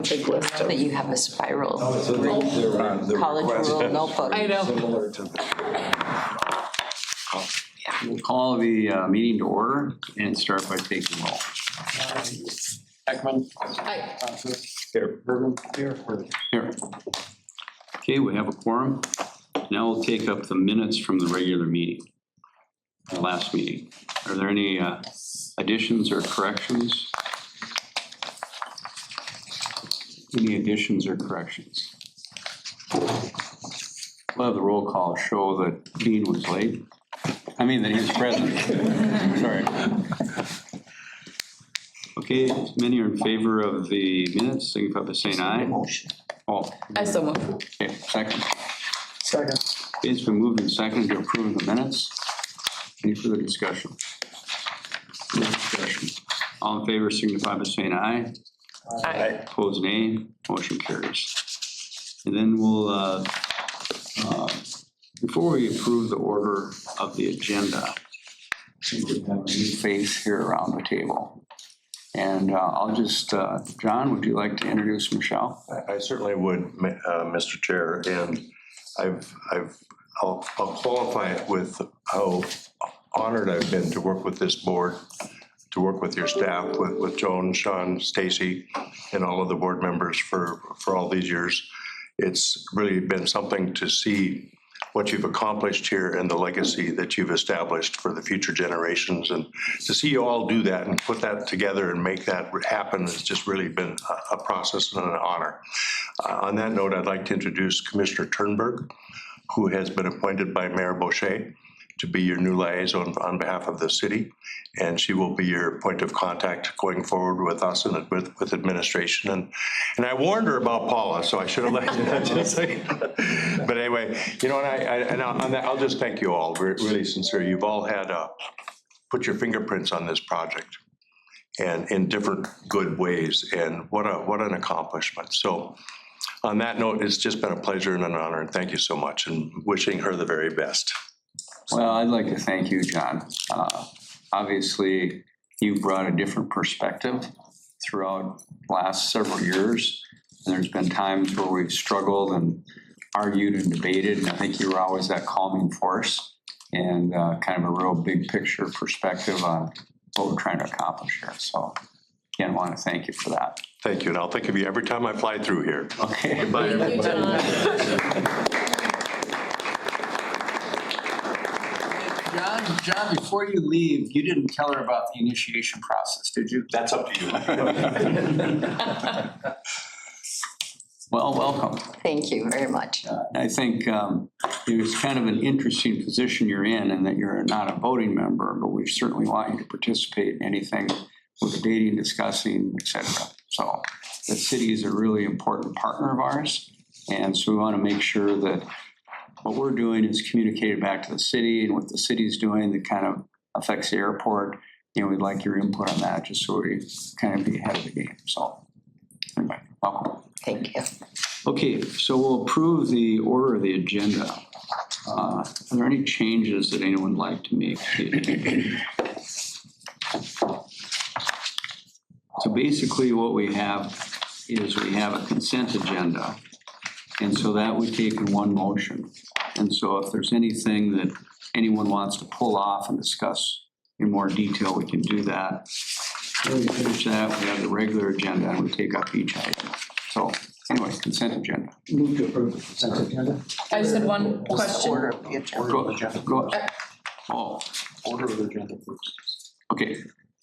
big list That you have a spiral The college request rule is notebook. I know. Similar to the. We'll call the meeting to order and start by taking roll. Heckman. Aye. Francis. Here. Bergen. Here. Here. Okay, we have a quorum. Now we'll take up the minutes from the regular meeting, the last meeting. Are there any additions or corrections? Any additions or corrections? We'll have the roll call show that Dean was late. I mean, that he was present. Sorry. Okay, as many are in favor of the minutes, signify by saying aye. Oh, I so move. okay, second. Second. Okay, it's been moved and seconded to approve the minutes. Any further discussion? No discussion. All in favor signify by saying aye. Aye. Opposed, nay. Motion carries. And then we'll, before we approve the order of the agenda, I think we have a new face here around the table. And I'll just, John, would you like to introduce Michelle? I certainly would, Mr. Chair, and I'll qualify it with how honored I've been to work with this board, to work with your staff, with Joan, Sean, Stacy, and all of the board members for all these years. It's really been something to see what you've accomplished here and the legacy that you've established for the future generations. And to see you all do that and put that together and make that happen has just really been a process and an honor. On that note, I'd like to introduce Commissioner Turnberg, who has been appointed by Mayor Boucher to be your new liaison on behalf of the city. And she will be your point of contact going forward with us and with administration. And I warned her about Paula, so I should have let you just say. But anyway, and on that, I'll just thank you all, really sincere. You've all had put your fingerprints on this project and in different good ways. And what an accomplishment. So on that note, it's just been a pleasure and an honor. And thank you so much, and wishing her the very best. Well, I'd like to thank you, John. Obviously, you brought a different perspective throughout the last several years. And there's been times where we've struggled and argued and debated, and I think you were always that calming force and kind of a real big picture perspective on what we're trying to accomplish here. So again, I want to thank you for that. Thank you. And I'll think of you every time I fly through here. Okay. Bye, Thank you, everybody. John, before you leave, you didn't tell her about the initiation process, did you? That's up to you. Well, welcome. Thank you very much. I think it's kind of an interesting position you're in that you're not a voting member, but we certainly want you to participate in anything with debating, discussing, et cetera. So the city is a really important partner of ours. And so we want to make sure that what we're doing is communicated back to the city, and what the city's doing that kind of affects the airport. We'd like your input on that just so we kind of be ahead of the game. So anyway, welcome. Thank you. Okay, so we'll approve the order of the agenda. Are there any changes that anyone would like to make? So basically what we have is we have a consent agenda. And so that we take in one motion. And so if there's anything that anyone wants to pull off and discuss in more detail, we can do that. When we finish that, we have the regular agenda and we take up each item. So anyway, consent agenda. Move to approve the consent agenda. I just had one question. Order of the agenda. Go. Oh, Order of the agenda first. okay.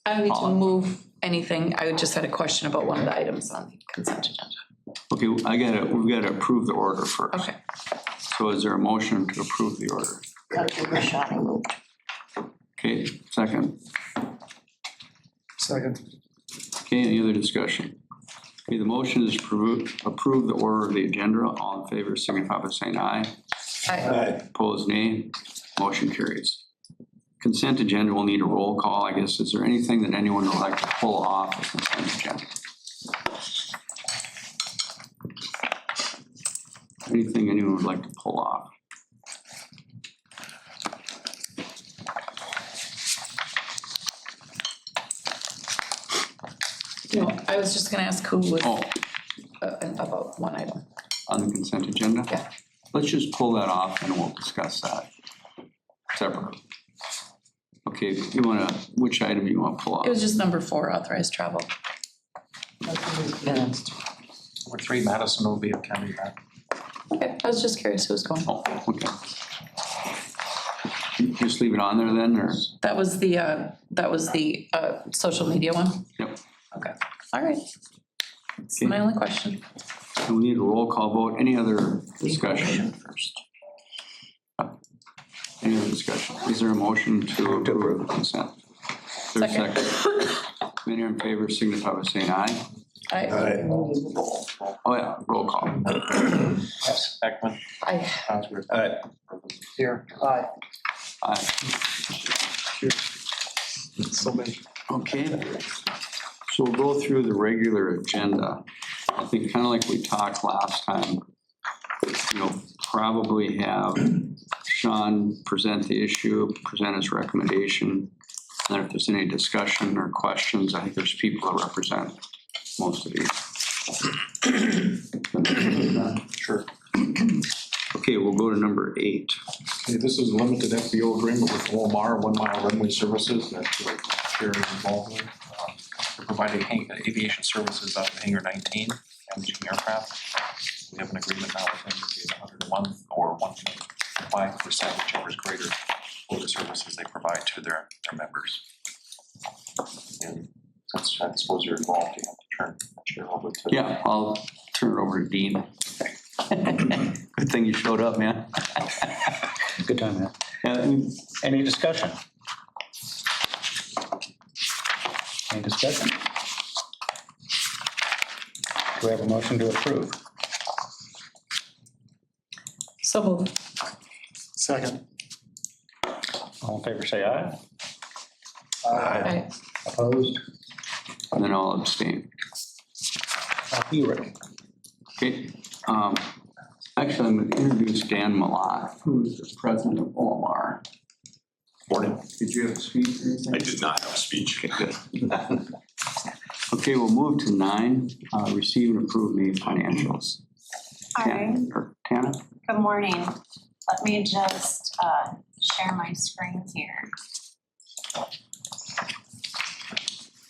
I don't need to move anything. I just had a question about one of the items on the consent agenda. Okay, we've got to approve the order first. Okay. So is there a motion to approve the order? Dr. Rashani moved. Okay, second. Second. Okay, any other discussion? Okay, the motion is to approve the order of the agenda. All in favor, signify by saying aye. Aye. Opposed, nay. Motion carries. Consent agenda will need a roll call, I guess. Is there anything that anyone would like to pull off the consent agenda? Anything anyone would like to pull off? No, I was just gonna ask who was Oh, about one item. on the consent agenda? Yeah. Let's just pull that off and we'll discuss that separately. Okay, you wanna, which item you wanna pull off? It was just number 4, authorized travel. Minutes. Number 3, Madison will be attending that. Okay, I was just curious who was going. Oh, okay. Just leave it on there then, or? That was the social media one? Yep. Okay, all right. That's my only question. So we need a roll call vote. Any other discussion? Any other discussion? Is there a motion to approve the consent? Is there a second? Many are in favor, signify by saying aye. Oh yeah, roll call. Yes, Beckman, I, Osgood. Aye. Here. Aye. Aye. So many. Okay. So we'll go through the regular agenda. I think kind of like we talked last time, probably have Sean present the issue, present his recommendation. And if there's any discussion or questions, I think there's people that represent most of these. Sure. Okay, we'll go to number 8. Okay, this is a limited FBO agreement with OMR, 1 Mile Runway Services that Sharon is involved with. We're providing aviation services out of Hangar 19, Imaging Aircraft. We have an agreement now with them to pay 100 a month or 1.5%, whichever is greater, for the services they provide to their members. And since I suppose you're involved, you have to turn the chair over to. Yeah, I'll turn it over to Dean. Good thing you showed up, man. Good time, man. Any discussion? Any discussion? Do we have a motion to approve? so moved. Second. All in favor, say aye. Aye. Opposed? And then I'll abstain. You, Rick. Okay, actually, I'm going to introduce Dan Malott, who's the president of OMR. Morning. Did you have a speech or anything? I did not have a speech. Okay, good. Okay, we'll move to 9, receive and approve May financials. Hi, Tana? good morning. Let me just share my screen here.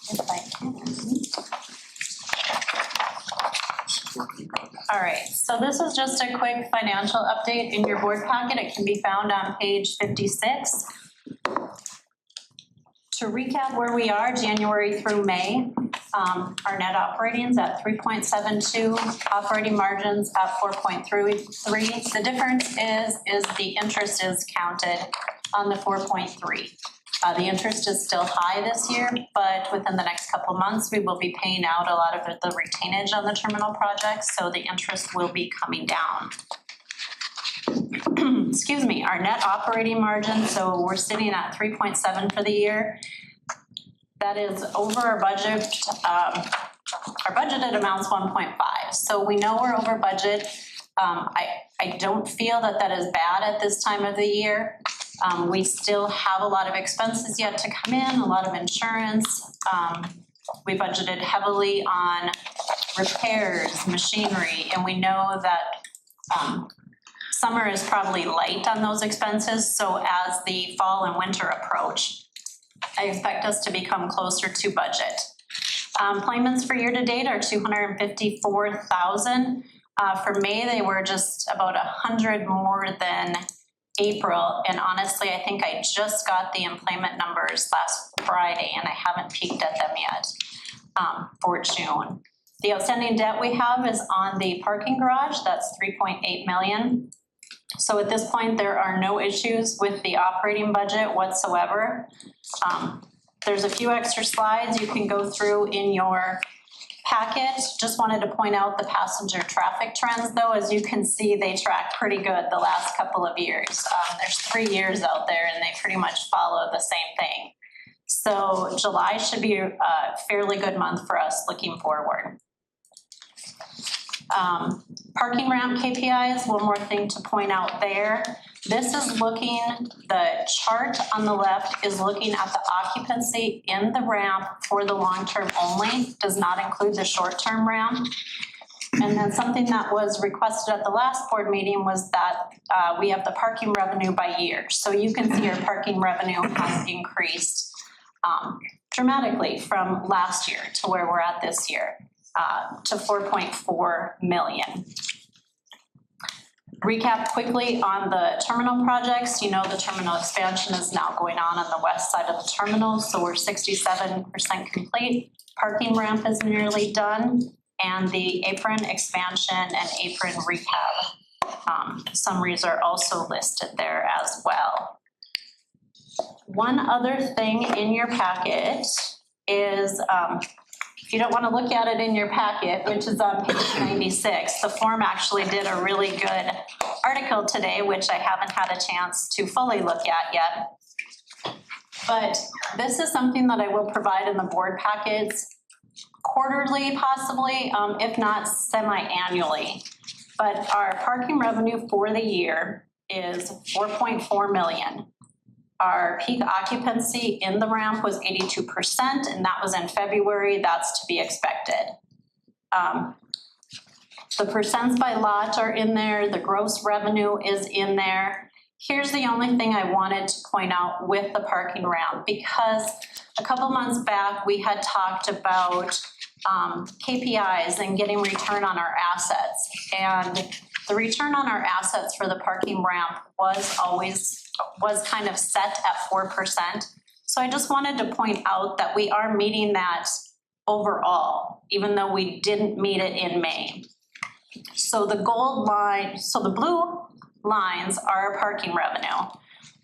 If I can. All right, so this is just a quick financial update in your board packet. It can be found on page 56. To recap where we are, January through May, our net operating's at 3.72, operating margins at 4.33. The difference is the interest is counted on the 4.3. The interest is still high this year, but within the next couple of months, we will be paying out a lot of the retainage on the terminal projects, so the interest will be coming down. Excuse me, our net operating margin, so we're sitting at 3.7 for the year. That is over our budget. Our budgeted amount's 1.5, so we know we're over budget. I don't feel that is bad at this time of the year. We still have a lot of expenses yet to come in, a lot of insurance. We budgeted heavily on repairs, machinery, and we know that summer is probably light on those expenses. So as the fall and winter approach, I expect us to become closer to budget. Payments for year to date are $254,000. For May, they were just about 100 more than April, and honestly, I think I just got the employment numbers last Friday, and I haven't peeked at them yet for June. The outstanding debt we have is on the parking garage. That's $3.8 million. So at this point, there are no issues with the operating budget whatsoever. There's a few extra slides you can go through in your packet. Just wanted to point out the passenger traffic trends, though. As you can see, they track pretty good the last couple of years. There's 3 years out there, and they pretty much follow the same thing. So July should be a fairly good month for us looking forward. Parking ramp KPIs, one more thing to point out there. This is looking, the chart on the left is looking at the occupancy in the ramp for the long-term only, does not include the short-term ramp. And then something that was requested at the last board meeting was that we have the parking revenue by year. So you can see our parking revenue has increased dramatically from last year to where we're at this year, to 4.4 million. Recap quickly on the terminal projects. You know, the terminal expansion is now going on the west side of the terminal, so we're 67% complete. Parking ramp is nearly done, and the apron expansion and apron rehab summaries are also listed there as well. One other thing in your packet is, if you don't want to look at it in your packet, which is on page 96, the form actually did a really good article today, which I haven't had a chance to fully look at yet. But this is something that I will provide in the board packets quarterly possibly, if not semi-annually. But our parking revenue for the year is 4.4 million. Our peak occupancy in the ramp was 82%, and that was in February. That's to be expected. The percents by lot are in there. The gross revenue is in there. Here's the only thing I wanted to point out with the parking ramp, because a couple months back we had talked about KPIs and getting return on our assets. And the return on our assets for the parking ramp was kind of set at 4%. So I just wanted to point out that we are meeting that overall, even though we didn't meet it in May. So the blue lines are our parking revenue.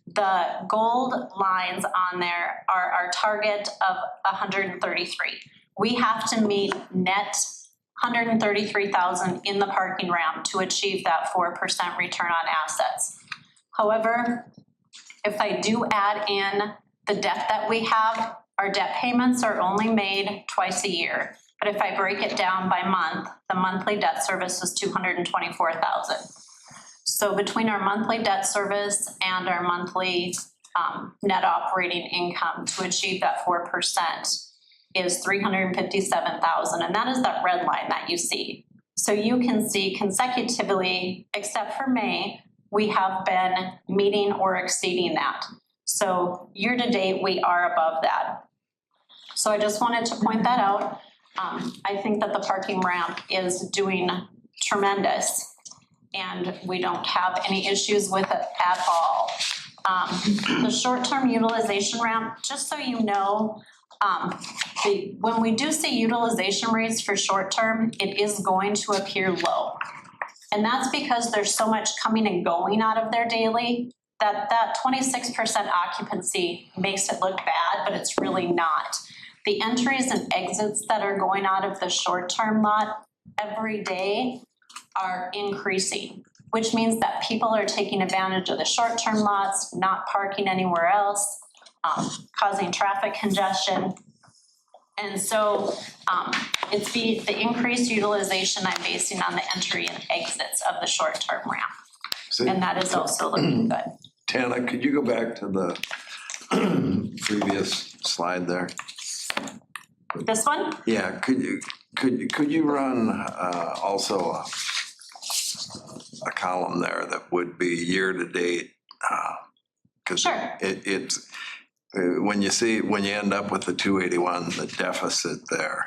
The gold lines on there are our target of 133. We have to meet net 133,000 in the parking ramp to achieve that 4% return on assets. However, if I do add in the debt that we have, our debt payments are only made twice a year. But if I break it down by month, the monthly debt service is 224,000. So between our monthly debt service and our monthly net operating income to achieve that 4% is 357,000, and that is that red line that you see. So you can see consecutively, except for May, we have been meeting or exceeding that. So year to date, we are above that. So I just wanted to point that out. I think that the parking ramp is doing tremendous, and we don't have any issues with it at all. The short-term utilization ramp, just so you know, when we do see utilization rates for short-term, it is going to appear low. And that's because there's so much coming and going out of there daily that 26% occupancy makes it look bad, but it's really not. The entries and exits that are going out of the short-term lot every day are increasing, which means that people are taking advantage of the short-term lots, not parking anywhere else, causing traffic congestion. And so it's the increased utilization I'm basing on the entry and exits of the short-term ramp. And that is also looking good. Tana, could you go back to the previous slide there? This one? Yeah, could you run also a column there that would be year to date? Because Sure. it's when you end up with the 281, the deficit there,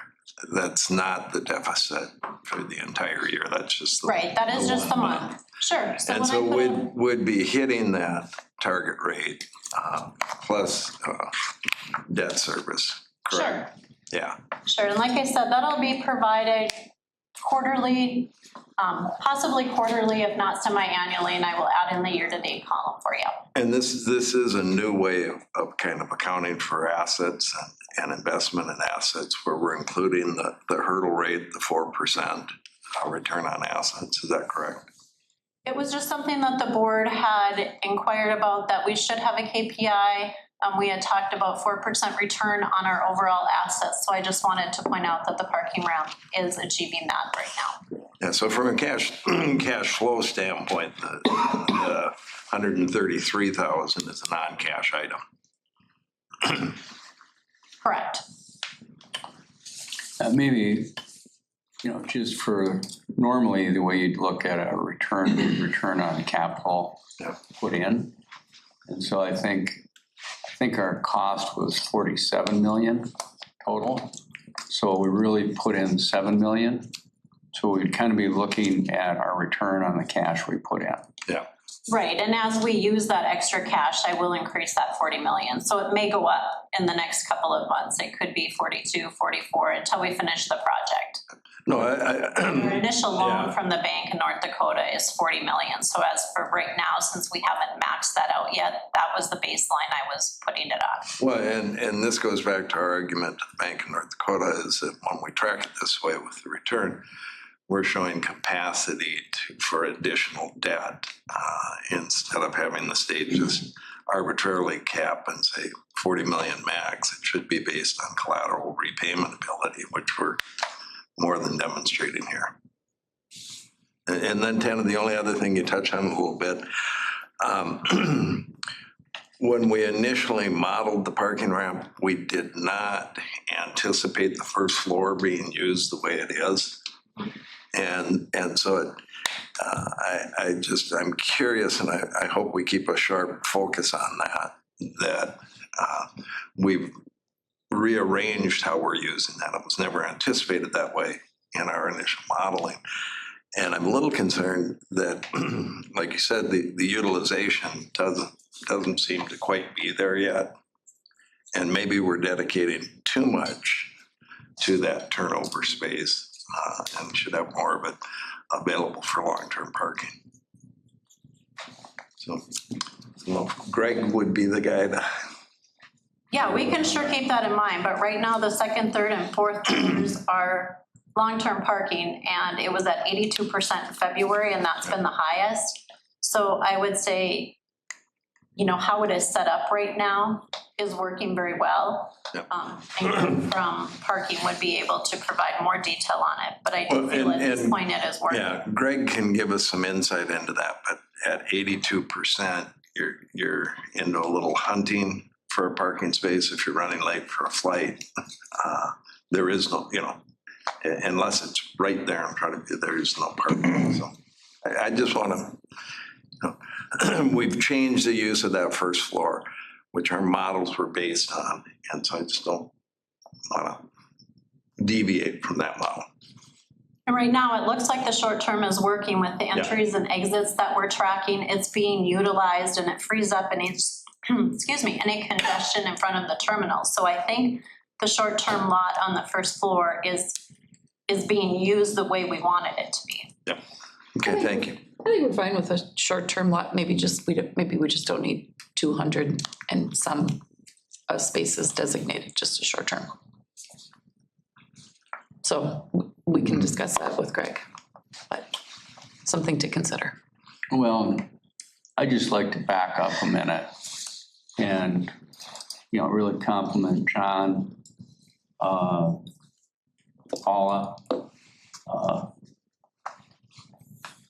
that's not the deficit for the entire year. That's just the Right, that is just the one month. Sure. So And when so I put in- would be hitting that target rate plus debt service, correct? Sure. Yeah. Sure, and like I said, that'll be provided quarterly, possibly quarterly, if not semi-annually, and I will add in the year-to-date column for you. And this is a new way of kind of accounting for assets and investment in assets where we're including the hurdle rate, the 4% return on assets. Is that correct? It was just something that the board had inquired about, that we should have a KPI. We had talked about 4% return on our overall assets, so I just wanted to point out that the parking ramp is achieving that right now. Yeah, so from a cash flow standpoint, the 133,000 is a non-cash item. Correct. Maybe you know, just for normally the way you'd look at a return on capital Yeah. put in. And so I think our cost was 47 million total. So we really put in 7 million. So we'd kind of be looking at our return on the cash we put in. Yeah. Right, and as we use that extra cash, I will increase that 40 million. So it may go up in the next couple of months. It could be 42, 44 until we finish the project. No, Our initial loan Yeah. from the bank in North Dakota is 40 million. So as for right now, since we haven't maxed that out yet, that was the baseline I was putting it on. well, and this goes back to our argument to the Bank of North Dakota is that when we track it this way with the return, we're showing capacity for additional debt instead of having the state just arbitrarily cap and say 40 million max. It should be based on collateral repayment ability, which we're more than demonstrating here. And then Tana, the only other thing you touch on a little bit, when we initially modeled the parking ramp, we did not anticipate the first floor being used the way it is. And so I'm curious, and I hope we keep a sharp focus on that we've rearranged how we're using that. It was never anticipated that way in our initial modeling. And I'm a little concerned that, like you said, the utilization doesn't seem to quite be there yet. And maybe we're dedicating too much to that turnover space and should have more of it available for long-term parking. So, well, Greg would be the guy to. Yeah, we can sure keep that in mind, but right now the second, third, and fourth floors are long-term parking, and it was at 82% in February, and that's been the highest. So I would say, you know, how it is set up right now is working very well. Yep. And from parking would be able to provide more detail on it, but I do Well, feel at this and- point it is working. Yeah, Greg can give us some insight into that, but at 82%, you're into a little hunting for a parking space if you're running late for a flight. There is no, you know, unless it's right there in front of you, there is no parking. So I just want to, you know, we've changed the use of that first floor, which our models were based on, and so I just don't want to deviate from that model. And right now, it looks like the short term is working with the entries and exits that we're tracking. It's being utilized and it frees up any, excuse me, any congestion in front of the terminal. So I think the short term lot on the first floor is being used the way we wanted it to be. Yep. Okay, thank you. I think we're fine with a short-term lot, maybe we just don't need 200 and some spaces designated, just a short-term. So we can discuss that with Greg, but something to consider. Well, I'd just like to back up a minute and, you know, really compliment John, Paula.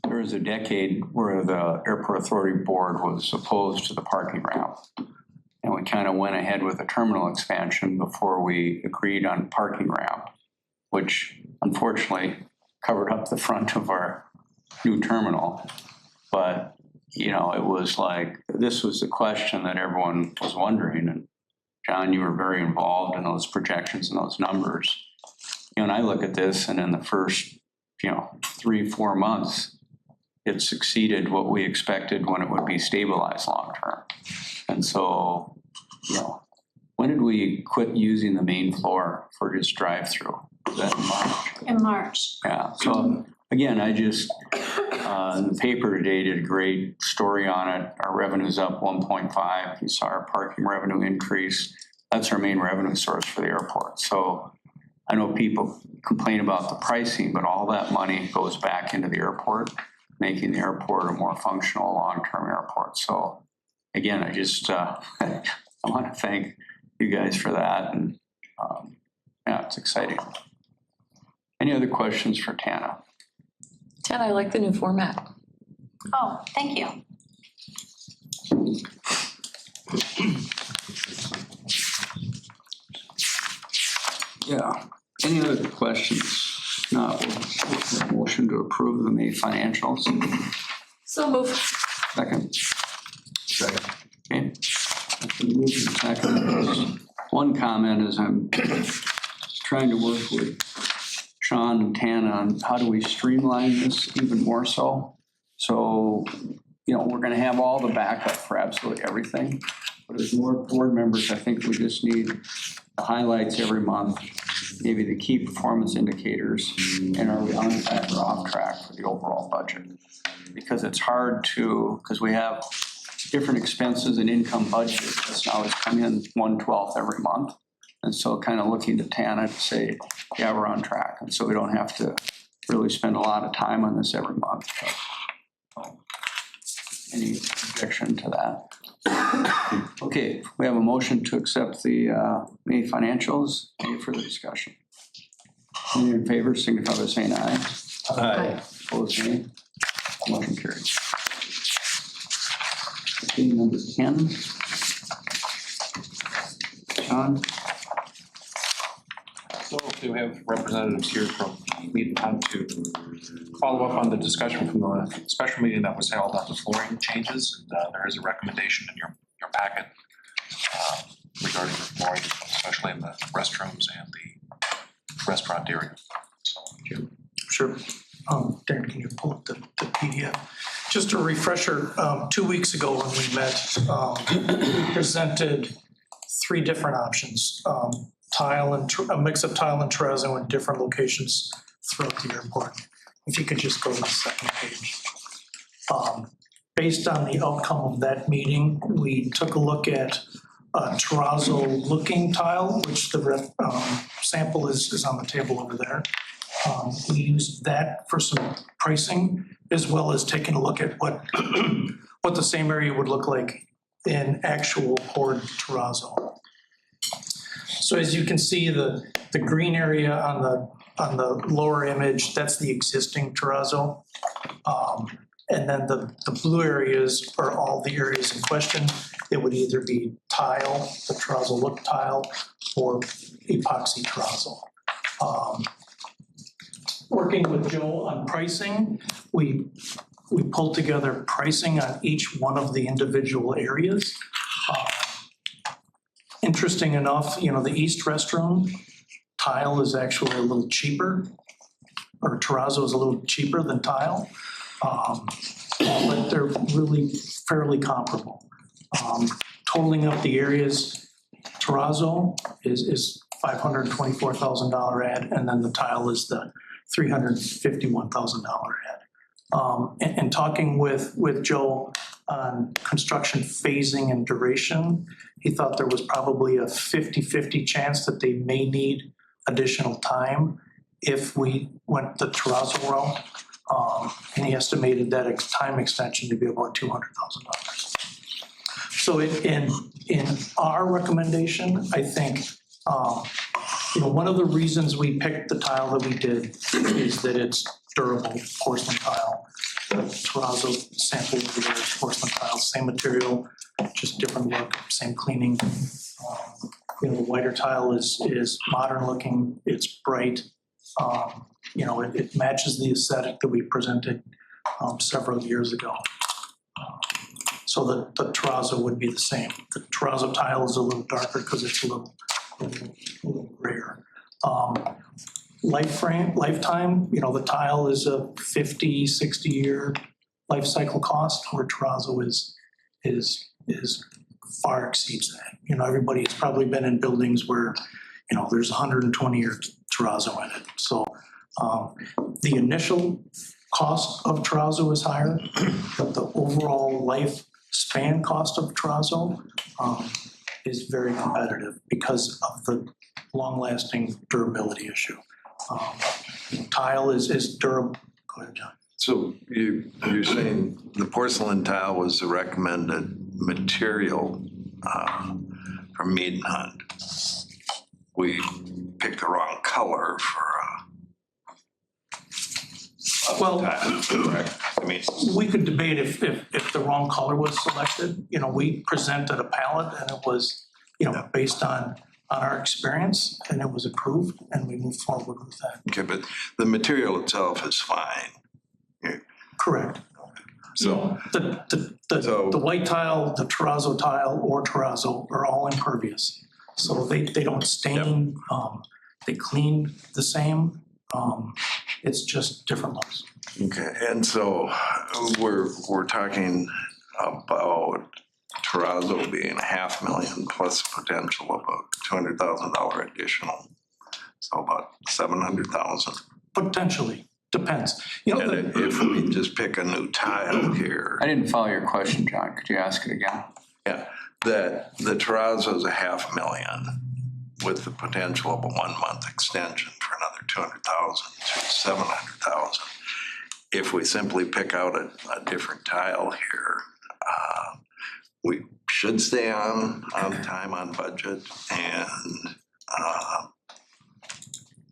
There was a decade where the Airport Authority Board was opposed to the parking ramp. And we kind of went ahead with the terminal expansion before we agreed on parking ramp, which unfortunately covered up the front of our new terminal. But, you know, it was like, this was the question that everyone was wondering. And John, you were very involved in those projections and those numbers. You know, and I look at this and in the first, 3-4 months, it succeeded what we expected when it would be stabilized long-term. And so, when did we quit using the main floor for just drive-through? Was that in March? In March. Yeah, so again, I just, the paper today did a great story on it. Our revenue's up 1.5. You saw our parking revenue increase. That's our main revenue source for the airport. So I know people complain about the pricing, but all that money goes back into the airport, making the airport a more functional long-term airport. So again, I just, I want to thank you guys for that. And it's exciting. Any other questions for Tana? Tana, I like the new format. Oh, thank you. Yeah. Any other questions? Not, we'll look for a motion to approve the May financials. So move. Second. Second. Okay. That's been moved and seconded. One comment is I'm trying to work with Sean and Tana on how do we streamline this even more so. So, you know, we're gonna have all the backup for absolutely everything. But as more board members, I think we just need the highlights every month, maybe the key performance indicators, and are we on track or off track for the overall budget? Because it's hard to, because we have different expenses and income budget that's always come in 1/12 every month. And so kind of looking to Tana to say, yeah, we're on track. And so we don't have to really spend a lot of time on this every month. Any objection to that? Okay, we have a motion to accept the May financials. Any further discussion? Any in favor, signify by saying aye. Aye. Opposed, nay. Motion carried. Okay, number 10. Sean? So we have representatives here from Mead Hunt to follow up on the discussion from the special meeting that was held on the flooring changes. And, there is a recommendation in your packet regarding the flooring, especially in the restrooms and the restaurant area. So, Jim. Sure. Darren, can you pull up the PDF? Just a refresher, 2 weeks ago when we met, we presented 3 different options. Tile and a mix of tile and terrazzo in different locations throughout the airport. If you could just go to the second page. Based on the outcome of that meeting, we took a look at terrazzo looking tile, which the sample is on the table over there. We used that for some pricing, as well as taking a look at what the same area would look like in actual poured terrazzo. So as you can see, the green area on the lower image, that's the existing terrazzo. And then the blue areas are all the areas in question. It would either be tile, the terrazzo look tile, or epoxy terrazzo. Working with Joe on pricing, we pulled together pricing on each one of the individual areas. Interesting enough, you know, the east restroom tile is actually a little cheaper, or terrazzo is a little cheaper than tile, but they're really fairly comparable. Totaling up the areas, terrazzo is $524,000 ad, and then the tile is the $351,000 ad. And talking with Joe on construction phasing and duration, he thought there was probably a 50-50 chance that they may need additional time if we went the terrazzo route. And he estimated that time extension to be about $200,000. So in our recommendation, I think, you know, one of the reasons we picked the tile that we did is that it's durable porcelain tile. The terrazzo sample over there is porcelain tile, same material, just different look, same cleaning. You know, the whiter tile is modern looking, it's bright. You know, it matches the aesthetic that we presented several years ago. So the terrazzo would be the same. The terrazzo tile is a little darker because it's a little grayer. Lifetime, you know, the tile is a 50, 60 year life cycle cost, where terrazzo is far exceeds that. You know, everybody's probably been in buildings where, you know, there's 120 year terrazzo in it. So the initial cost of terrazzo is higher, but the overall lifespan cost of terrazzo is very competitive because of the long-lasting durability issue. Tile is durable. Go ahead, John. So you're saying the porcelain tile was the recommended material from Mead and Hunt. We picked the wrong color for Well, correct? I mean, we could debate if the wrong color was selected. You know, we presented a palette and it was, you know, based on on our experience, and it was approved, and we moved forward with that. Okay, but the material itself is fine. Correct. So, So- The white tile, the terrazzo tile or terrazzo are all impervious. So they don't stain, they clean the same. It's just different looks. okay, and so we're talking about terrazzo being $500,000 plus potential of a $200,000 additional. So about 700,000. Potentially, depends. You know, And if we just pick a new tile here, I didn't follow your question, John. Could you ask it again? yeah, that the terrazzo is $500,000 with the potential of a 1-month extension for another 200,000 to 700,000. If we simply pick out a different tile here, we should stay on time, on budget, and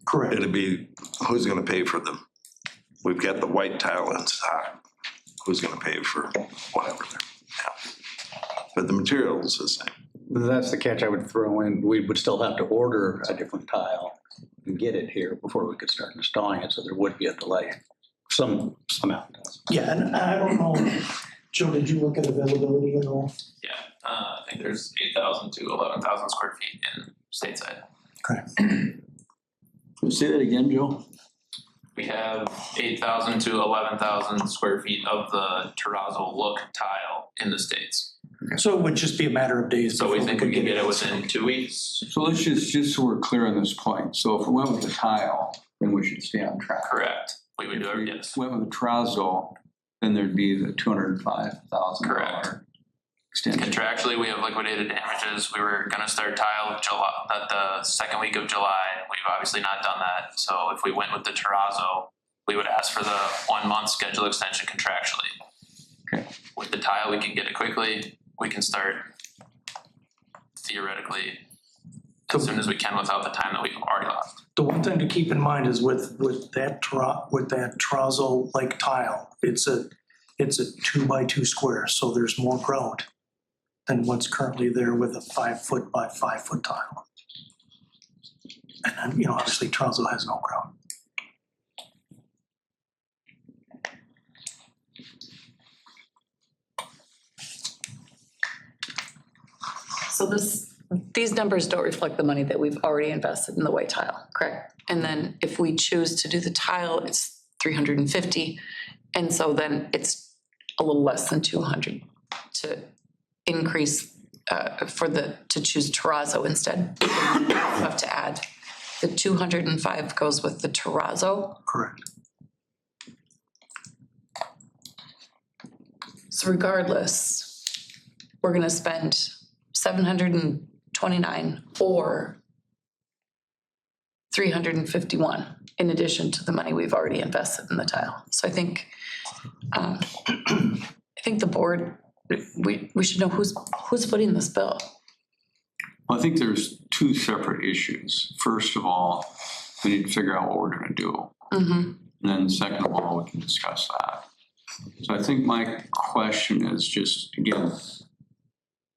correct. it'd be, who's gonna pay for them? We've got the white tile in stock. Who's gonna pay for whatever? Yeah. But the material is the same. That's the catch I would throw in. We would still have to order a different tile and get it here before we could start installing it, so there would be a delay. Some amount. Yeah, and I don't know, Joe, did you look at availability at all? Yeah, I think there's 8,000 to 11,000 square feet in stateside. Say that again, Joe? We have 8,000 to 11,000 square feet of the terrazzo look tile in the States. So it would just be a matter of days. So we before think we can get it installed. within 2 weeks. So let's just so we're clear on this point. So if we went with the tile, then we should stay on track. Correct. We would do it, yes. If we went with the terrazzo, then there'd be the $205,000 Correct. extension. Contractually, we have liquidated damages. We were gonna start tile July, the second week of July. We've obviously not done that. So if we went with the terrazzo, we would ask for the 1-month schedule extension contractually. Okay. With the tile, we can get it quickly. We can start theoretically as soon as we can without the time that we've already lost. The one thing to keep in mind is with that terrazzo-like tile, it's a 2x2 square, so there's more grout than what's currently there with a 5-foot by 5-foot tile. And then, you know, obviously terrazzo has no grout. So these numbers don't reflect the money that we've already invested in the white tile, correct? And then if we choose to do the tile, it's 350. And so then it's a little less than 200 to increase to choose terrazzo instead. You have to add. The 205 goes with the terrazzo. Correct. So regardless, we're gonna spend 729 or 351 in addition to the money we've already invested in the tile. So I think the board, we should know who's footing this bill. Well, I think there's two separate issues. First of all, we need to figure out what we're gonna do. And then second of all, we can discuss that. So I think my question is just, again,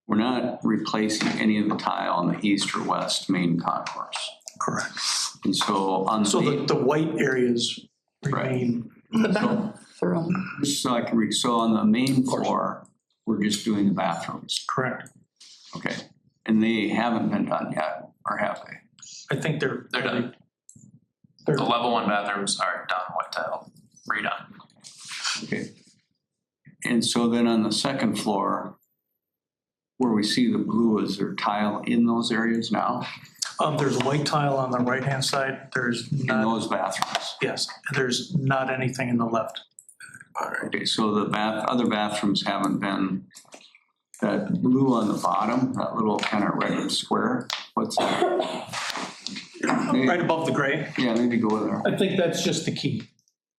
we're not replacing any of the tile on the east or west main concourse. Correct. And so on the So main, the white areas remain. The bathroom. so I can read, so on the main floor, we're just doing the bathrooms. Correct. Okay. And they haven't been done yet, or have they? I think they're. They're done. They're- The level 1 bathrooms are done, white tile, redone. Okay. And so then on the second floor, where we see the blue, is there tile in those areas now? There's white tile on the right-hand side. There's In not, those bathrooms? yes, there's not anything in the left. Okay, so the other bathrooms haven't been, that blue on the bottom, that little kind of red square, what's that? Right above the gray. Yeah, maybe go there. I think that's just the key.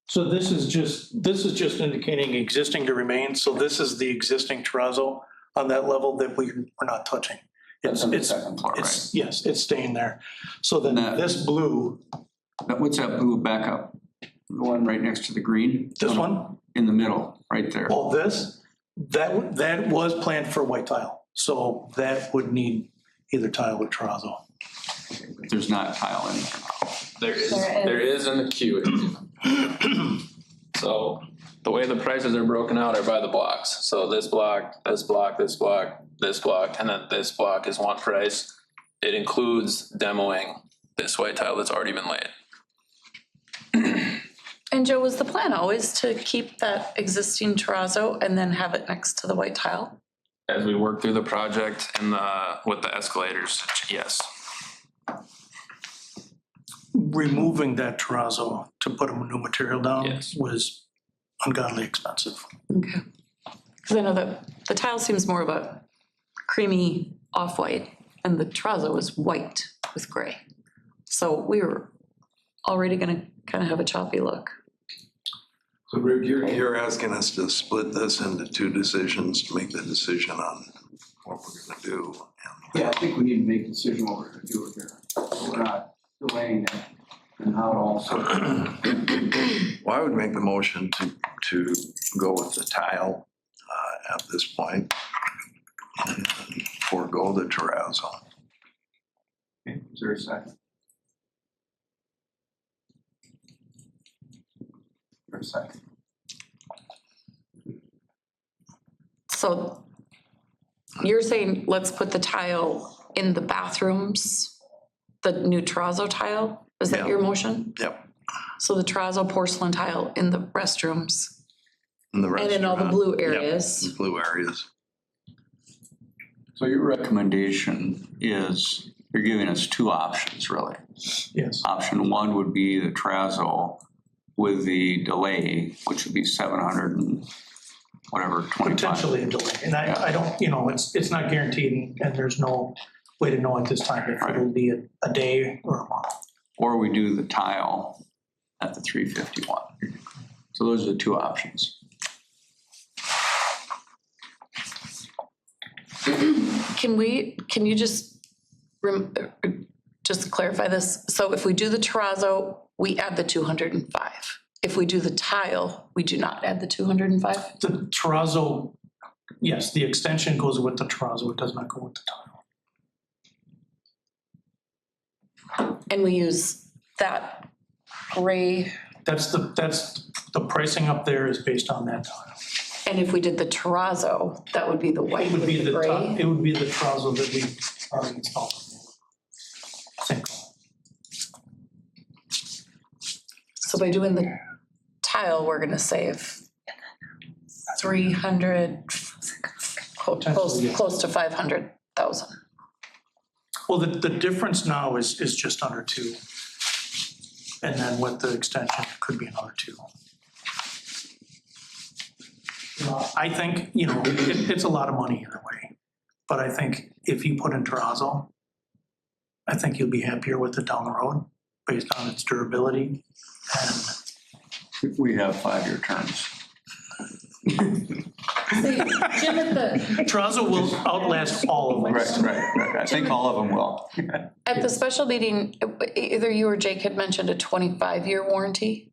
So this is just indicating existing to remain. So this is the existing terrazzo on that level that we're not touching. That's on the second floor, It's, yes, it's staying there. So then That- this blue, What's that blue backup? The one right next to the green? this one, In the middle, right there. all this, that was planned for white tile. So that would need either tile or terrazzo. There's not tile in there. There is in the queue. So the way the prices are broken out are by the blocks. So this block, this block, this block, this block, and then this block is one price. It includes demoing this white tile that's already been laid. And Joe, was the plan always to keep that existing terrazzo and then have it next to the white tile? As we work through the project and with the escalators, yes. Removing that terrazzo to put a new material down Yes. was ungodly expensive. Okay. Because I know that the tile seems more of a creamy off-white and the terrazzo was white with gray. So we were already gonna kind of have a choppy look. So Rick, you're asking us to split this into two decisions, to make the decision on what we're gonna do. Yeah, I think we need to make a decision what we're gonna do here. We're not delaying it and how it all. Well, I would make the motion to go with the tile at this point and forego the terrazzo. Okay, is there a second? For a second. So you're saying, let's put the tile in the bathrooms, the new terrazzo tile? Is that Yeah. your motion? Yep. So the terrazzo porcelain tile in the restrooms And the and in all the blue restaurant. Yep, areas? the blue areas. So your recommendation is, you're giving us two options, really. Yes. Option one would be the terrazzo with the delay, which would be 700 and whatever, 25. Potentially a delay. And I don't, you know, it's not guaranteed and there's no way to know at this time if it'll be a day or a month. Or we do the tile at the 351. So those are the two options. Can you just clarify this? So if we do the terrazzo, we add the 205. If we do the tile, we do not add the 205? The terrazzo, yes, the extension goes with the terrazzo. It does not go with the tile. And we use that gray, That's the pricing up there is based on that tile. and if we did the terrazzo, that would be the white It would with be the the, gray? it would be the terrazzo that we already installed. I think. So by doing the tile, we're gonna save 300, Potentially, yes. close to 500,000. Well, the difference now is just under 2. And then with the extension, it could be another 2. I think, you know, it's a lot of money either way. But I think if you put in terrazzo, I think you'll be happier with it down the road based on its durability. And We have 5-year terms. Jim, terrazzo will outlast all of us. Right. I think all of them will. at the special meeting, either you or Jake had mentioned a 25-year warranty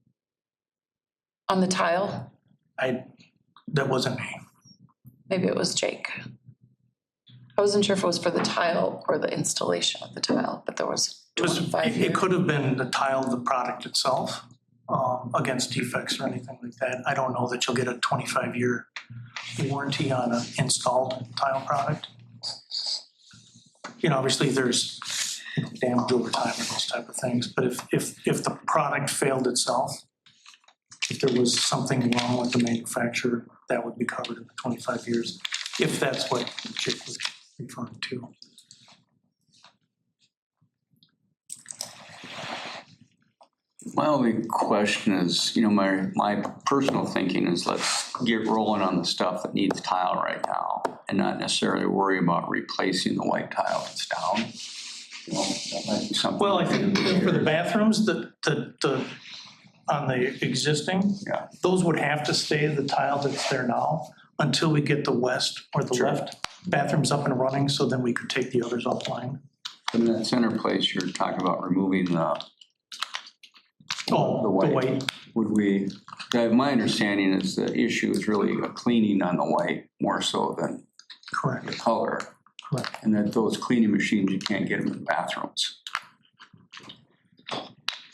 on the tile. That wasn't me. Maybe it was Jake. I wasn't sure if it was for the tile or the installation of the tile, but there was 25 years. It could have been the tile, the product itself, against defects or anything like that. I don't know that you'll get a 25-year warranty on an installed tile product. You know, obviously there's damage over time and those type of things, but if the product failed itself, if there was something wrong with the manufacturer, that would be covered in the 25 years, if that's what Jake was referring to. My only question is, my personal thinking is let's get rolling on the stuff that needs tile right now and not necessarily worry about replacing the white tile that's down. That might be something. Well, I think for the bathrooms, on the existing, Yeah. those would have to stay the tile that's there now until we get the west or the Sure. left bathrooms up and running, so then we could take the others offline. In that center place, you're talking about removing the Oh, the white. my understanding is the issue is really a cleaning on the white more so than the Correct, color. correct. And that those cleaning machines, you can't get them in bathrooms.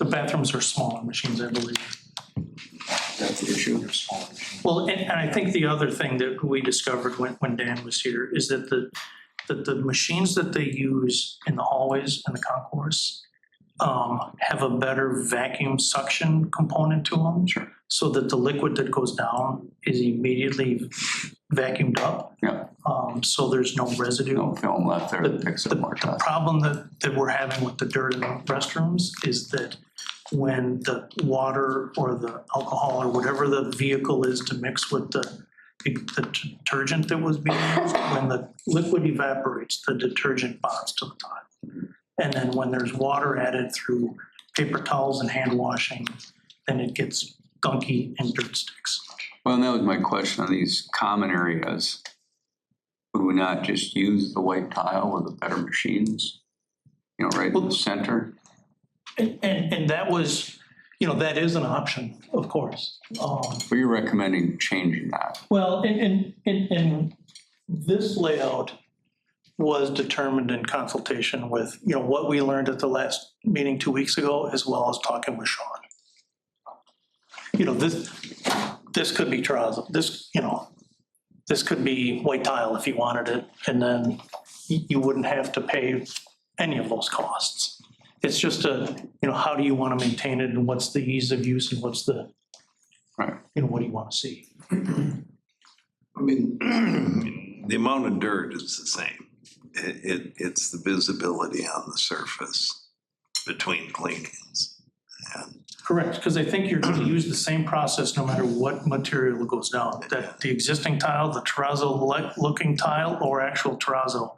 The bathrooms are smaller machines, I believe. That's the issue. They're smaller machines. Well, and I think the other thing that we discovered when Dan was here is that the machines that they use in the hallways and the concourse have a better vacuum suction component to them. Sure. So that the liquid that goes down is immediately vacuumed up. Yeah. So there's no residue. No film left there that picks it more The dust. problem that we're having with the dirt in the restrooms is that when the water or the alcohol or whatever the vehicle is to mix with the detergent that was being used, when the liquid evaporates, the detergent bonds to the tile. And then when there's water added through paper towels and hand washing, then it gets gunky and dirt sticks. Well, and that was my question on these common areas. Would we not just use the white tile with the better machines? You know, right in the center? And that was, that is an option, of course. But you're recommending changing that. Well, and this layout was determined in consultation with, what we learned at the last meeting 2 weeks ago, as well as talking with Sean. This could be terrazzo, this could be white tile if you wanted it, and then you wouldn't have to pay any of those costs. It's just how do you want to maintain it, and what's the ease of use, and what's the, Right. what do you want to see? I mean, the amount of dirt is the same. It's the visibility on the surface between cleanings. And Correct, because I think you're going to use the same process no matter what material goes down. That the existing tile, the terrazzo looking tile, or actual terrazzo,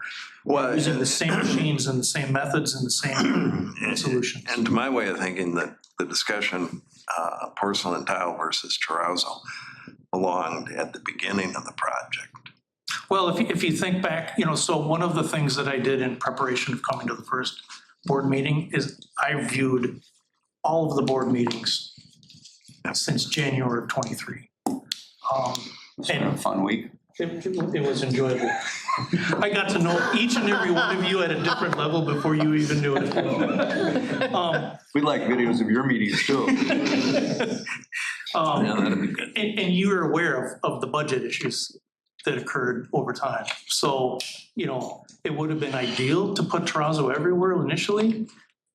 using the same machines and the same methods and the same solutions. And to my way of thinking, that the discussion, porcelain tile versus terrazzo, belonged at the beginning of the project. Well, if you think back, so one of the things that I did in preparation of coming to the first board meeting is I viewed all of the board meetings since January of '23. It's been a fun week. It was enjoyable. I got to know each and every one of you at a different level before you even knew it. We like videos of your meetings too. Yeah, that'd be good. And you were aware of the budget issues that occurred over time. So, it would have been ideal to put terrazzo everywhere initially,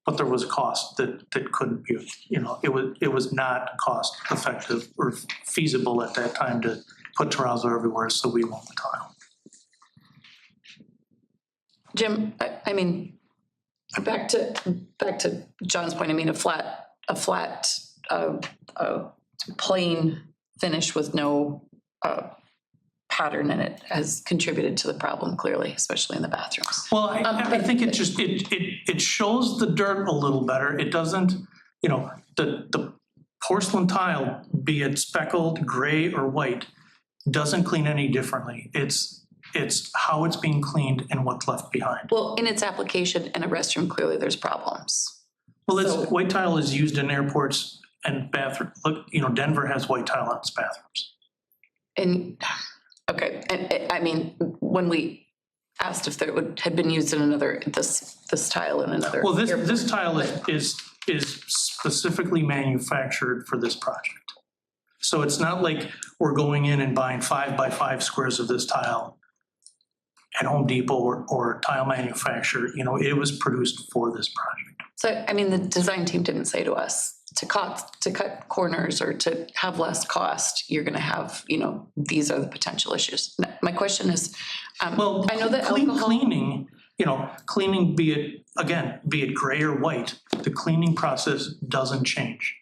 but there was a cost that couldn't be, it was not cost effective or feasible at that time to put terrazzo everywhere, so we went with tile. Jim, I mean, back to John's point, I mean, a flat plain finish with no pattern in it has contributed to the problem clearly, especially in the bathrooms. Well, I think it just, it shows the dirt a little better. It doesn't, the porcelain tile, be it speckled, gray or white, doesn't clean any differently. It's how it's being cleaned and what's left behind. Well, in its application in a restroom, clearly there's problems. Well, white tile is used in airports and bathroom. Look, Denver has white tile in its bathrooms. And, okay, and I mean, when we asked if there had been used in another, this tile in another. Well, this airport, tile is specifically manufactured for this project. So it's not like we're going in and buying 5 by 5 squares of this tile at Home Depot or tile manufacturer. It was produced for this project. So, I mean, the design team didn't say to us to cut corners or to have less cost, you're gonna have, these are the potential issues. My question is, Well, I know that alcohol. cleaning, cleaning, be it gray or white, the cleaning process doesn't change.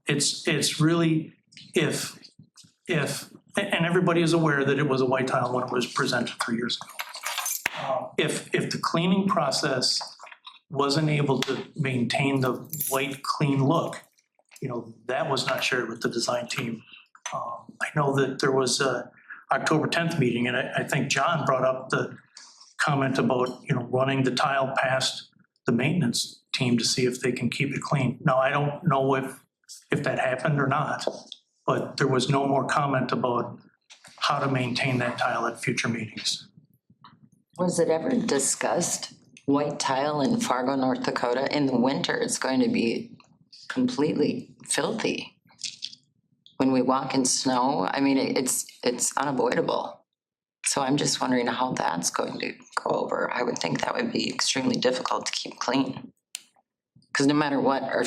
It's really if, and everybody is aware that it was a white tile when it was presented 3 years ago. If the cleaning process wasn't able to maintain the white, clean look, that was not shared with the design team. I know that there was a October 10th meeting, and I think John brought up the comment about, running the tile past the maintenance team to see if they can keep it clean. Now, I don't know if that happened or not, but there was no more comment about how to maintain that tile at future meetings. Was it ever discussed, white tile in Fargo, North Dakota, in the winter, it's going to be completely filthy. When we walk in snow, I mean, it's unavoidable. So I'm just wondering how that's going to go over. I would think that would be extremely difficult to keep clean. Because no matter what, or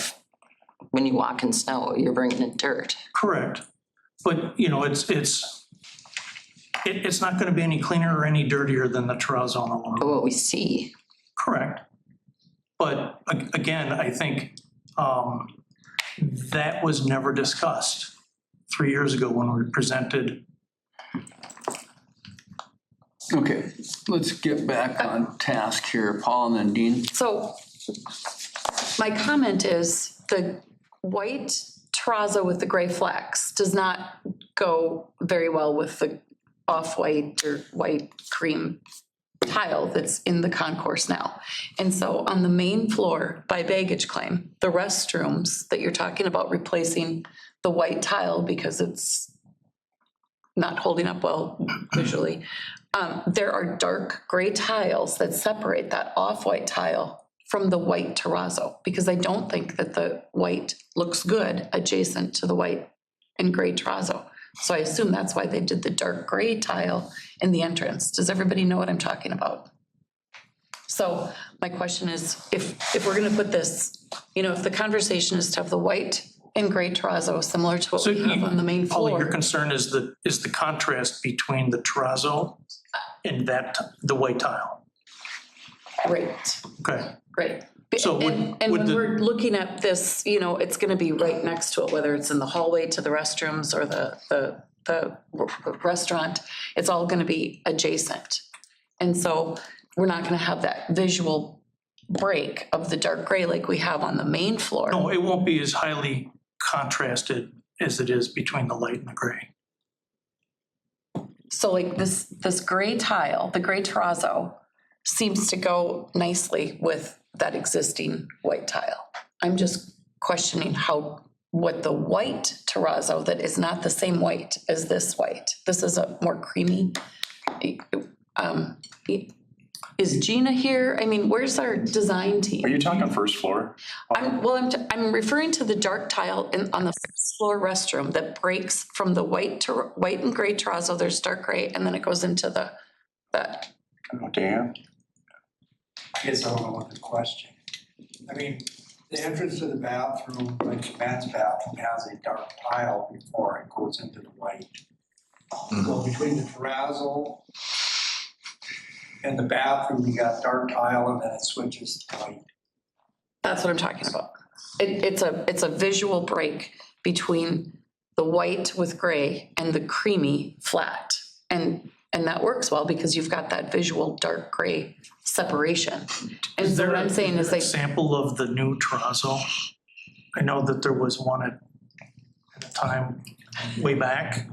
when you walk in snow, you're bringing in dirt. Correct. But, you know, it's not gonna be any cleaner or any dirtier than the terrazzo on the lawn. But what we see, Correct. But again, I think that was never discussed 3 years ago when we presented. Okay, let's get back on task here. Paul and then Dean. So my comment is the white terrazzo with the gray flecks does not go very well with the off-white or white cream tile that's in the concourse now. And so on the main floor by baggage claim, the restrooms that you're talking about replacing the white tile because it's not holding up well visually, there are dark gray tiles that separate that off-white tile from the white terrazzo, because I don't think that the white looks good adjacent to the white and gray terrazzo. So I assume that's why they did the dark gray tile in the entrance. Does everybody know what I'm talking about? So my question is, if we're gonna put this, you know, if the conversation is to have the white and gray terrazzo similar to what So we have on the main Paul, your floor. concern is the contrast between the terrazzo and the white tile. Great, Okay. great. So would- And would when the- we're looking at this, you know, it's gonna be right next to it, whether it's in the hallway to the restrooms or the restaurant, it's all gonna be adjacent. And so we're not gonna have that visual break of the dark gray like we have on the main floor. No, it won't be as highly contrasted as it is between the light and the gray. So like this gray tile, the gray terrazzo, seems to go nicely with that existing white tile. I'm just questioning what the white terrazzo that is not the same white as this white. This is a more creamy. Is Gina here? I mean, where's our design team? Are you talking first floor? I'm referring to the dark tile on the first floor restroom that breaks from the white and gray terrazzo. There's dark gray, and then it goes into that. Dan? I guess I don't know what the question. I mean, the entrance to the bathroom, like Matt's bathroom, has a dark tile before it goes into the white. So between the terrazzo and the bathroom, you got dark tile and then it switches to white. That's what I'm talking about. It's a visual break between the white with gray and the creamy flat. And that works well because you've got that visual dark gray separation. And so what I'm saying is a like, sample of the new terrazzo. I know that there was one at a time way back.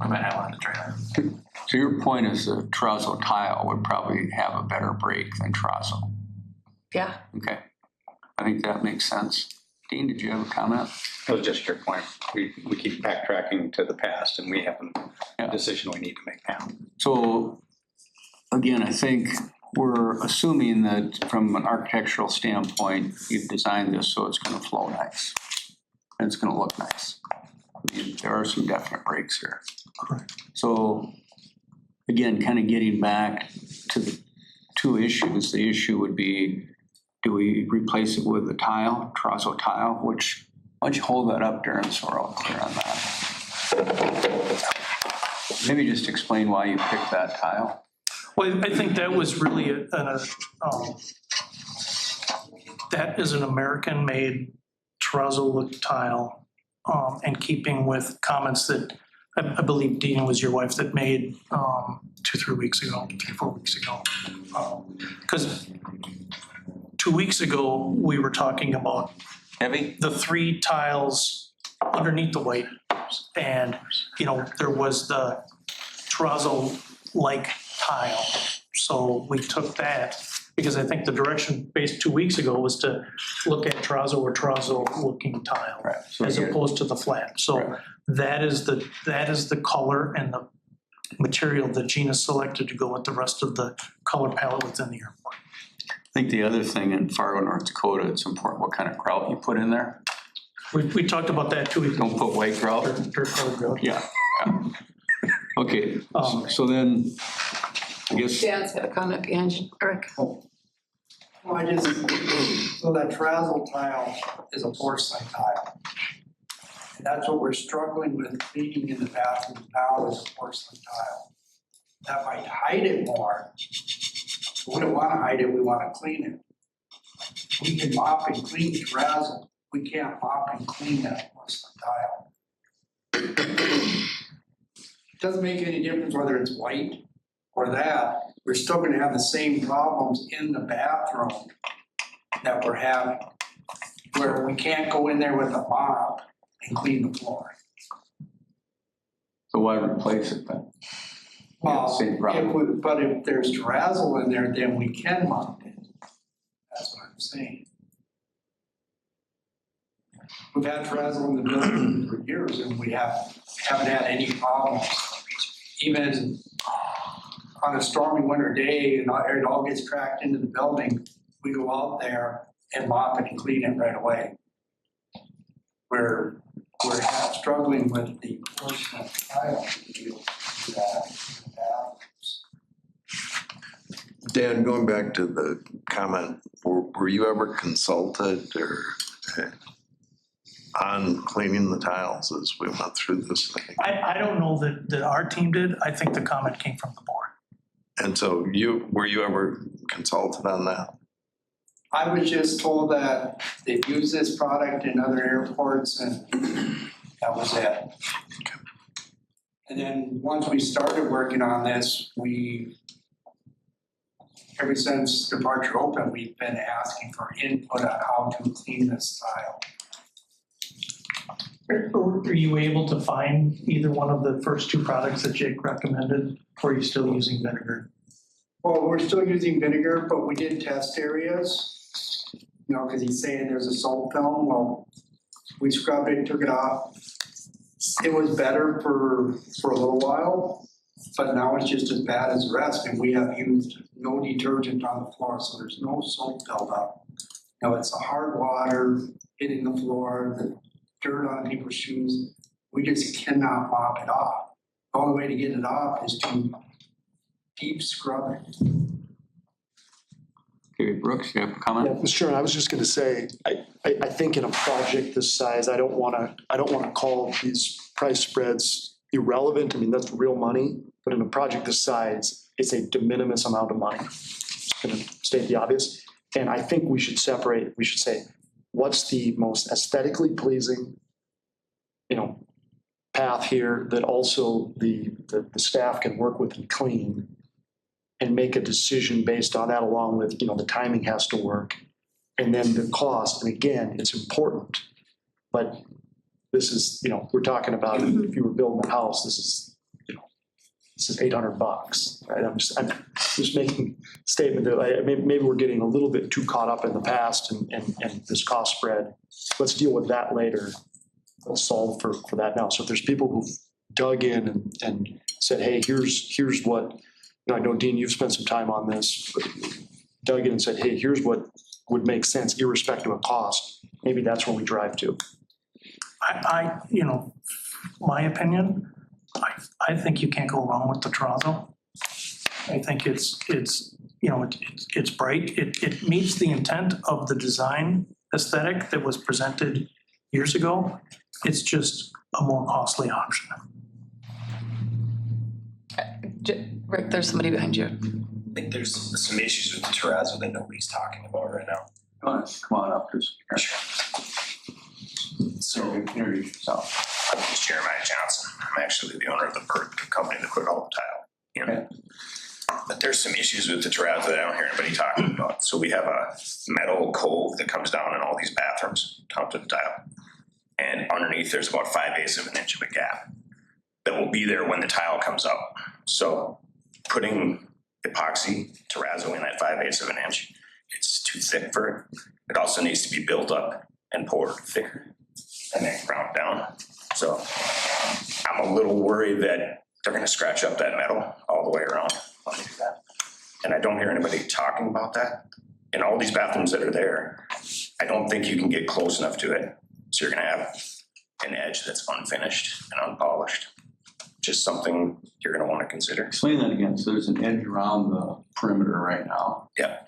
I might have on the trailer. So your point is the terrazzo tile would probably have a better break than terrazzo. yeah, Okay, I think that makes sense. Dean, did you have a comment? That was just your point. We keep backtracking to the past and we have a decision we need to make now. So, again, I think we're assuming that from an architectural standpoint, you've designed this so it's gonna flow nice. And it's gonna look nice. I mean, there are some definite breaks here. So, again, kind of getting back to the two issues, the issue would be, do we replace it with a tile, terrazzo tile, which, why don't you hold that up, Darren, so we're all clear on that. Maybe just explain why you picked that tile. Well, I think that was really that is an American-made terrazzo look tile, in keeping with comments that I believe Dean was your wife that made 4 weeks ago. Because 2 weeks ago, we were talking about Heavy? the three tiles underneath the white. And, you know, there was the terrazzo-like tile. So we took that, because I think the direction based 2 weeks ago was to look at terrazzo or terrazzo-looking tile, Right. So as you- opposed to the flat. So Right. that is the color and the material that Gina selected to go with the rest of the color palette within the airport. think the other thing in Fargo, North Dakota, it's important what kind of grout you put in there. We talked about that too. Don't put white grout. Dirt road grout. Yeah. Okay, so then, I guess, Dan's got a comment behind you, Eric. Well, so that terrazzo tile is a porcelain tile. And that's what we're struggling with cleaning in the bathroom now is a porcelain tile. That might hide it more. We don't wanna hide it, we wanna clean it. We can mop and clean terrazzo, we can't mop and clean that porcelain tile. It doesn't make any difference whether it's white or that, we're still gonna have the same problems in the bathroom that we're having, where we can't go in there with a mop and clean the floor. so why replace it then? Well, Same problem. but if there's terrazzo in there, then we can mop it. That's what I'm saying. We've had terrazzo in the building for years and we haven't had any problems. Even on a stormy winter day and it all gets cracked into the building, we go out there and mop it and clean it right away. We're struggling with the porcelain tile to do that. Dan, going back to the comment, were you ever consulted or on cleaning the tiles as we went through this thing? I don't know that our team did. I think the comment came from the board. And so were you ever consulted on that? I was just told that they've used this product in other airports and that was it. And then once we started working on this, ever since Departure Open, we've been asking for input on how to clean this tile. Are you able to find either one of the first two products that Jake recommended, or are you still using vinegar? Well, we're still using vinegar, but we did test areas, because he's saying there's a salt film. Well, we scrubbed it, took it off. It was better for a little while, but now it's just as bad as the rest. And we have used no detergent on the floor, so there's no soap buildup. Now it's the hard water hitting the floor, the dirt on people's shoes. We just cannot mop it off. The only way to get it off is to deep scrub it. Okay, Brooks, you have a comment? Yeah, Mr. Chairman, I was just gonna say, I think in a project this size, I don't wanna call these price spreads irrelevant. I mean, that's real money, but in a project this size, it's a de minimis amount of money. Just gonna state the obvious. And I think we should separate, we should say, what's the most aesthetically pleasing, path here that also the staff can work with and clean and make a decision based on that, along with, the timing has to work. And then the cost, and again, it's important, but this is, we're talking about if you were building a house, this is $800, right? I'm just making a statement that maybe we're getting a little bit too caught up in the past and this cost spread. Let's deal with that later. Let's solve for that now. So if there's people who've dug in and said, hey, here's what, I know, Dean, you've spent some time on this, dug in and said, hey, here's what would make sense irrespective of cost. Maybe that's where we drive to. My opinion, I think you can't go wrong with the terrazzo. I think it's bright. It meets the intent of the design aesthetic that was presented years ago. It's just a more costly option. Rick, there's somebody behind you. I think there's some issues with the terrazzo that nobody's talking about right now. Come on up, Chris. So, Introduce yourself. I'm Jeremiah Johnson. I'm actually the owner of the company that put all the tile in. But there's some issues with the terrazzo that I don't hear anybody talking about. So we have a metal cove that comes down in all these bathrooms down to the tile. And underneath there's about 5/8 of an inch of a gap that will be there when the tile comes up. So putting epoxy terrazzo in that 5/8 of an inch, it's too thick for it. It also needs to be built up and poured thicker and then ground down. So I'm a little worried that they're gonna scratch up that metal all the way around when they do that. And I don't hear anybody talking about that. And all these bathrooms that are there, I don't think you can get close enough to it. So you're gonna have an edge that's unfinished and unpolished. Just something you're gonna wanna consider. Explain that again. So there's an edge around the perimeter right now. Yeah.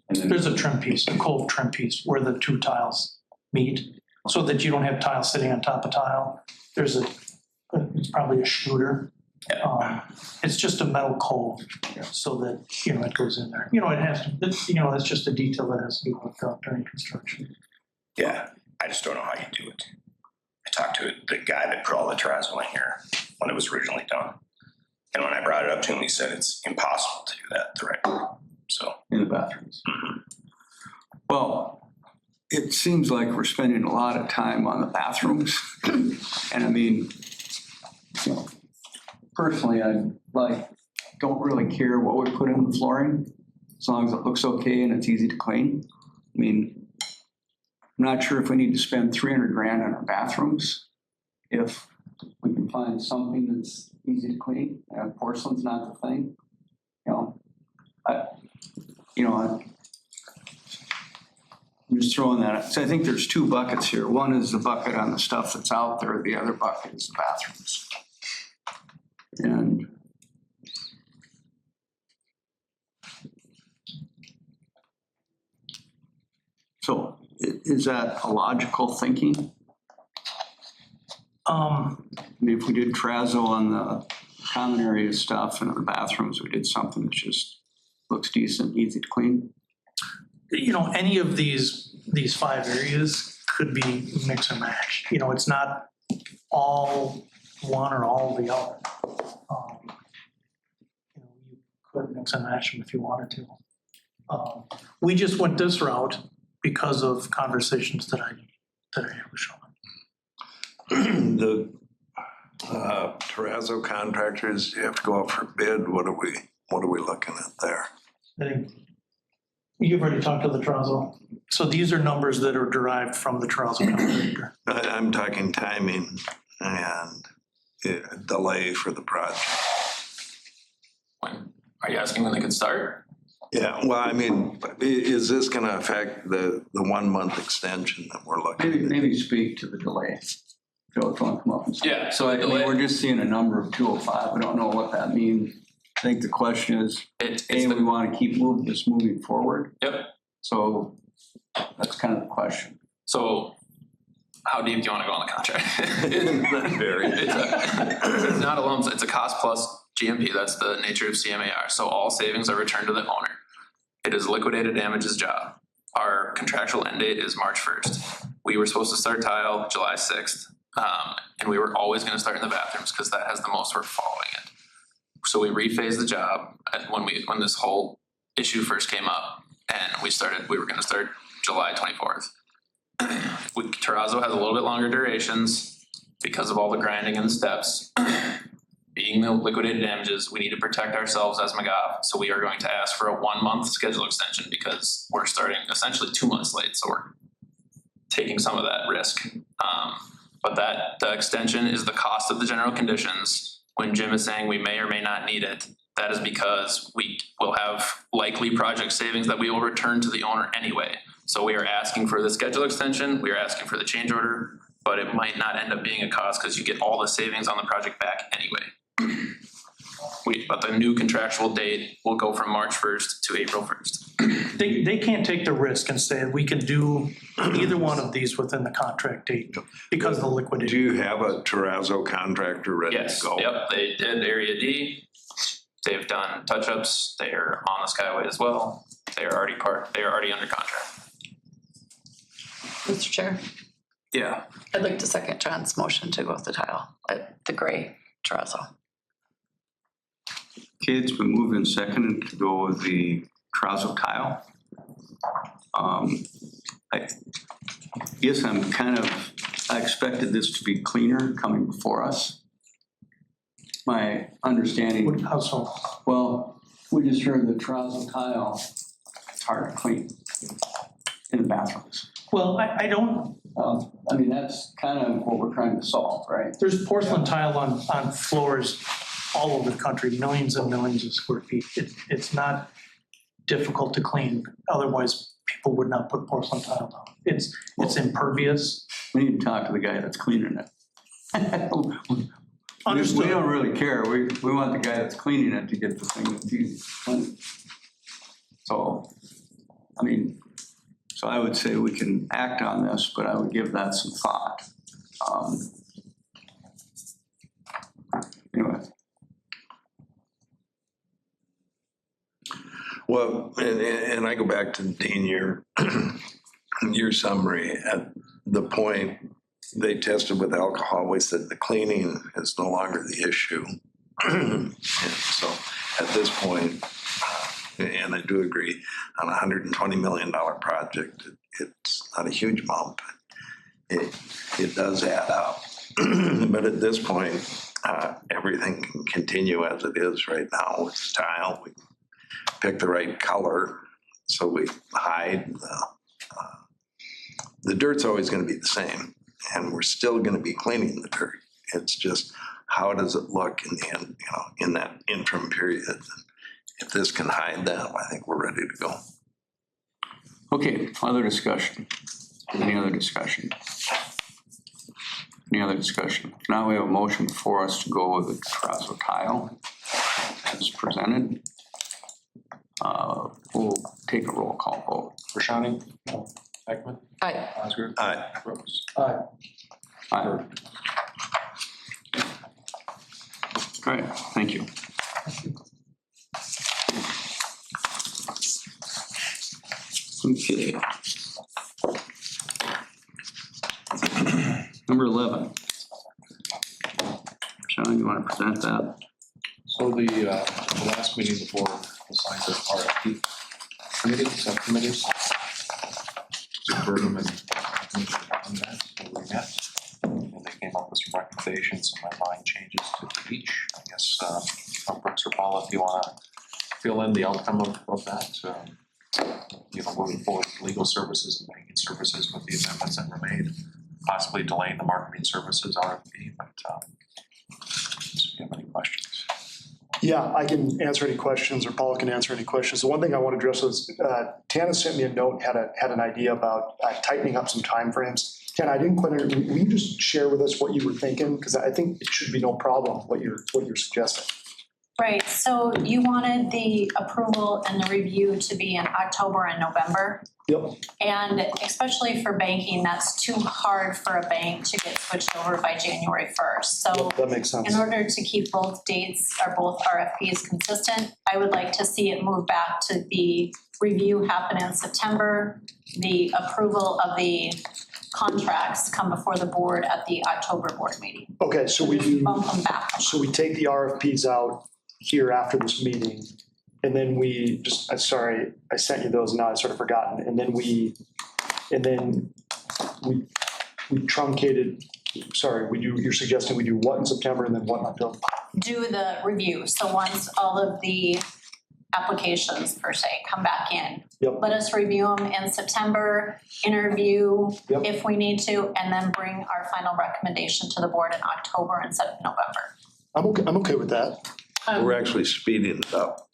And then There's a trim piece, a cove trim piece where the two tiles meet, so that you don't have tile sitting on top of tile. There's it's probably a shooter. It's just a metal cove, so that, it goes in there. It has to, that's just a detail that has to be worked out during construction. Yeah, I just don't know how you do it. I talked to the guy that put all the terrazzo in here when it was originally done. And when I brought it up to him, he said it's impossible to do that the right way. So. in the bathrooms. Well, it seems like we're spending a lot of time on the bathrooms. And I mean, personally, don't really care what we put in the flooring, as long as it looks okay and it's easy to clean. I mean, I'm not sure if we need to spend 300 grand on our bathrooms if we can find something that's easy to clean. Porcelain's not the thing, I'm just throwing that out. So I think there's two buckets here. One is the bucket on the stuff that's out there. The other bucket is the bathrooms. And so is that a logical thinking? I mean, if we did terrazzo on the common area stuff and the bathrooms, we did something that just looks decent, easy to clean. Any of these 5 areas could be mix and match. It's not all one or all the other. You could mix and match them if you wanted to. We just went this route because of conversations that I had with Sean. The terrazzo contractors, you have to go out for bid. What are we looking at there? I think you've already talked to the terrazzo. So these are numbers that are derived from the terrazzo contractor. I'm talking timing and delay for the project. When, are you asking when they could start? Yeah, well, I mean, is this going to affect the 1 month extension that we're looking at? Maybe speak to the delay. Joe, if you want to come up and speak. Yeah, So I mean, we're just seeing a number of 205. We don't know what that means. I think the question is, we want to keep this moving forward. Yep. So that's kind of the question. So how deep do you want to go on the contract? It's not a lump sum, it's a cost plus GMP. That's the nature of CMAR. So all savings are returned to the owner. It is liquidated damages job. Our contractual end date is March 1st. We were supposed to start tile July 6th. And we were always going to start in the bathrooms because that has the most work following it. So we rephased the job when this whole issue first came up, and we were going to start July 24th. Terrazzo has a little bit longer durations because of all the grinding and the steps. Being the liquidated damages, we need to protect ourselves as McGough. So we are going to ask for a 1 month schedule extension because we're starting essentially 2 months late. So we're taking some of that risk. But the extension is the cost of the general conditions. When Jim is saying we may or may not need it, that is because we will have likely project savings that we will return to the owner anyway. So we are asking for the schedule extension, we are asking for the change order, but it might not end up being a cost because you get all the savings on the project back anyway. But the new contractual date will go from March 1st to April 1st. They can't take the risk and say we can do either one of these within the contract date because of the liquidity. Do you have a terrazzo contractor ready to Yes, go? yep, they did Area D. They've done touch-ups. They are on the Skyway as well. They are already under contract. Mr. Chair, Yeah. I'd like to second John's motion to go with the tile, the gray terrazzo. Okay, it's been moved and seconded to go with the terrazzo tile. I guess I expected this to be cleaner coming before us. My understanding. How so? Well, we just heard the terrazzo tile, it's hard to clean in the bathrooms. Well, I don't. I mean, that's kind of what we're trying to solve, right? There's porcelain tile on floors all over the country, millions and millions of square feet. It's not difficult to clean. Otherwise, people would not put porcelain tile down. It's impervious. We need to talk to the guy that's cleaning it. We don't really care. We want the guy that's cleaning it to get the thing that's easy to clean. So, I mean, so I would say we can act on this, but I would give that some thought. Anyway. Well, and I go back to Dean, your summary at the point they tested with alcohol, we said the cleaning is no longer the issue. And so at this point, and I do agree, on a $120 million project, it's not a huge amount, but it does add up. But at this point, everything can continue as it is right now with the tile. We pick the right color so we hide the dirt's always going to be the same, and we're still going to be cleaning the dirt. It's just how does it look in the end, in that interim period. If this can hide that, I think we're ready to go. Okay, other discussion. Any other discussion? Any other discussion? Now we have a motion for us to go with the terrazzo tile as presented. We'll take a roll call vote. Rashani? Ekman? Aye. Osgood? Aye. Brooks? Aye. Aye. All right, thank you. Okay. Number 11. Sean, you want to present that? So the last meeting, the board assigned the RFP committee, subcommittees. Burnham and that, we met, and they came up with some recommendations, and my mind changes to each. I guess, Brooks or Paula, if you want to fill in the outcome of that, moving forward with legal services and banking services with the amendments that were made, possibly delaying the marketing services RFP, but if you have any questions. Yeah, I can answer any questions, or Paul can answer any questions. The one thing I want to address was, Tana sent me a note, had an idea about tightening up some timeframes. Tana, I didn't quite, will you just share with us what you were thinking? Because I think it should be no problem, what you're suggesting. Right, so you wanted the approval and the review to be in October and November. Yep. And especially for banking, that's too hard for a bank to get switched over by January 1st. So Yep, that makes sense. in order to keep both dates or both RFPs consistent, I would like to see it move back to the review happen in September, the approval of the contracts come before the board at the October board meeting. Okay, so we do, Bump them back. so we take the RFPs out here after this meeting, and then we just, sorry, I sent you those, now I've sort of forgotten, and then we truncated, you're suggesting we do what in September and then what in October? Do the review. So once all of the applications per se come back in, Yep. let us review them in September, interview Yep. if we need to, and then bring our final recommendation to the board in October instead of November. I'm okay with that. We're actually speeding it up.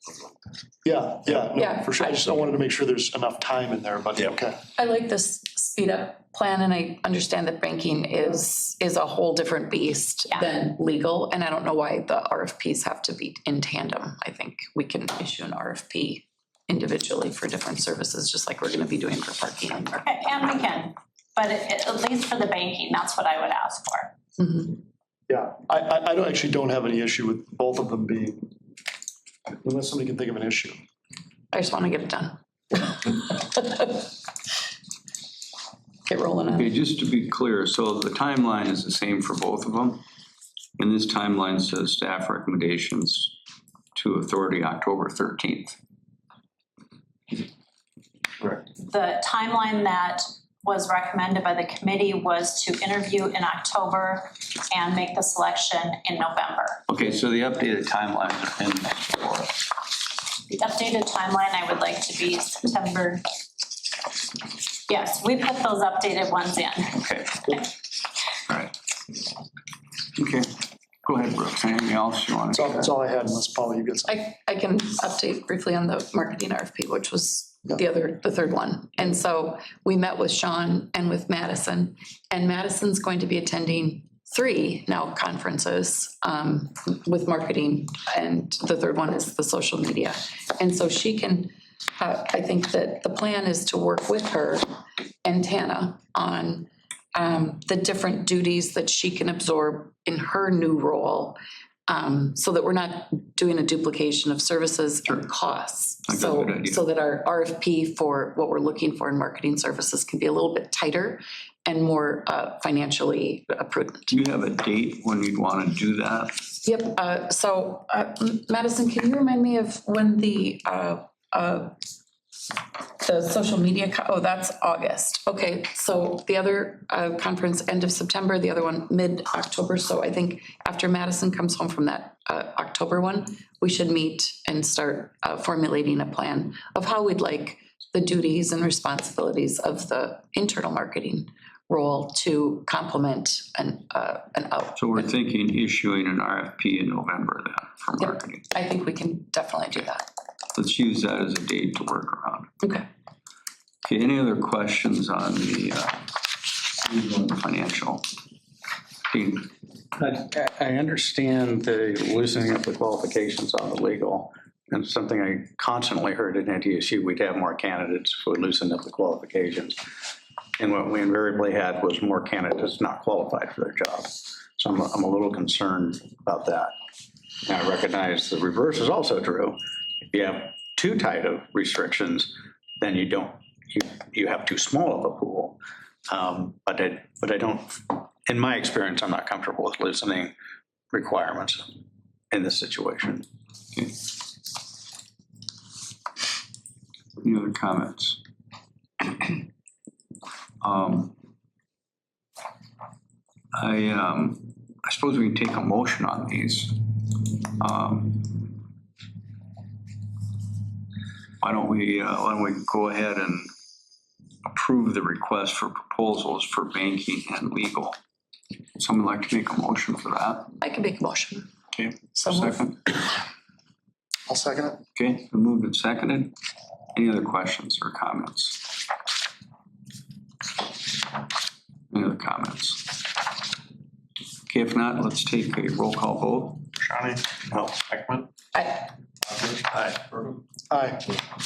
Yeah, no, Yeah, for sure. I just wanted to make sure there's enough time in there, but Yep. okay. I like this speed up plan, and I understand that banking is a whole different beast Yeah. than legal, and I don't know why the RFPs have to be in tandem. I think we can issue an RFP individually for different services, just like we're gonna be doing for parking and marketing. Okay, and we can, but at least for the banking, that's what I would ask for. Mhm. Yeah, I don't have any issue with both of them being, unless somebody can think of an issue. I just wanna get it done. Get rolling on Okay, it. just to be clear, so the timeline is the same for both of them? And this timeline says staff recommendations to authority October 13th. Correct. The timeline that was recommended by the committee was to interview in October and make the selection in November. Okay, so the updated timeline is in for us. The updated timeline I would like to be September. Yes, we put those updated ones in. Okay. All right. Okay. Go ahead, Brooks. Anything else you want to share? That's all I had, unless Paul, you get something. I can update briefly on the marketing RFP, which was the third one. And so we met with Sean and with Madison, and Madison's going to be attending 3 now conferences with marketing, and the third one is the social media. And so she can, I think that the plan is to work with her and Tana on the different duties that she can absorb in her new role, so that we're not doing a duplication of services and costs. I got a good idea. So that our RFP for what we're looking for in marketing services can be a little bit tighter and more financially prudent. Do you have a date when you'd want to do that? Yep, so Madison, can you remind me of when the social media, that's August. Okay, so the other conference, end of September, the other one mid-October. So I think after Madison comes home from that October one, we should meet and start formulating a plan of how we'd like the duties and responsibilities of the internal marketing role to complement an out. So we're thinking issuing an RFP in November then for Yep. marketing. I think we can definitely do that. Let's use that as a date to work around. Okay. Okay, any other questions on the legal and financial? Dean? I understand the loosening up the qualifications on the legal, and something I constantly heard at NTSU, we'd have more candidates if we loosened up the qualifications. And what we invariably had was more candidates not qualified for their job. So I'm a little concerned about that. And I recognize the reverse is also true. If you have too tight of restrictions, then you have too small of a pool. But I don't, in my experience, I'm not comfortable with loosening requirements in this situation. Okay. Any other comments? I suppose we can take a motion on these. Why don't we go ahead and approve the request for proposals for banking and legal? Someone like to make a motion for that? I can make a motion. Okay, So moved. second. I'll second it. Okay, been moved and seconded. Any other questions or comments? Any other comments? Okay, if not, let's take a roll call vote. Shawnee? No. Ekman? Aye. Aye. Bergen? Aye.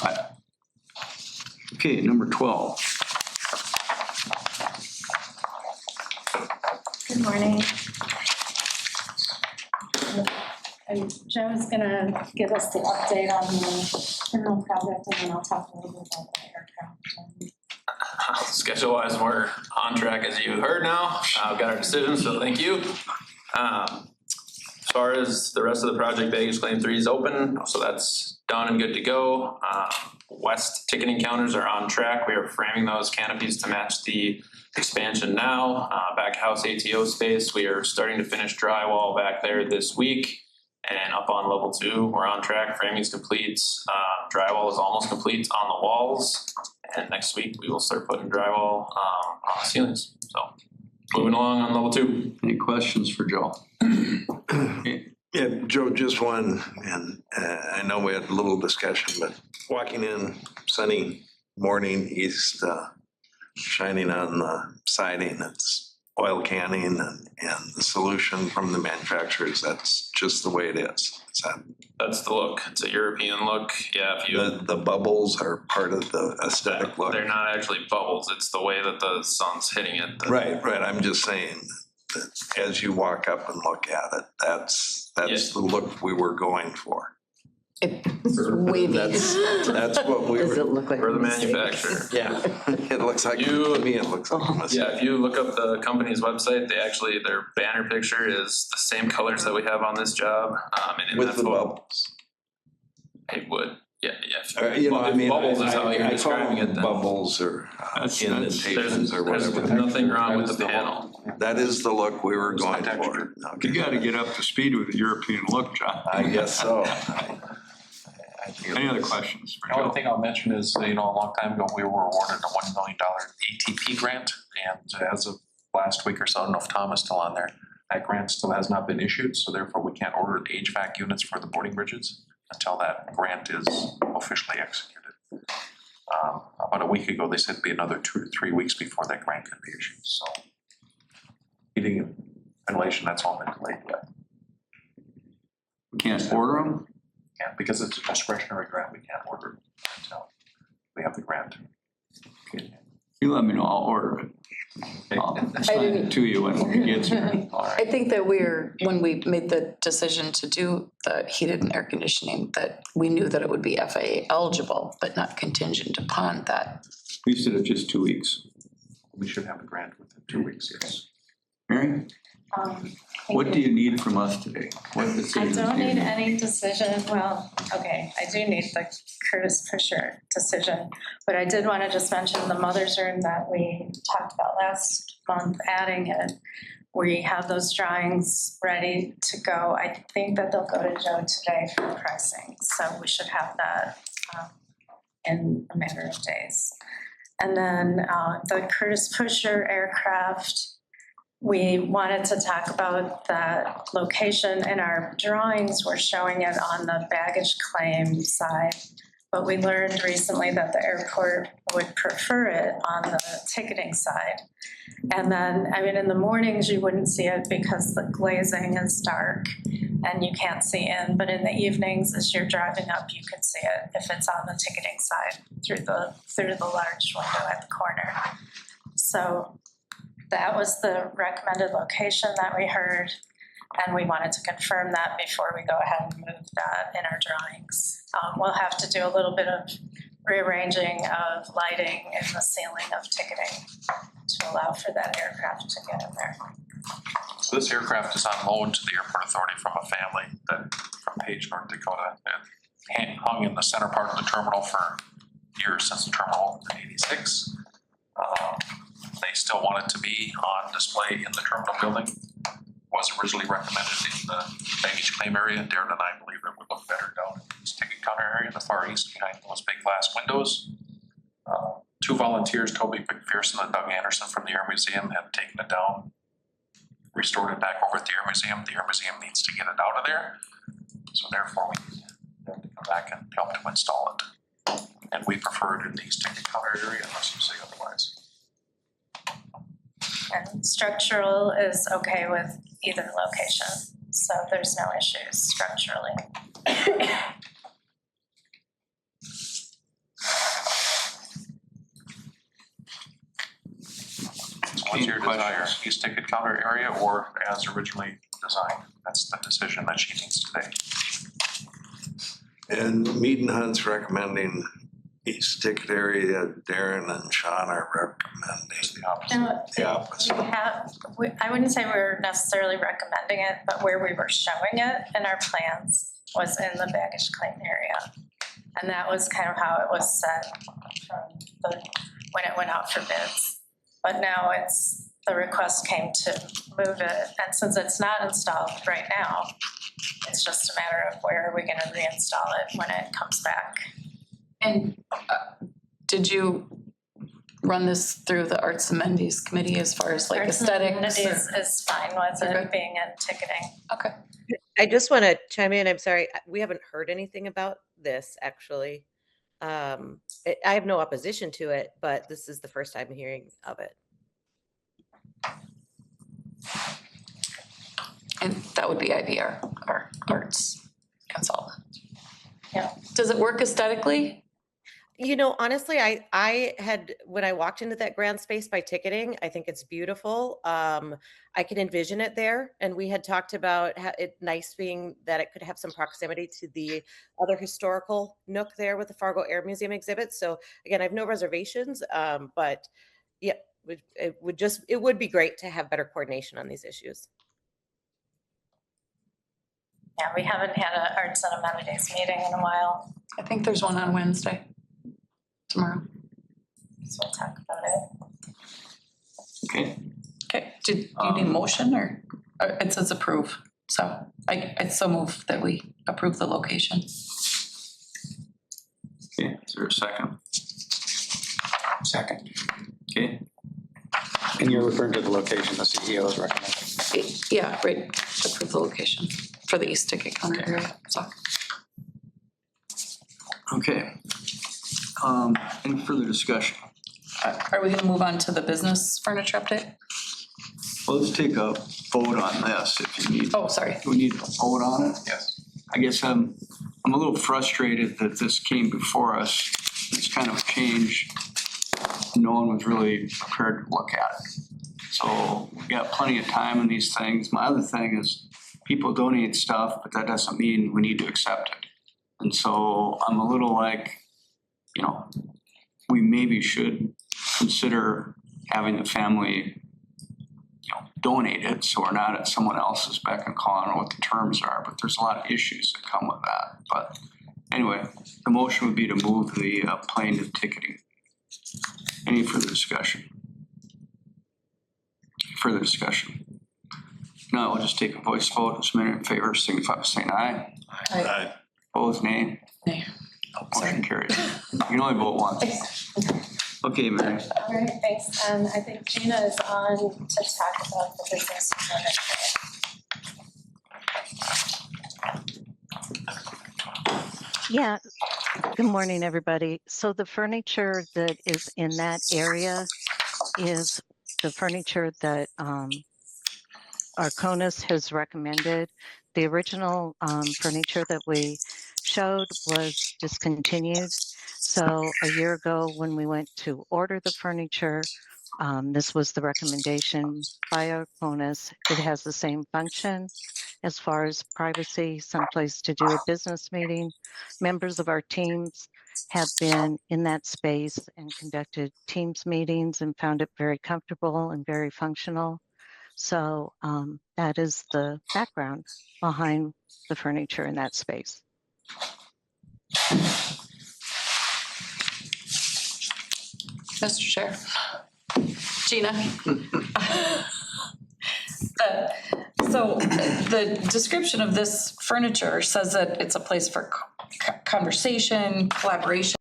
Aye. Okay, number 12. Good morning. Joe's gonna give us the update on the criminal project, and then I'll talk a little bit about the aircraft. Schedule-wise, we're on track, as you heard now. I've got our decision, so thank you. As far as the rest of the project, baggage claim 3 is open, so that's done and good to go. West ticketing counters are on track. We are framing those canopies to match the expansion now. Back house ATO space, we are starting to finish drywall back there this week. And up on level 2, we're on track. Framing's complete. Drywall is almost complete on the walls. And next week, we will start putting drywall on the ceilings. So moving along on level 2. Any questions for Joe? Yeah, Joe, just one, and I know we had a little discussion, but walking in sunny morning east, shining on the siding, it's oil canning and the solution from the manufacturers, that's just the way it is. That's the look. It's a European look. Yeah, if you The bubbles are part of the aesthetic look. they're not actually bubbles. It's the way that the sun's hitting it. Right. I'm just saying that as you walk up and look at it, that's the look we were going for. It's wavy. That's what we Does were. it look like? We're the a mistake? manufacturer. Yeah, it looks like, to me, it looks like a mistake. Yeah, if you look up the company's website, their banner picture is the same colors that we have on this job. And in With that the photo, bubbles. it would. Yeah. You know, I mean, Bubbles is how you're I call describing them it. Then. bubbles or indentations or There's whatever. nothing wrong with the panel. That is the look we were going for. You got to get up to speed with the European look, John. I guess so. Any other questions for The only Joe? thing I'll mention is, a long time ago, we were awarded a $1 million ATP grant. And as of last week or so, I don't know if Tom is still on there, That grant still has not been issued, so therefore we can't order the HVAC units for the boarding bridges until that grant is officially executed. About a week ago, they said it'd be another 2 to 3 weeks before that grant can be issued, so. Heating and ventilation, that's all been delayed yet. We can't order them? Yeah, because it's a discretionary grant, we can't order it until we have the grant. You let me know, I'll order it. I'll sign it to you when it gets here. I think that when we made the decision to do the heated and air conditioning, that we knew that it would be FAA eligible, but not contingent upon that. We said it just 2 weeks. We should have the grant within 2 weeks, yes. Mary, what do you need from us today? What I decisions don't do you need any decision, well, okay, I do need the Curtis Fisher decision, but I did want to just mention the mother's room that we talked about last month, adding it. We have those drawings ready to go. I think that they'll go to Joe today for pricing, so we should have that in a matter of days. And then the Curtis Fisher aircraft, we wanted to talk about that location. In our drawings, we're showing it on the baggage claim side, but we learned recently that the airport would prefer it on the ticketing side. And then, I mean, in the mornings, you wouldn't see it because the glazing is dark and you can't see in, but in the evenings, as you're driving up, you can see it if it's on the ticketing side through the large window at the corner. So that was the recommended location that we heard, and we wanted to confirm that before we go ahead and move that in our drawings. We'll have to do a little bit of rearranging of lighting in the ceiling of ticketing to allow for that aircraft to get in there. So this aircraft is on loan to the airport authority from a family from Page, North Dakota, and hung in the center part of the terminal for years, since the terminal opened in '86. They still want it to be on display in the terminal building. Was originally recommended in the baggage claim area. Darren and I believe it would look better down in this ticket counter area in the far east behind those big glass windows. 2 volunteers, Toby McPherson and Doug Anderson from the Air Museum, have taken it down, restored it back over at the Air Museum. The Air Museum needs to get it out of there. So therefore we need them to come back and help to install it. And we prefer it in the east ticket counter area unless you say otherwise. And structural is okay with either location, so there's no issues structurally. So what's your desire, east ticket counter area or as originally designed? That's the decision that she needs today. And Mead and Hunt's recommending east ticket area, Darren and Sean are recommending the opposite. No, the opposite. I wouldn't say we were necessarily recommending it, but where we were showing it in our plans was in the baggage claim area. And that was kind of how it was set from when it went out for bids. But now the request came to move it, and since it's not installed right now, it's just a matter of where are we gonna reinstall it when it comes back. And did you run this through the Arts Amenities Committee as far as like Arts and aesthetics? Amenities or- is fine with Okay. it being in ticketing. Okay. I just want to chime in. I'm sorry. We haven't heard anything about this, actually. I have no opposition to it, but this is the first time hearing of it. And that would be IVR, our arts consultant. Yeah. Does it work aesthetically? You know, honestly, I had, when I walked into that grand space by ticketing, I think it's beautiful. I can envision it there. And we had talked about it nice being that it could have some proximity to the other historical nook there with the Fargo Air Museum exhibit. So again, I have no reservations, but yeah, it would be great to have better coordination on these issues. Yeah, we haven't had an Arts and Amenities meeting in a while, I think there's one on Wednesday, tomorrow. so we'll talk about it. Okay. Okay, did you need a motion or it says approve? So I so move that we approve the location. Okay, is there a second? Second. Okay, And you're referring to the location the CEO is recommending. Yeah, right, approve the location for the East Ticket Counter area, so. Okay. Any further discussion? Are we gonna move on to the business furniture update? Well, let's take a vote on this if you need. Oh, sorry. Do we need to vote on it? Yes. I guess I'm a little frustrated that this came before us. It's kind of a change no one was really prepared to look at. So we got plenty of time in these things. My other thing is people donate stuff, but that doesn't mean we need to accept it. And so I'm a little like, you know, we maybe should consider having the family, you know, donate it so we're not at someone else's beck and call. I don't know what the terms are, but there's a lot of issues that come with that. But anyway, the motion would be to move the plaintiff ticketing. Any further discussion? Further discussion? No, we'll just take a voice vote. Those men in favor signify by saying aye. Aye. Opposed, nay. Nay. Motion carried. You can only vote once. Okay, Mary. All right, thanks. And I think Gina is on to talk about the business furniture. Yeah, good morning, everybody. So the furniture that is in that area is the furniture that Arconis has recommended. The original furniture that we showed was discontinued. So a year ago when we went to order the furniture, this was the recommendation by Arconis. It has the same function as far as privacy, someplace to do a business meeting. Members of our teams have been in that space and conducted Teams meetings and found it very comfortable and very functional. So that is the background behind the furniture in that space. Mr. Chair. Gina. So the description of this furniture says that it's a place for conversation, collaboration.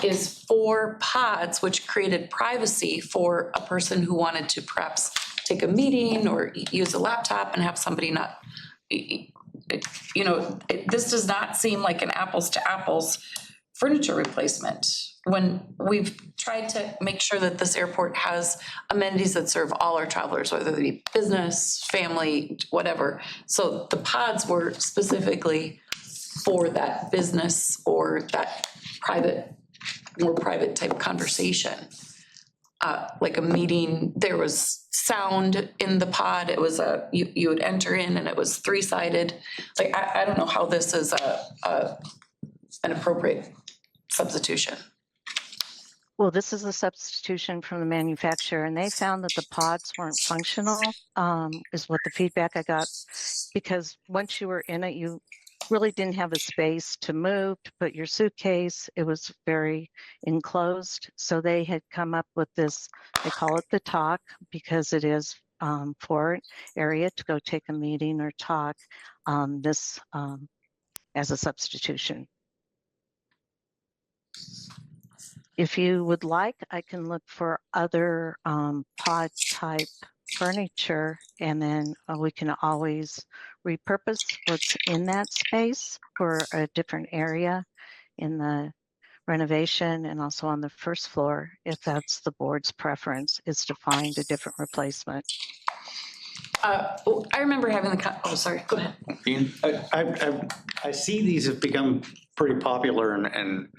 Is for pods, which created privacy for a person who wanted to perhaps take a meeting or use a laptop and have somebody not, you know, this does not seem like an apples to apples furniture replacement. When we've tried to make sure that this airport has amenities that serve all our travelers, whether they be business, family, whatever. So the pods were specifically for that business or that private, more private type conversation. Like a meeting, there was sound in the pod. It was you would enter in and it was 3-sided. Like, I don't know how this is an appropriate substitution. Well, this is a substitution from the manufacturer, and they found that the pods weren't functional, is what the feedback I got, because once you were in it, you really didn't have a space to move, to put your suitcase. It was very enclosed. So they had come up with this, they call it the talk, because it is for an area to go take a meeting or talk, this as a substitution. If you would like, I can look for other pod type furniture, and then we can always repurpose what's in that space for a different area in the renovation and also on the first floor, if that's the board's preference, is to find a different replacement. I remember having the, oh, sorry, go ahead. I see these have become pretty popular in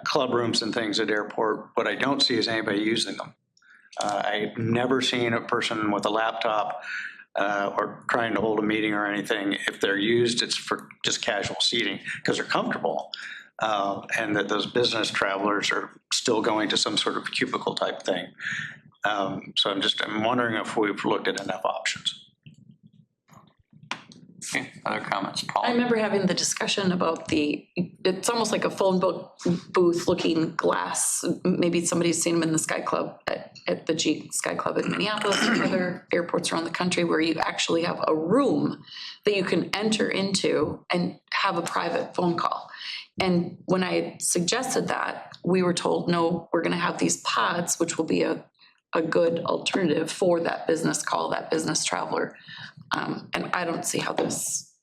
club rooms and things at airport. What I don't see is anybody using them. I've never seen a person with a laptop or trying to hold a meeting or anything. If they're used, it's for just casual seating because they're comfortable. And that those business travelers are still going to some sort of cubicle type thing. So I'm wondering if we've looked at enough options. Okay, other comments, Paul? I remember having the discussion about it's almost like a phone booth looking glass. Maybe somebody's seen them in the Sky Club at the G Sky Club in Minneapolis or other airports around the country, where you actually have a room that you can enter into and have a private phone call. And when I suggested that, we were told, no, we're gonna have these pods, which will be a a good alternative for that business call, that business traveler. And I don't see how this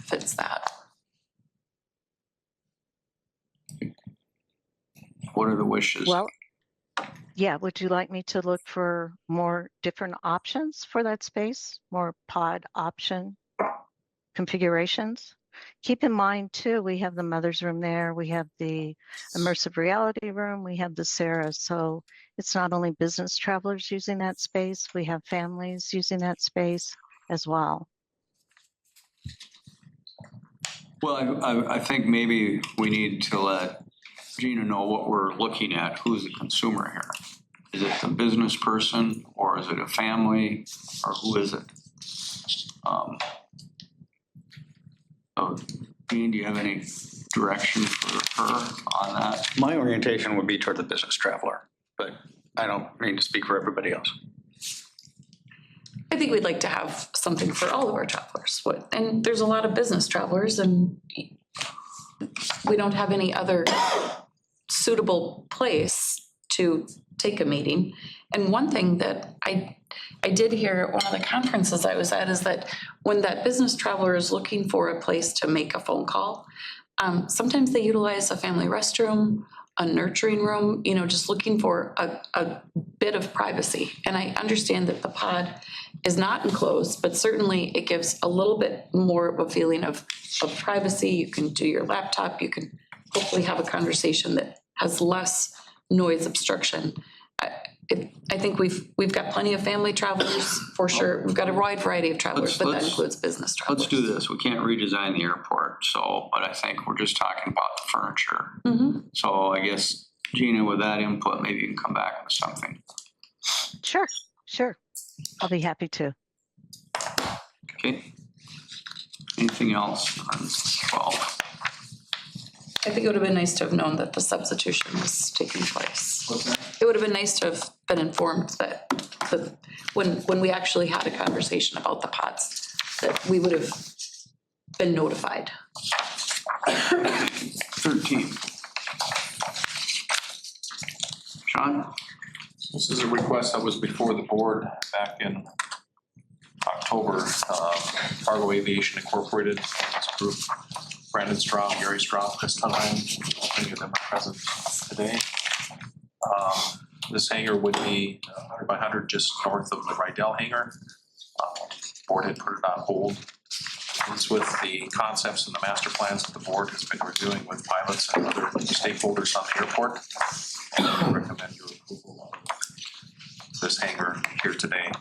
fits that. What are the wishes? Well, yeah, would you like me to look for more different options for that space? More pod option configurations? Keep in mind too, we have the mother's room there, we have the immersive reality room, we have the Sarah. So it's not only business travelers using that space, we have families using that space as well. Well, I think maybe we need to let Gina know what we're looking at. Who's the consumer here? Is it the business person, or is it a family, or who is it? So, Jean, do you have any direction for her on that? My orientation would be toward the business traveler, but I don't mean to speak for everybody else. I think we'd like to have something for all of our travelers. And there's a lot of business travelers, and we don't have any other suitable place to take a meeting. And one thing that I did hear at one of the conferences I was at is that when that business traveler is looking for a place to make a phone call, sometimes they utilize a family restroom, a nurturing room, just looking for a bit of privacy. And I understand that the pod is not enclosed, but certainly it gives a little bit more of a feeling of privacy. You can do your laptop, you can hopefully have a conversation that has less noise obstruction. I think we've got plenty of family travelers for sure. We've got a wide variety of travelers, but that includes business travelers. Let's do this. We can't redesign the airport, but I think we're just talking about the furniture. Mm-hmm. So I guess, Gina, with that input, maybe you can come back with something. Sure. I'll be happy to. Okay. Anything else on 12? I think it would have been nice to have known that the substitution was taking place. What's that? It would have been nice to have been informed that when we actually had a conversation about the pods, that we would have been notified. 13. Sean? This is a request that was before the board back in October. Fargo Aviation Incorporated, this group, Brandon Strom, Gary Strom, Chris Tunheim, many of them are present today. This hangar would be 100 by 100 just north of the Rydell hangar. Board had put it on hold. It's with the concepts and the master plans that the board has been reviewing with pilots and other stakeholders on the airport. And I recommend your approval of this hangar here today.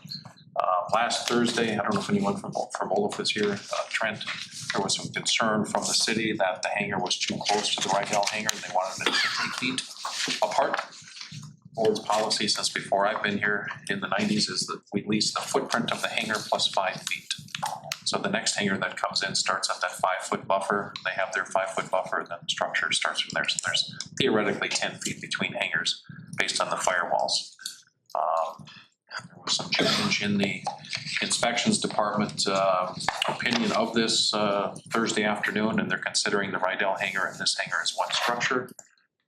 Last Thursday, I don't know if anyone from Olaf is here, Trent, there was some concern from the city that the hangar was too close to the Rydell hangar and they wanted it 50 feet apart. Board's policy since before I've been here in the 90s is that we lease the footprint of the hangar plus 5 feet. So the next hangar that comes in starts at that 5-foot buffer. They have their 5-foot buffer, then the structure starts from there. So there's theoretically 10 feet between hangars based on the firewalls. There was some change in the inspections department opinion of this Thursday afternoon, and they're considering the Rydell hangar and this hangar as one structure.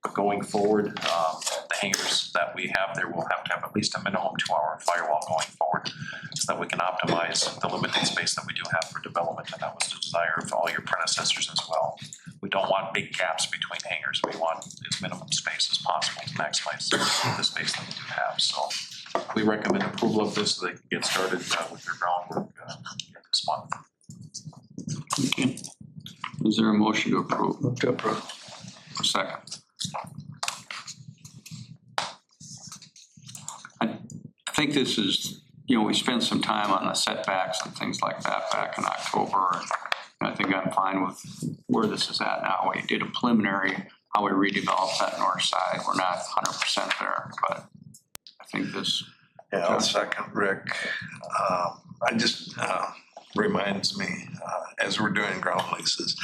But going forward, the hangars that we have there will have to have at least a minimum 2-hour firewall going forward so that we can optimize the limited space that we do have for development, and that was the desire of all your predecessors as well. We don't want big gaps between hangars. We want as minimum space as possible to maximize the space that we do have. So we recommend approval of this so they can get started with their groundwork this month. Okay. Is there a motion to approve? Move to approve. A second. I think this is, we spent some time on the setbacks and things like that back in October. And I think I'm fine with where this is at now. We did a preliminary, how we redeveloped that north side. We're not 100% there, but I think this. Yeah, I'll second Rick. I just reminds me, as we're doing ground leases,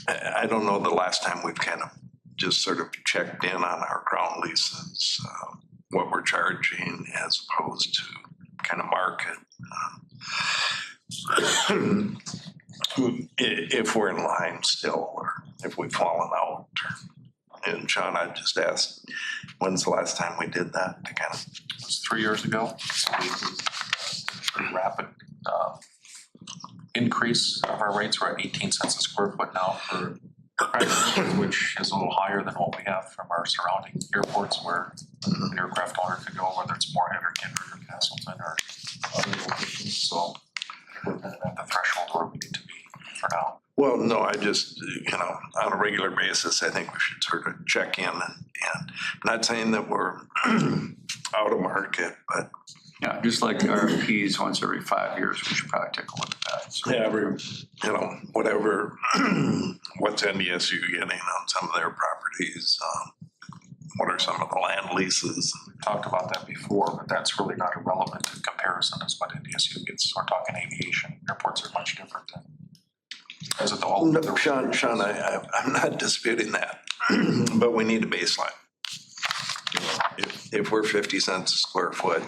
I don't know the last time we've kind of just sort of checked in on our ground leases, what we're charging as opposed to kind of market. If we're in line still, or if we've fallen out. And Sean, I just asked, when's the last time we did that to kind of? It was 3 years ago, so we pretty rapid increase of our rates. We're at 18 cents a square foot now for private, which is a little higher than what we have from our surrounding airports where an aircraft owner could go, whether it's Moorhead or Kindred or Castleton or other locations. So we're kind of at the threshold where we need to be for now. Well, no, I just, on a regular basis, I think we should sort of check in and I'm not saying that we're out of market, but. Yeah, just like the RFPs once every 5 years, we should probably take a look at that. So. Yeah, whatever, what's NDSU getting on some of their properties? What are some of the land leases? We've talked about that before, but that's really not a relevant comparison as what NDSU gets. We're talking aviation. Airports are much different than. Is it the whole? No, Sean, I'm not disputing that, but we need a baseline. If we're 50 cents a square foot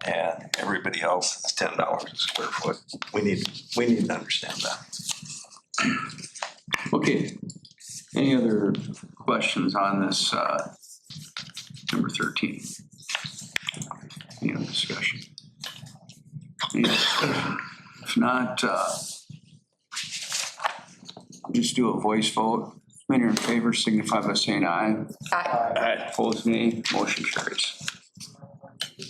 and everybody else is $10 a square foot, we need to understand that. Okay, any other questions on this number 13? Any other discussion? Any other discussion? If not, just do a voice vote. Many in favor signify by saying aye. Aye. Opposed, nay. Motion carries.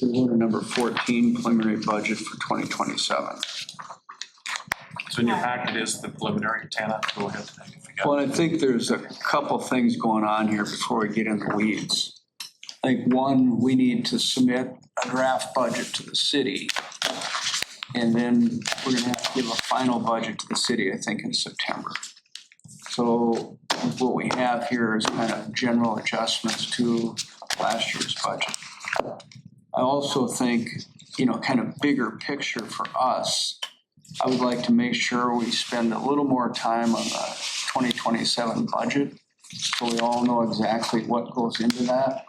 We'll go to number 14, preliminary budget for 2027. So in your packet is the preliminary, Tana, go ahead. Well, I think there's a couple things going on here before we get in the weeds. I think one, we need to submit a draft budget to the city. And then we're gonna have to give a final budget to the city, I think, in September. So what we have here is kind of general adjustments to last year's budget. I also think, kind of bigger picture for us, I would like to make sure we spend a little more time on the 2027 budget so we all know exactly what goes into that.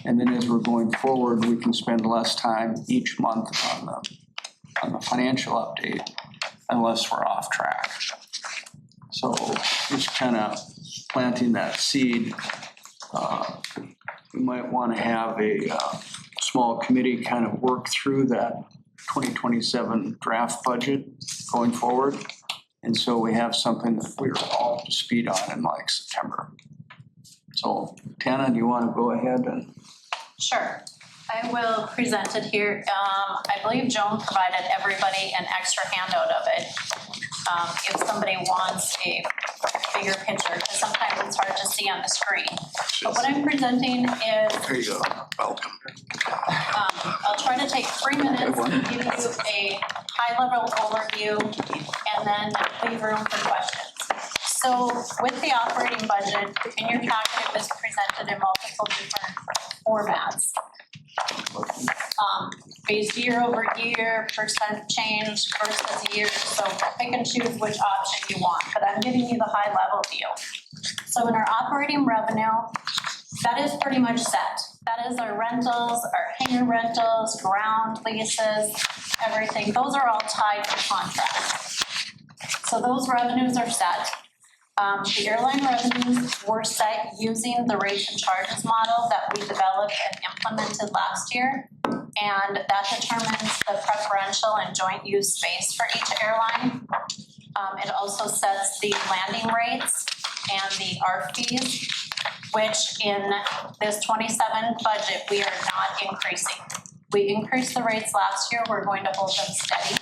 And then as we're going forward, we can spend less time each month on the financial update unless we're off track. So just kind of planting that seed. We might want to have a small committee kind of work through that 2027 draft budget going forward. And so we have something that we're all up to speed on in like September. So Tana, do you want to go ahead and? Sure. I will present it here. I believe Joan provided everybody an extra handout of it. If somebody wants a bigger picture, because sometimes it's hard to see on the screen. But what I'm presenting is. There you go. Welcome. I'll try to take 3 minutes to give you a high-level overview and then leave room for questions. So with the operating budget, in your packet, it was presented in multiple different formats. Based year over year, percent change versus year. So pick and choose which option you want, but I'm giving you the high level view. So in our operating revenue, that is pretty much set. That is our rentals, our hangar rentals, ground leases, everything. Those are all tied to contracts. So those revenues are set. The airline revenues were set using the rates and charges model that we developed and implemented last year. And that determines the preferential and joint use space for each airline. It also sets the landing rates and the ARF fees, which in this 27 budget, we are not increasing. We increased the rates last year, we're going to hold them steady.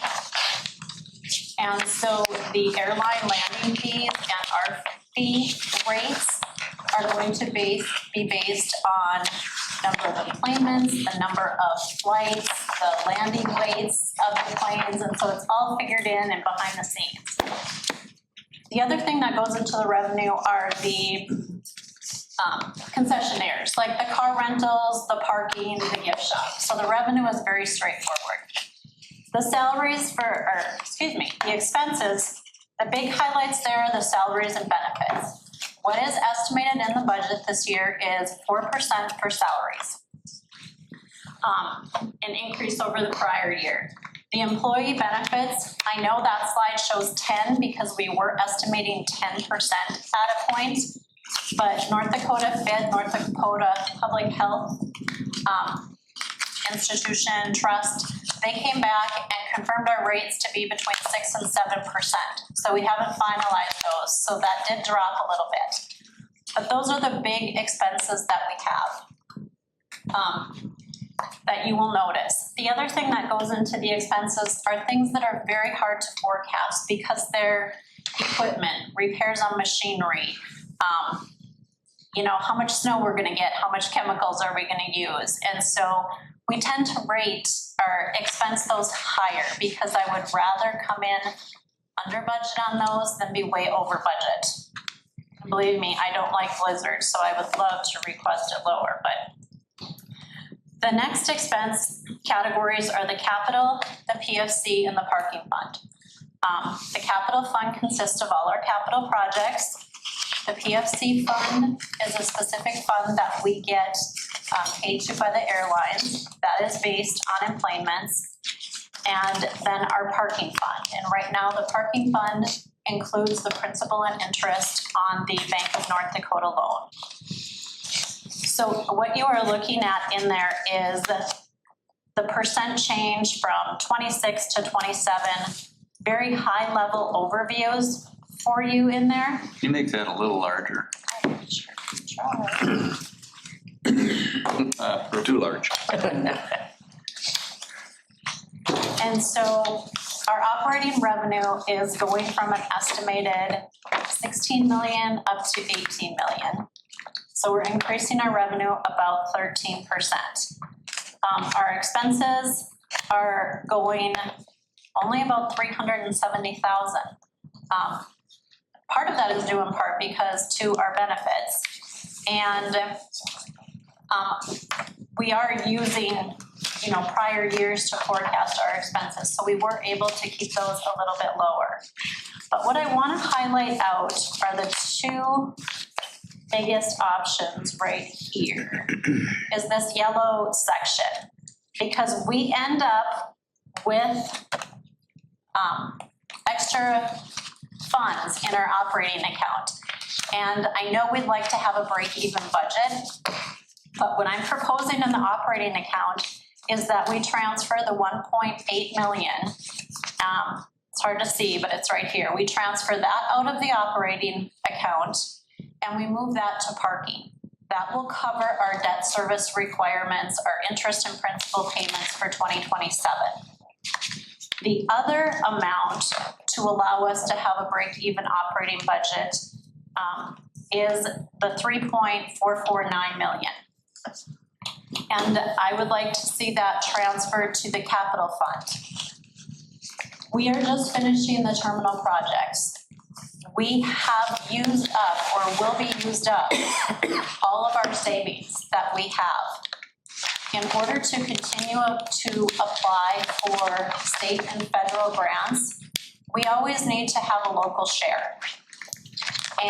And so the airline landing fees and ARF fee rates are going to be based on number of enplanements, the number of flights, the landing weights of the planes, and so it's all figured in and behind the scenes. The other thing that goes into the revenue are the concessionaires, like the car rentals, the parking, the gift shop. So the revenue is very straightforward. The salaries the expenses, the big highlights there are the salaries and benefits. What is estimated in the budget this year is 4% for salaries. An increase over the prior year. The employee benefits, I know that slide shows 10 because we were estimating 10% at a point. But North Dakota FIT, North Dakota Public Health Institution Trust, they came back and confirmed our rates to be between 6 and 7%. So we haven't finalized those, so that did drop a little bit. But those are the big expenses that we have that you will notice. The other thing that goes into the expenses are things that are very hard to forecast because they're equipment, repairs on machinery, you know, how much snow we're gonna get, how much chemicals are we gonna use. And so we tend to rate or expense those higher because I would rather come in under budget on those than be way over budget. Believe me, I don't like blizzards, so I would love to request it lower, but the next expense categories are the capital, the PFC, and the parking fund. The capital fund consists of all our capital projects. The PFC fund is a specific fund that we get paid to by the airlines. That is based on employments. And then our parking fund. And right now the parking fund includes the principal and interest on the Bank of North Dakota loan. So what you are looking at in there is the percent change from 26 to 27, very high level overviews for you in there. Can you make that a little larger? Too large. And so our operating revenue is going from an estimated 16 million up to 18 million. So we're increasing our revenue about 13%. Our expenses are going only about 370,000. Part of that is due in part because to our benefits. And we are using, you know, prior years to forecast our expenses. So we were able to keep those a little bit lower. But what I want to highlight out are the two biggest options right here is this yellow section, because we end up with extra funds in our operating account. And I know we'd like to have a break-even budget, but what I'm proposing in the operating account is that we transfer the 1.8 million. It's hard to see, but it's right here. We transfer that out of the operating account and we move that to parking. That will cover our debt service requirements, our interest and principal payments for 2027. The other amount to allow us to have a break-even operating budget is the 3.449 million. And I would like to see that transferred to the capital fund. We are just finishing the terminal projects. We have used up or will be used up all of our savings that we have. In order to continue to apply for state and federal grants, we always need to have a local share.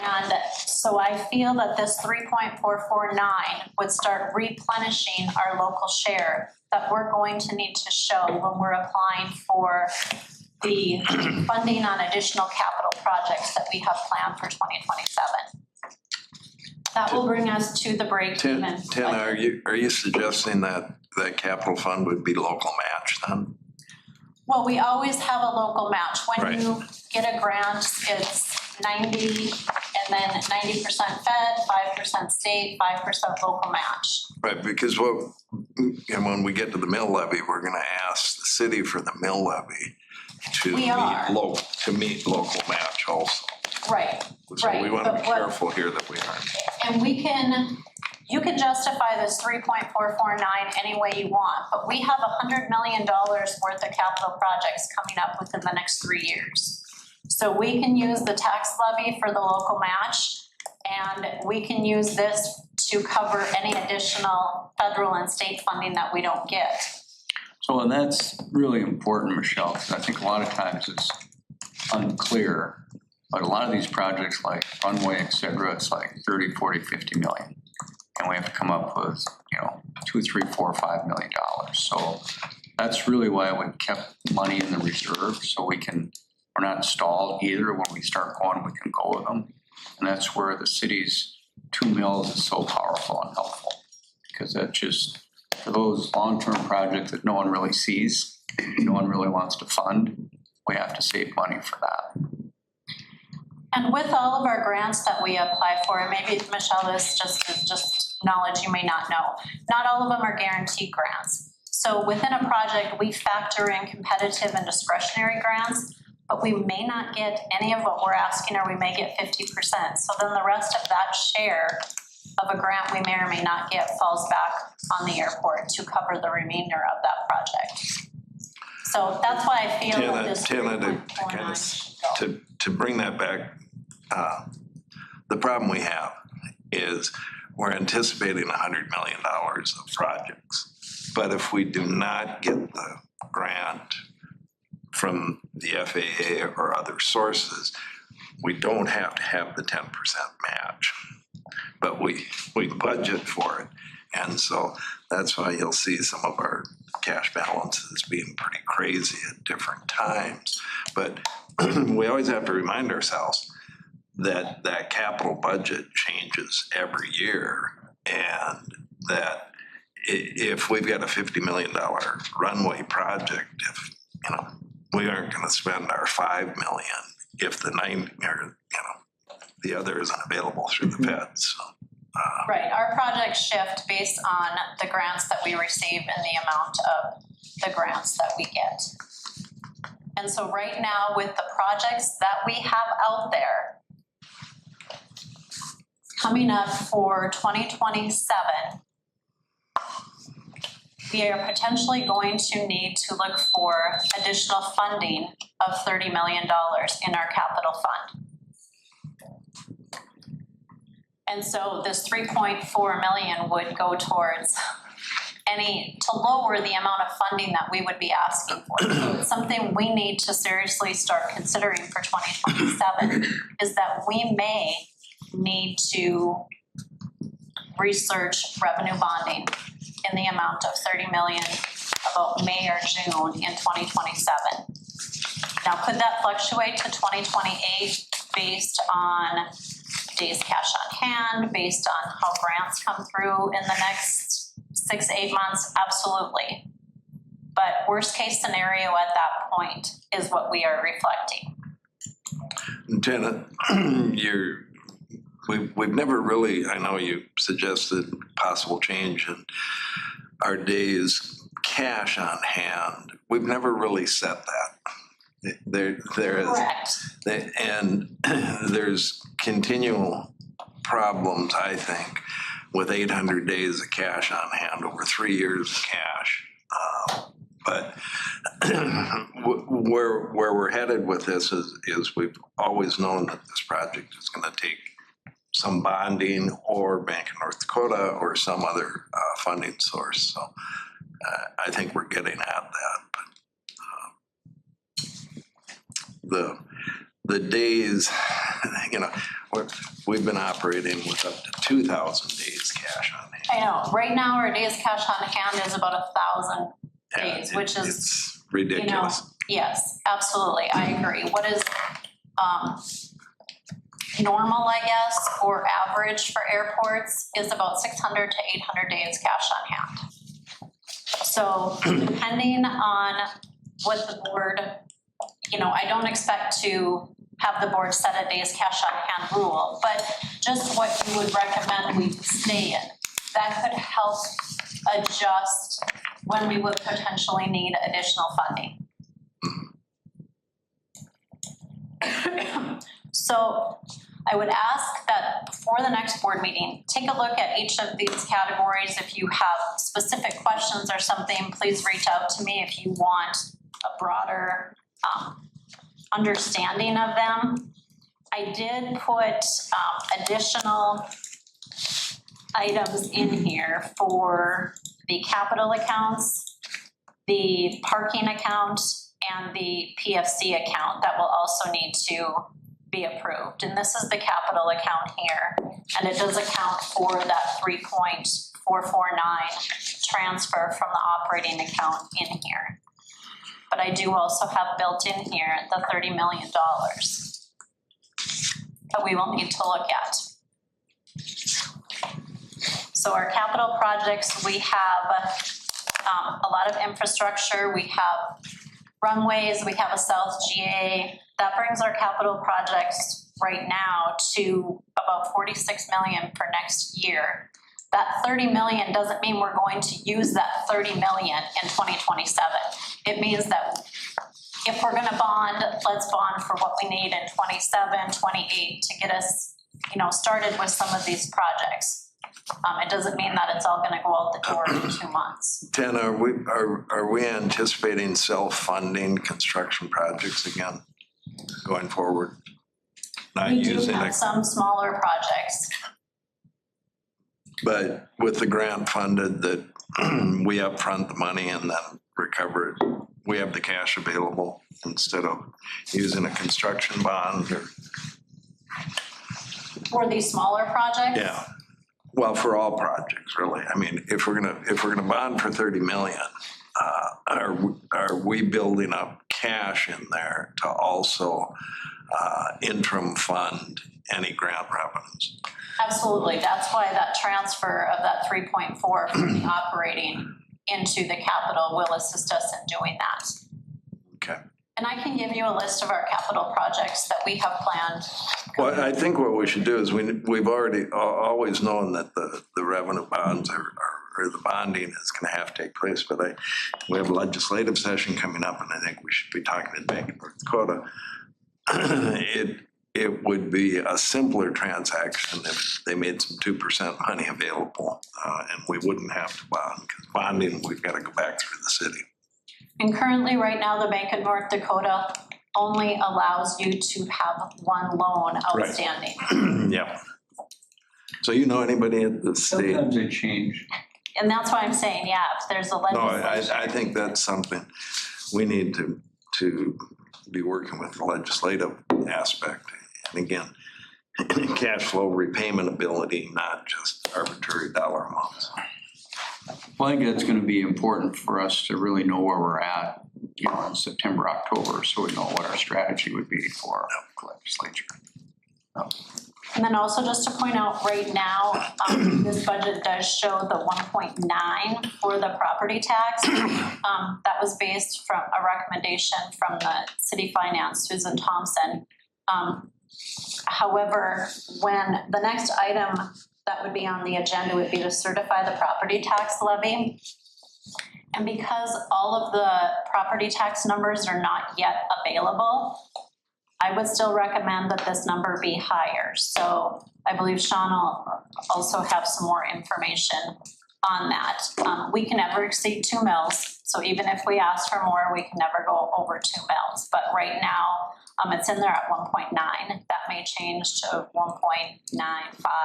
And so I feel that this 3.449 would start replenishing our local share that we're going to need to show when we're applying for the funding on additional capital projects that we have planned for 2027. That will bring us to the break-even. Tim, are you suggesting that that capital fund would be local match then? Well, we always have a local match. When Right. you get a grant, it's 90 and then 90% Fed, 5% state, 5% local match. Right, because and when we get to the mill levy, we're gonna ask the city for the mill levy to We are. meet local match also. Right, So we right. wanna But be what- careful here that we aren't. And you can justify this 3.449 any way you want, but we have $100 million worth of capital projects coming up within the next 3 years. So we can use the tax levy for the local match, and we can use this to cover any additional federal and state funding that we don't get. So, and that's really important, Michelle, because I think a lot of times it's unclear. But a lot of these projects like runway, et cetera, it's like 30, 40, 50 million. And we have to come up with, you know, $2, $3, $4, $5 million. So that's really why we kept money in the reserve, so we're not stalled either. When we start going, we can go with them. And that's where the city's 2 mils is so powerful and helpful. Because that's just, for those long-term projects that no one really sees, no one really wants to fund, we have to save money for that. And with all of our grants that we apply for, and maybe Michelle, this is just knowledge you may not know, not all of them are guaranteed grants. So within a project, we factor in competitive and discretionary grants, but we may not get any of what we're asking, or we may get 50%. So then the rest of that share of a grant we may or may not get falls back on the airport to cover the remainder of that project. So that's why I feel that this Tana, to bring that back, the problem we have is we're anticipating $100 million of projects. But if we do not get the grant from the FAA or other sources, we don't have to have the 10% match. But we budget for it. And so that's why you'll see some of our cash balances being pretty crazy at different times. But we always have to remind ourselves that that capital budget changes every year, and that if we've got a $50 million runway project, if, you know, we aren't going to spend our $5 million if the the other isn't available through the feds. So, right, our projects shift based on the grants that we receive and the amount of the grants that we get. And so right now, with the projects that we have out there, coming up for 2027, we are potentially going to need to look for additional funding of $30 million in our capital fund. And so this 3.4 million would go towards to lower the amount of funding that we would be asking for. So it's something we need to seriously start considering for 2027, is that we may need to research revenue bonding in the amount of 30 million about May or June in 2027. Now, could that fluctuate to 2028 based on days cash on hand, based on how grants come through in the next 6 to 8 months? Absolutely. But worst case scenario at that point is what we are reflecting. Lieutenant, we've never really, I know you suggested possible change in our days cash on hand. We've never really set that. There is, correct. And there's continual problems, I think, with 800 days of cash on hand over 3 years of cash. But where we're headed with this is we've always known that this project is going to take some bonding or Bank of North Dakota or some other funding source. So I think we're getting at that. But the days, you know, we've been operating with up to 2,000 days cash on hand. I know. Right now, our days cash on hand is about 1,000 days, which is, it's ridiculous. Yes, absolutely. I agree. What is normal, I guess, or average for airports is about 600 to 800 days cash on hand. So depending on what the board, I don't expect to have the board set a days cash on hand rule, but just what you would recommend we stay in. That could help adjust when we would potentially need additional funding. So I would ask that before the next board meeting, take a look at each of these categories. If you have specific questions or something, please reach out to me if you want a broader understanding of them. I did put additional items in here for the capital accounts, the parking account, and the PFC account that will also need to be approved. And this is the capital account here, and it does account for that 3.449 transfer from the operating account in here. But I do also have built in here the $30 million that we will need to look at. So our capital projects, we have a lot of infrastructure, we have runways, we have a South GA. That brings our capital projects right now to about 46 million for next year. That 30 million doesn't mean we're going to use that 30 million in 2027. It means that if we're gonna bond, let's bond for what we need in 27, 28 to get us, started with some of these projects. It doesn't mean that it's all gonna go out the door in 2 months. Jen, are we anticipating self-funding construction projects again going forward? Not We do using have it, some smaller projects. but with the grant funded that we upfront the money and then recover it, we have the cash available instead of using a construction bond or, For these smaller projects? yeah. Well, for all projects, really. I mean, if we're gonna bond for 30 million, are we building up cash in there to also interim fund any grant revenues? Absolutely. That's why that transfer of that 3.4 from the operating into the capital will assist us in doing that. Okay. And I can give you a list of our capital projects that we have planned. Well, I think what we should do is we've already always known that the revenue bonds or the bonding is gonna have to take place, but we have a legislative session coming up and I think we should be talking to Bank of North Dakota. It would be a simpler transaction if they made some 2% money available and we wouldn't have to bond, because bonding, we've gotta go back through the city. And currently, right now, the Bank of North Dakota only allows you to have one loan outstanding. Yeah. So you know anybody at the state? Sometimes they change. And that's why I'm saying, yeah, if there's a No, legislation. I think that's something we need to be working with the legislative aspect. And again, cash flow repayment ability, not just arbitrary dollar amounts. Well, I think that's gonna be important for us to really know where we're at, in September, October, so we know what our strategy would be for our legislature. And then also just to point out right now, this budget does show the 1.9 for the property tax. That was based from a recommendation from the city finance, Susan Thompson. However, when the next item that would be on the agenda would be to certify the property tax levy. And because all of the property tax numbers are not yet available, I would still recommend that this number be higher. So I believe Sean will also have some more information on that. We can never exceed 2 mils. So even if we ask for more, we can never go over 2 mils. But right now, it's in there at 1.9. That may change to 1.95.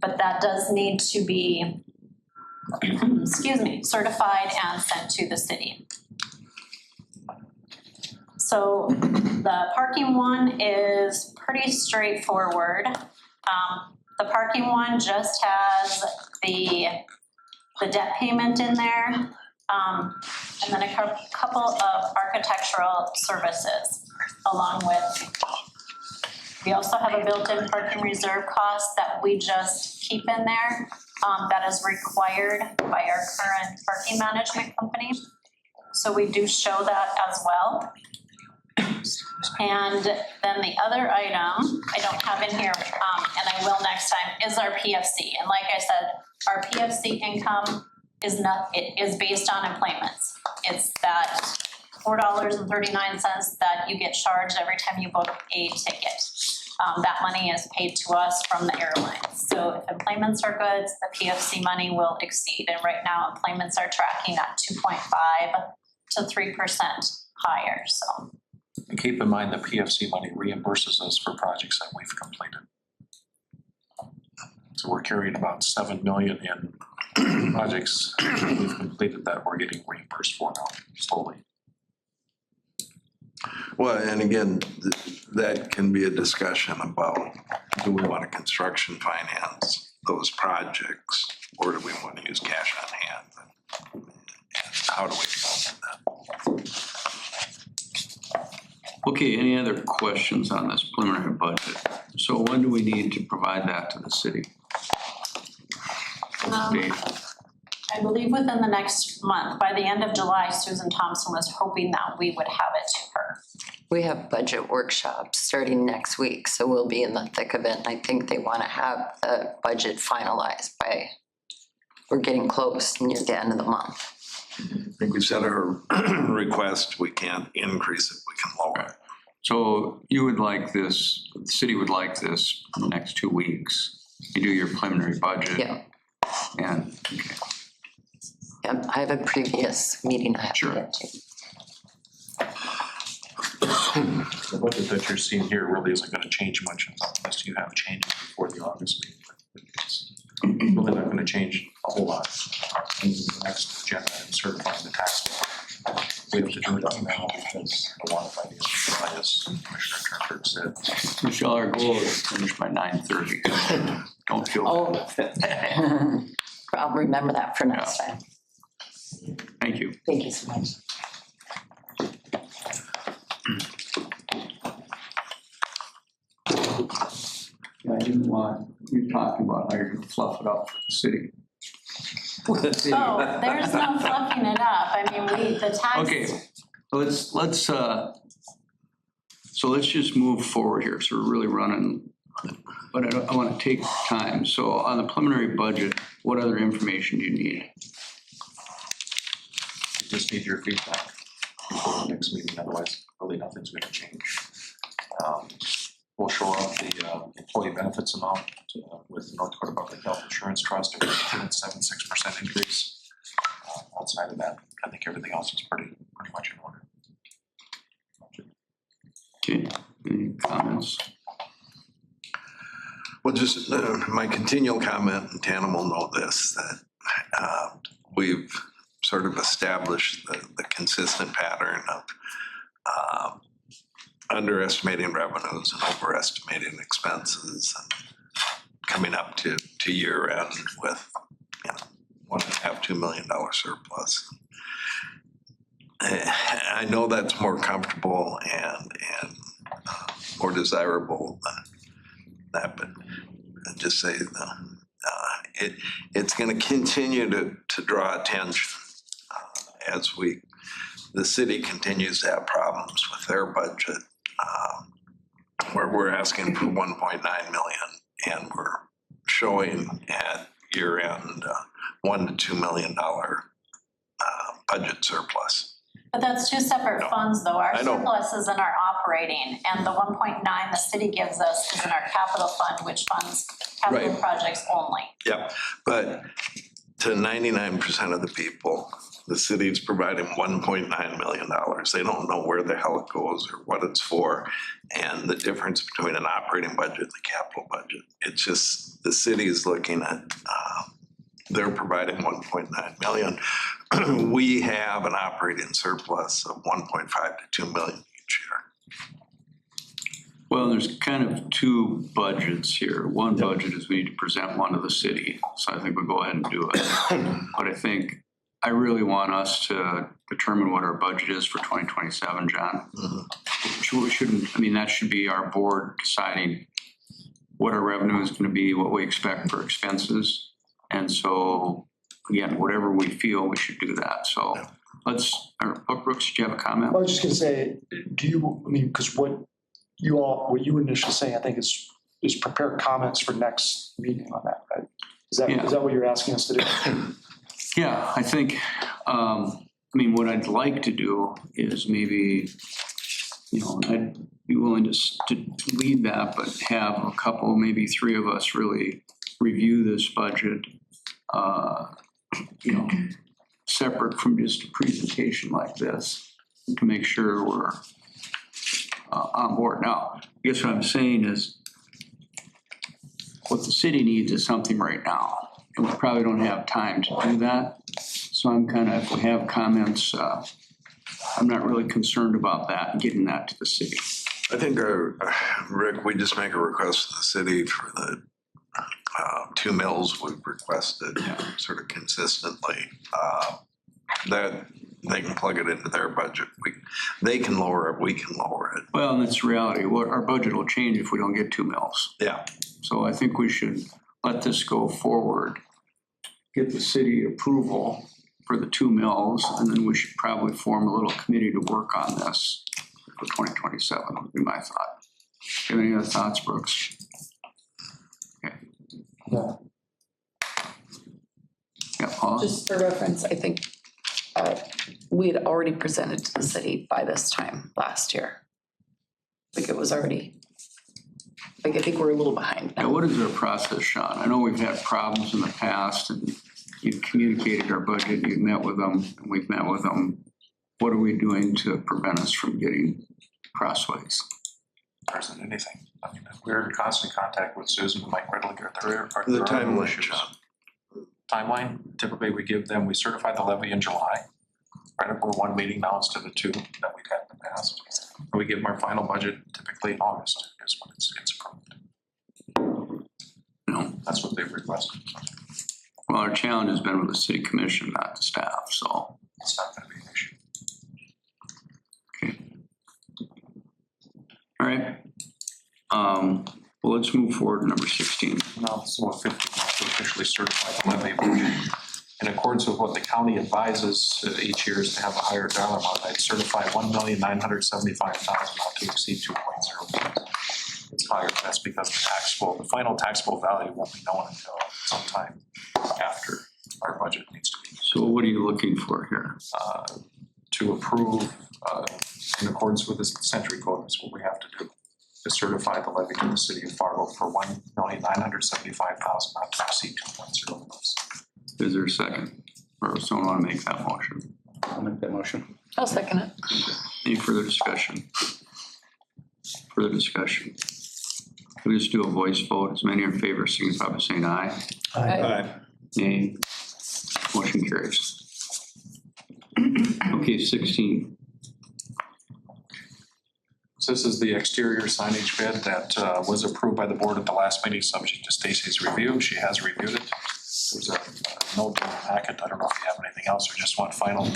But that does need to be, certified and sent to the city. So the parking one is pretty straightforward. The parking one just has the debt payment in there, and then a couple of architectural services along with. We also have a built-in parking reserve cost that we just keep in there, that is required by our current parking management company. So we do show that as well. And then the other item, I don't have in here, and I will next time, is our PFC. And like I said, our PFC income it is based on employments. It's that $4.39 that you get charged every time you book a ticket. That money is paid to us from the airlines. So if employments are good, the PFC money will exceed. And right now, employments are tracking at 2.5 to 3% higher, so. And keep in mind the PFC money reimburses us for projects that we've completed. So we're carrying about 7 million in projects we've completed that we're getting reimbursed for now, slowly. Well, and again, that can be a discussion about, do we want to construction finance those projects, or do we want to use cash on hand? And how do we do that? Okay, any other questions on this preliminary budget? So when do we need to provide that to the city? What's the date? I believe within the next month, by the end of July, Susan Thompson was hoping that we would have it to her. We have budget workshops starting next week, so we'll be in the thick of it. And I think they want to have the budget finalized by, we're getting close near the end of the month. I think we set our request, we can't increase it, we can lower it. So you would like this, the city would like this in the next 2 weeks. You do your preliminary budget. Yeah. And, okay. Yep, I have a previous meeting I have to get to. The budget that you're seeing here really isn't gonna change much unless you have changes before the August meeting. It's really not gonna change a whole lot. In the next agenda and certifying the tax. We have to do it now because I want it by the end of July, as Commissioner Turner said. Michelle, our goal is to finish by 9:30. Don't feel bad. I'll remember that for next time. Thank you. Thank you so much. Yeah, I didn't want you talking about how you're gonna fluff it up for the city. Oh, there's no fluffing it up. I mean, the tax. Okay, so let's just move forward here. So we're really running, but I want to take time. So on the preliminary budget, what other information do you need? We just need your feedback before the next meeting, otherwise really nothing's gonna change. We'll show up the employee benefits amount with North Dakota Public Health Insurance Trust, a 0.76% increase. Outside of that, I think everything else is pretty much in order. Okay, any comments? Well, just my continual comment, and Tana will know this, that we've sort of established the consistent pattern of underestimating revenues and overestimating expenses and coming up to year end with, $1.5 to $2 million surplus. I know that's more comfortable and more desirable than that, but I just say it's going to continue to draw attention as the city continues to have problems with their budget, where we're asking for 1.9 million and we're showing at year end $1 to $2 million budget surplus. But that's two separate funds though. Our I know. surplus is in our operating and the 1.9 the city gives us is in our capital fund, which funds capital Right. projects only. Yep, but to 99% of the people, the city's providing $1.9 million. They don't know where the hell it goes or what it's for. And the difference between an operating budget and the capital budget, it's just the city is looking at, they're providing 1.9 million. We have an operating surplus of 1.5 to 2 million each year. Well, there's kind of two budgets here. One budget is we need to present one to the city. So I think we'll go ahead and do it. But I really want us to determine what our budget is for 2027, John. We shouldn't, that should be our board deciding what our revenue is going to be, what we expect for expenses. And so, again, whatever we feel, we should do that. So Brooks, did you have a comment? I was just gonna say, because what you were initially saying, I think is prepare comments for next meeting on that, right? Is that what you're asking us to do? Yeah, I think, what I'd like to do is maybe, I'd be willing to lead that, but have a couple, maybe three of us really review this budget, separate from just a presentation like this to make sure we're on board. Now, I guess what I'm saying is what the city needs is something right now. And we probably don't have time to do that. So I'm if we have comments, I'm not really concerned about that, getting that to the city. I think, Rick, we just make a request to the city for the 2 mills we've requested sort of consistently, that they can plug it into their budget. They can lower it, we can lower it. Well, and that's reality. Our budget will change if we don't get 2 mills. Yeah. So I think we should let this go forward get the city approval for the 2 mills, and then we should probably form a little committee to work on this for 2027, would be my thought. Do you have any other thoughts, Brooks? Okay. Yeah, Paul? Just for reference, I think we had already presented to the city by this time last year. Like it was already, like I think we're a little behind Now, now. what is our process, Sean? I know we've had problems in the past, and you've communicated our budget, you've met with them, and we've met with them. What are we doing to prevent us from getting crossways? There isn't anything. I mean, we're in constant contact with Susan and Mike Redlinger. There are The no timeline, issues. John. Timeline, typically we give them, we certify the levy in July. Right, we're 1 meeting now instead of 2 that we've had in the past. And we give them our final budget typically in August is when it's approved. No. That's what they've requested. Well, our challenge has been with the city commission, not the staff, so. It's not gonna be an issue. All right. Well, let's move forward to number 16. Now, so 50, to officially certify the levy in accordance with what the county advises each year is to have a higher dollar amount. I'd certify $1,975,000 not to exceed 2.0. It's higher. That's because the final taxable value won't be known until sometime after our budget needs to be. So what are you looking for here? To approve in accordance with the Century Code is what we have to do. To certify the levy to the city of Fargo for $1,975,000 not to exceed 2.0. Is there a second? Or someone want to make that motion? I'll make that motion. I'll second it. Any further discussion? Further discussion? We'll just do a voice vote. As many in favor, signify by saying aye. Aye. Nay. Motion carries. Okay, 16. So this is the exterior signage bid that was approved by the board at the last meeting, subject to Stacy's review. She has reviewed it. There's a note in the packet. I don't know if you have anything else or just want final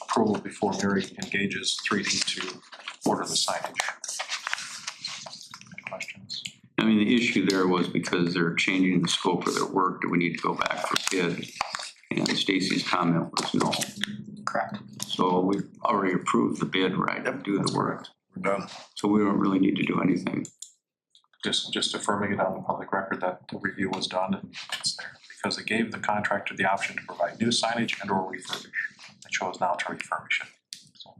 approval before Mary engages 3D to order the signage. Any questions? I mean, the issue there was because they're changing the scope of their work, do we need to go back for bid? And Stacy's comment was no. Correct. So we've already approved the bid, right, to do the work. We're done. So we don't really need to do anything. Just affirming it on the public record that the review was done and it's there. Because it gave the contractor the option to provide new signage and or refurbish. They chose now to refurbish it. So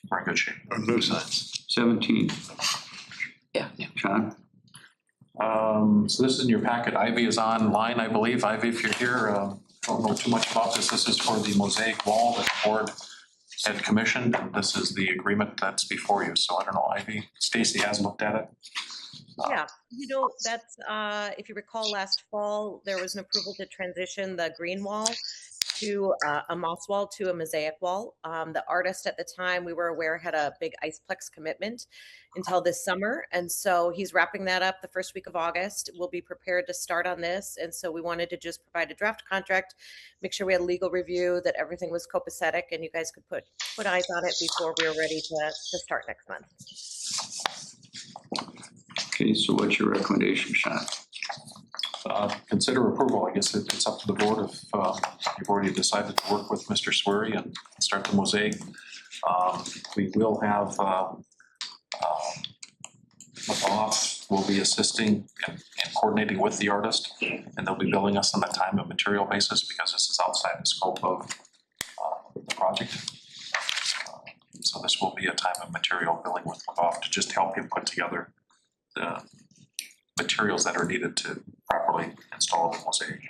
we're in good shape. New signs. 17. Yeah. John? So this is in your packet. Ivy is online, I believe. Ivy, if you're here, don't know too much about this. This is for the mosaic wall that the board had commissioned. This is the agreement that's before you. So I don't know, Ivy, Stacy has looked at it. Yeah, you know, that's, if you recall last fall, there was an approval to transition the green wall to a moss wall to a mosaic wall. The artist at the time, we were aware, had a big Iceplex commitment until this summer. And so he's wrapping that up the first week of August. We'll be prepared to start on this. And so we wanted to just provide a draft contract, make sure we had a legal review, that everything was copacetic, and you guys could put eyes on it before we were ready to start next month. Okay, so what's your recommendation, Sean? Consider approval. I guess it's up to the board if you've already decided to work with Mr. Swery and start the mosaic. We will have McGough will be assisting and coordinating with the artist, and they'll be billing us on a time and material basis because this is outside the scope of the project. So this will be a time and material billing with McGough to just help you put together the materials that are needed to properly install the mosaic.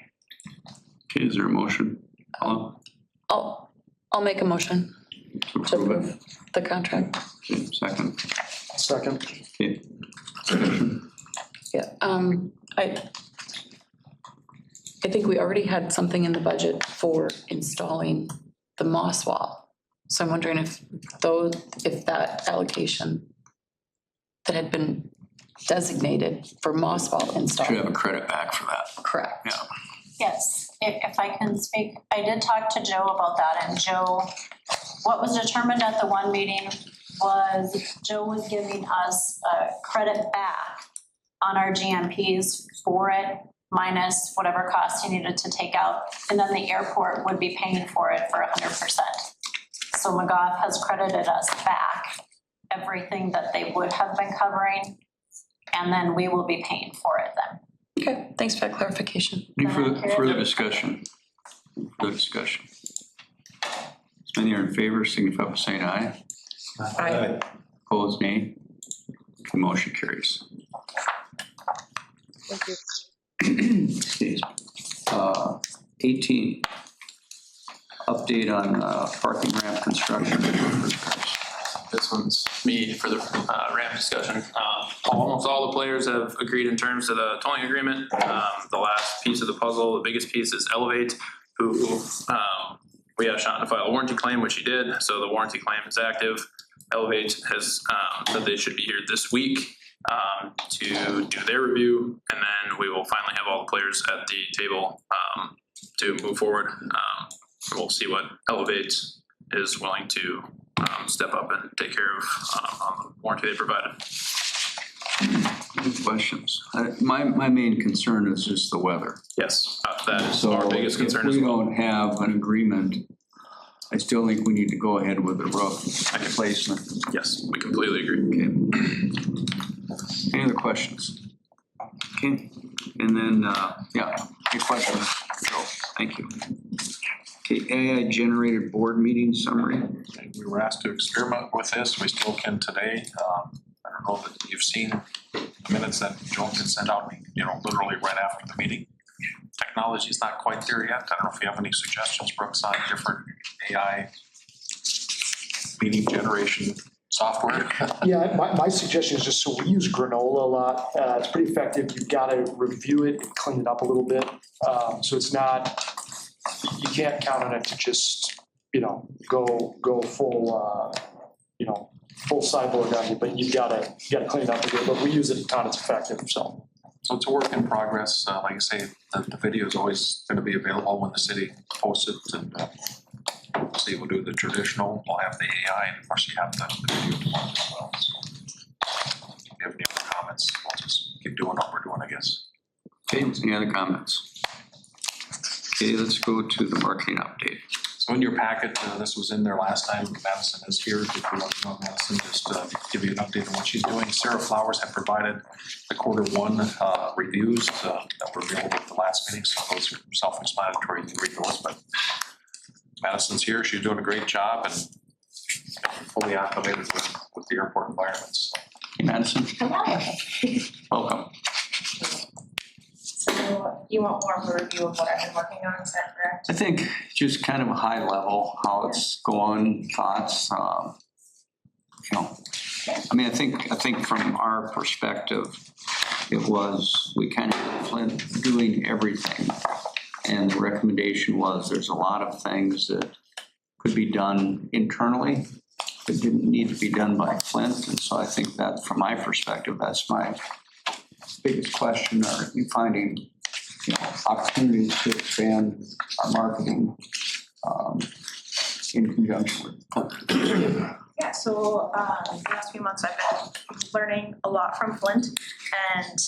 Okay, is there a motion? I'll make a motion To to approve it? approve the contract. Okay, second. Second. Okay. Discussion. Yeah, I think we already had something in the budget for installing the moss wall. So I'm wondering if that allocation that had been designated for moss wall install. Should have a credit back for that. Correct. Yeah. Yes, if I can speak, I did talk to Joe about that, and Joe, what was determined at the one meeting was Joe was giving us a credit back on our GMPs for it, minus whatever cost you needed to take out, and then the airport would be paying for it for 100%. So McGough has credited us back everything that they would have been covering, and then we will be paying for it then. Okay, thanks for that clarification. Any further discussion? Further discussion? Many are in favor, signify by saying aye. Aye. Opposed, nay. The motion carries. Thank you. 18, update on parking ramp construction. This one's me for the ramp discussion. Almost all the players have agreed in terms of the tolling agreement. The last piece of the puzzle, the biggest piece is Elevate, who we have Sean to file a warranty claim, which he did. So the warranty claim is active. Elevate has said they should be here this week to do their review, and then we will finally have all the players at the table to move forward. We'll see what Elevate is willing to step up and take care of on the warranty they provided. Any questions? My main concern is just the weather. Yes, that is our biggest concern as If we well. don't have an agreement, I still think we need to go ahead with the roof replacement. Yes, we completely agree. Okay. Any other questions? Okay, and then, yeah, any questions? Joe, thank you. Okay, AI generated board meeting summary. We were asked to experiment with this. We still can today. I don't know that you've seen the minutes that Joan can send out, literally right after the meeting. Technology is not quite there yet. I don't know if you have any suggestions, Brooks, on different AI meeting generation software. Yeah, my suggestion is just, so we use Granola a lot. It's pretty effective. You've got to review it and clean it up a little bit. So it's not, you can't count on it to just, go full, full sideboard on you, but you gotta clean it up a bit. But we use it a ton, it's effective, so. So it's a work in progress. Like I say, the video is always going to be available when the city posts it, and see, we'll do the traditional, we'll have the AI, and of course you have the video one as well. So if you have any other comments, we'll just keep doing what we're doing, I guess. Okay, any other comments? Okay, let's go to the marketing update. So in your packet, this was in there last time. Madison is here. If you want to know Madison, just give you an update on what she's doing. Sarah Flowers had provided the Q1 reviews that were available at the last meeting, so those are self-explanatory. You can read those, but Madison's here. She's doing a great job and fully acclimated with the airport environments. Hey, Madison. Hello. Welcome. So you want more of a review of what I've been working on, is that correct? I think just kind of a high level, how it's going, thoughts, I mean, I think from our perspective, it was, we kind of went doing everything. And the recommendation was there's a lot of things that could be done internally that didn't need to be done by Flint. And so I think that from my perspective, that's my biggest question. Are you finding opportunities to expand our marketing in conjunction with? Yeah, so the last few months I've been learning a lot from Flint and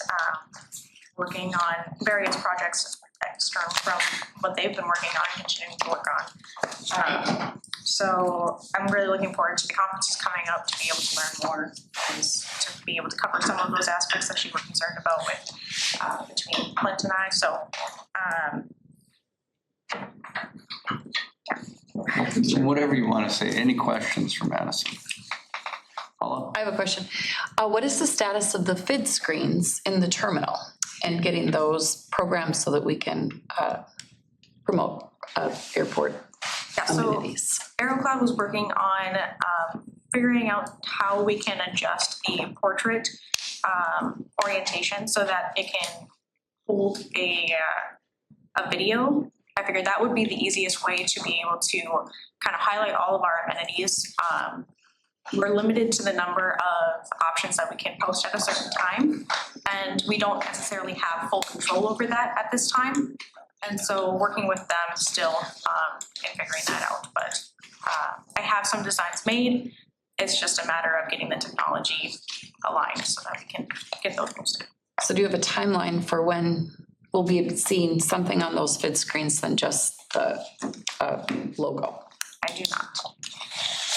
working on various projects external from what they've been working on and continuing to work on. So I'm really looking forward to the conferences coming up to be able to learn more and to be able to cover some of those aspects that you were concerned about with between Flint and I. So Whatever you want to say. Any questions for Madison? Paula? I have a question. What is the status of the FID screens in the terminal and getting those programmed so that we can promote airport amenities? AeroCloud was working on figuring out how we can adjust the portrait orientation so that it can hold a video. I figured that would be the easiest way to be able to kind of highlight all of our amenities. We're limited to the number of options that we can post at a certain time, and we don't necessarily have full control over that at this time. And so working with them still in figuring that out. But I have some designs made. It's just a matter of getting the technology aligned so that we can get those posted. So do you have a timeline for when we'll be seeing something on those vid screens than just the logo. I do not.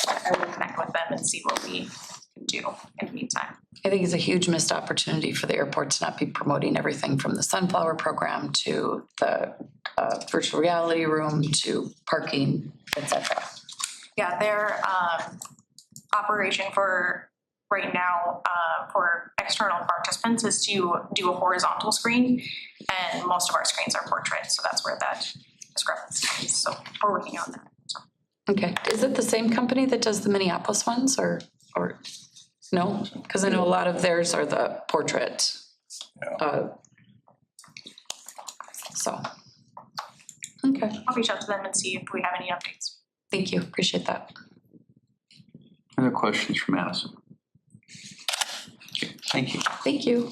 I will connect with them and see what we can do in the meantime. I think it's a huge missed opportunity for the airport to not be promoting everything from the Sunflower program to the virtual reality room to parking, et cetera. Yeah, their operation for right now for external participants is to do a horizontal screen, and most of our screens are portrait, so that's where that discrepancy is. So we're working on that. So. Okay, is it the same company that does the Minneapolis ones or no? Because I know a lot of theirs are the portrait. So, okay. I'll reach out to them and see if we have any updates. Thank you, appreciate that. Other questions for Madison? Okay, thank you. Thank you.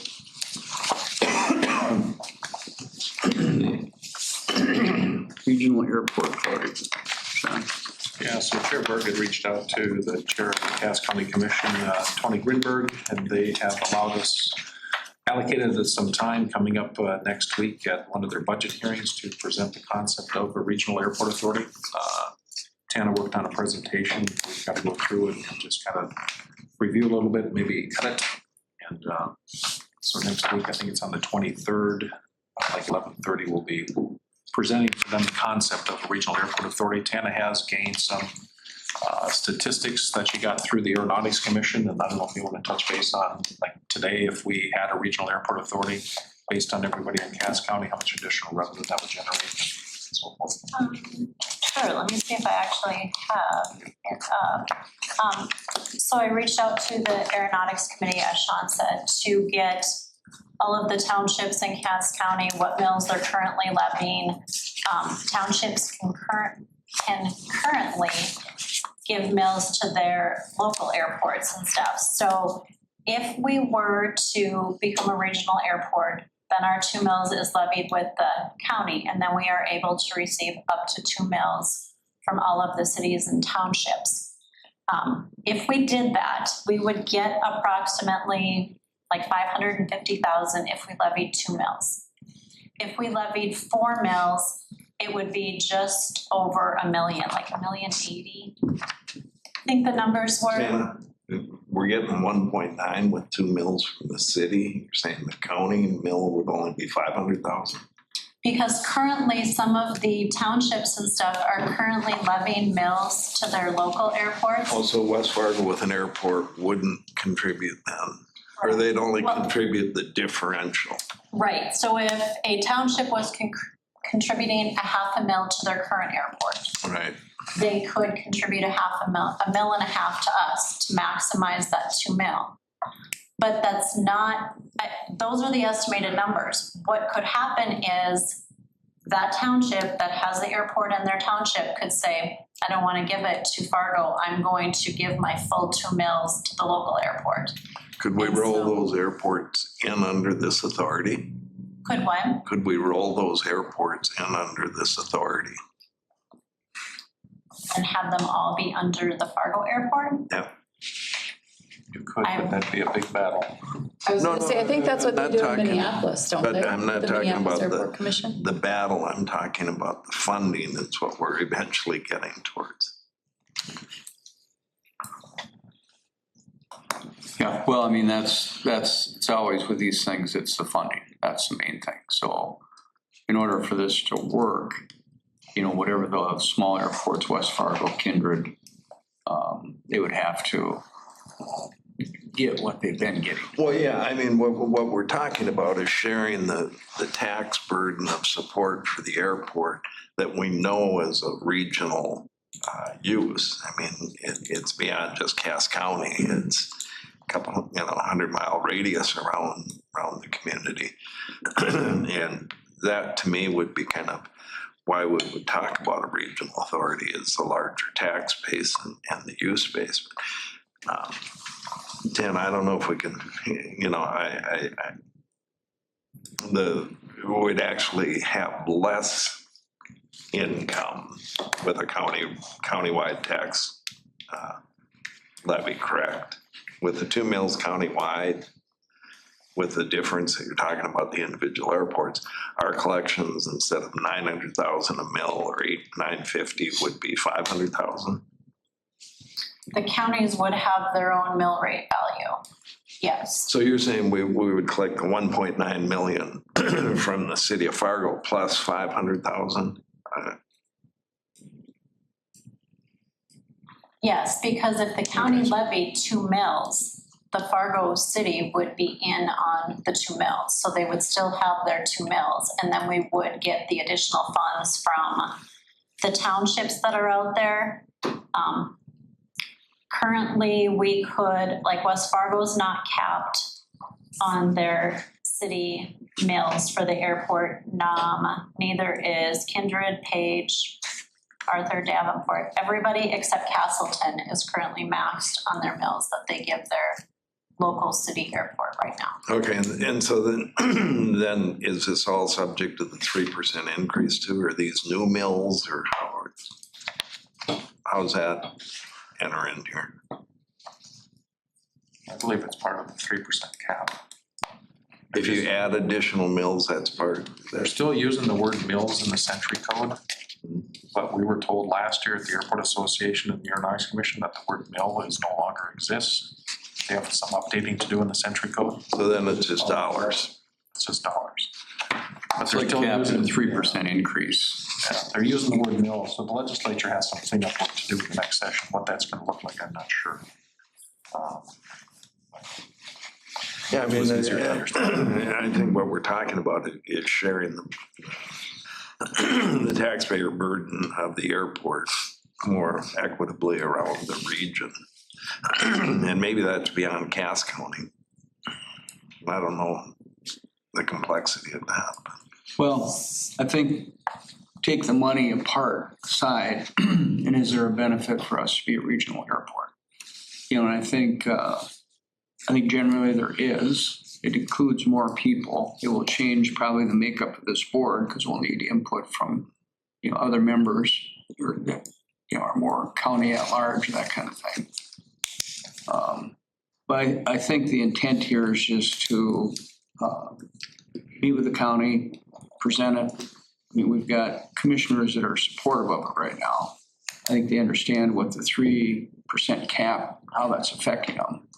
Regional Airport Authority. Sean? Yeah, so Chair Berg had reached out to the Chair of the Cass County Commission, Tony Grinberg, and they have allowed us, allocated us some time coming up next week at one of their budget hearings to present the concept of a regional airport authority. Tana worked on a presentation. We've got to go through it and just kind of review a little bit, maybe edit. And so next week, I think it's on the 23rd, like 11:30, we'll be presenting for them the concept of a regional airport authority. Tana has gained some statistics that she got through the Aeronautics Commission, and I don't know if you want to touch base on, like today, if we had a regional airport authority, based on everybody in Cass County, how much additional revenue that would generate, and so forth. Sure, let me see if I actually have it up. So I reached out to the Aeronautics Committee, as Sean said, to get all of the townships in Cass County, what mills they're currently levying. Townships can currently give mills to their local airports and stuff. So if we were to become a regional airport, then our 2 mills is levied with the county, and then we are able to receive up to 2 mills from all of the cities and townships. If we did that, we would get approximately like $550,000 if we levied 2 mills. If we levied 4 mills, it would be just over $1 million, like $1,080,000. I think the numbers were. Yeah. We're getting 1.9 with 2 mills from the city. You're saying the county mill would only be 500,000? Because currently some of the townships and stuff are currently levying mills to their local airports. Also, West Fargo with an airport wouldn't contribute then, or they'd only contribute the differential. Right, so if a township was contributing $500,000 to their current airport, Right. they could contribute $500,000 to us to maximize that 2 mil. But that's not, those are the estimated numbers. What could happen is that township that has the airport in their township could say, I don't want to give it to Fargo, I'm going to give my full 2 mills to the local airport. Could we roll those airports in under this authority? Could what? Could we roll those airports in under this authority? And have them all be under the Fargo airport? Yeah. You could, but that'd be a big battle. I was gonna say, I think that's what they not do in talking- Minneapolis, don't but they? I'm not The talking Minneapolis about Airport Commission? the battle. I'm talking about the funding. That's what we're eventually getting towards. Yeah, well, I mean, it's always with these things, it's the funding. That's the main thing. So in order for this to work, whatever the small airports, West Fargo, Kindred, they would have to get what they've been getting. Well, yeah, I mean, what we're talking about is sharing the tax burden of support for the airport that we know is a regional use. I mean, it's beyond just Cass County. It's a couple, 100-mile radius around the community. And that to me would be kind of why we would talk about a regional authority is the larger tax base and the use base. Dan, I don't know if we can, we'd actually have less income with a countywide tax levy, correct? With the 2 mills countywide, with the difference that you're talking about the individual airports, our collections instead of 900,000 a mil or 950 would be 500,000. The counties would have their own mill rate value, yes. So you're saying we would collect the 1.9 million from the city of Fargo plus 500,000? Yes, because if the county levied 2 mills, the Fargo city would be in on the 2 mills. So they would still have their 2 mills, and then we would get the additional funds from the townships that are out there. Currently, we could, like West Fargo's not capped on their city mills for the airport. Neither is Kindred, Page, Arthur, Davenport. Everybody except Castleton is currently maxed on their mills that they give their local city airport right now. Okay, and so then, then is this all subject to the 3% increase too? Are these new mills or how's that enter in here? I believe it's part of the 3% cap. If you add additional mills, that's part. They're still using the word mills in the Century Code, but we were told last year at the Airport Association and the Aeronautics Commission that the word mill is no longer exists. They have some updating to do in the Century Code. So then it's just dollars. It's just dollars. But It's they're like still capped at a using, 3% increase. yeah, they're using the word mill, so the legislature has some cleanup work to do in the next session. What that's gonna look like, I'm not sure. Yeah, I mean, It's easier to understand. I think what we're talking about is sharing the taxpayer burden of the airport more equitably around the region. And maybe that's beyond Cass County. I don't know the complexity of that. Well, I think take the money apart aside, and is there a benefit for us to be a regional airport? You know, and I think generally there is. It includes more people. It will change probably the makeup of this board because we'll need input from, you know, other members or that, you know, are more county at large, that kind of thing. But I think the intent here is just to meet with the county, present it. I mean, we've got commissioners that are supportive of it right now. I think they understand what the 3% cap, how that's affecting them.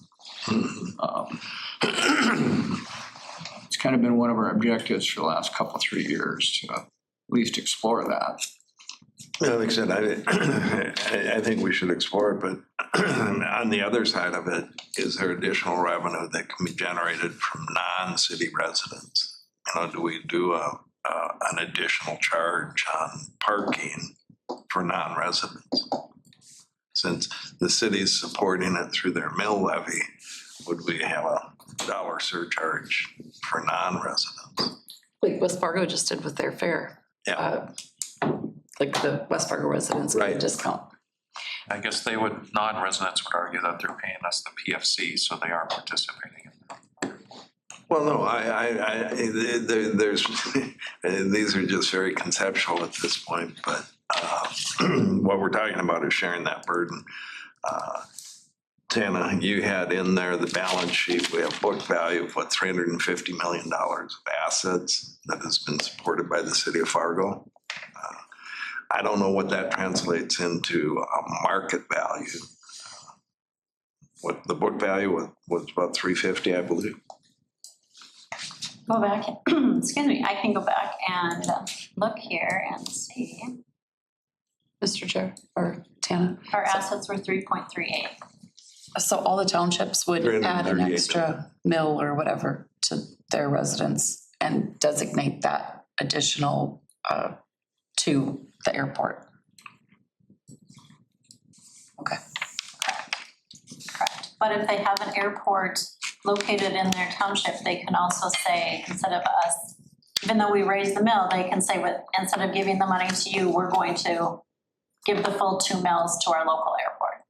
It's kind of been one of our objectives for the last couple, 3 years to at least explore that. Well, like I said, I think we should explore it, but on the other side of it, is there additional revenue that can be generated from non-city residents? You know, do we do an additional charge on parking for non-residents? Since the city's supporting it through their mill levy, would we have a dollar surcharge for non-residents? Like West Fargo just did with their fare. Yeah. Like the West Fargo residents get a discount. I guess non-residents would argue that they're paying us the PFC, so they are participating in that. Well, no, there's, these are just very conceptual at this point, but what we're talking about is sharing that burden. Tana, you had in there the balance sheet. We have book value of what, $350 million of assets that has been supported by the city of Fargo. I don't know what that translates into a market value. What the book value was about 350, I believe. Go back, excuse me, I can go back and look here and see. Mr. Chair, or Tana. Our assets were 3.38. So all the townships would add an extra mill or whatever to their residents and designate that additional to the airport. Okay. Correct. But if they have an airport located in their township, they can also say, instead of us, even though we raise the mill, they can say, instead of giving the money to you, we're going to give the full 2 mills to our local airport.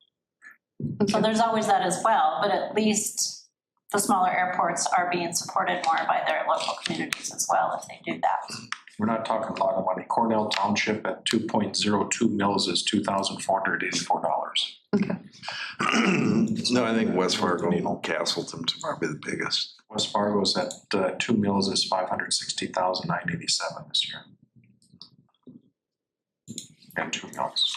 Okay. So there's always that as well, but at least the smaller airports are being supported more by their local communities as well if they do that. We're not talking a lot of money. Cornell Township at 2.02 mills is $2,484. Okay. it's. No, I think West Fargo and Castleton's probably the biggest. West Fargo's at 2 mills is 560,987 this year. And 2 mills.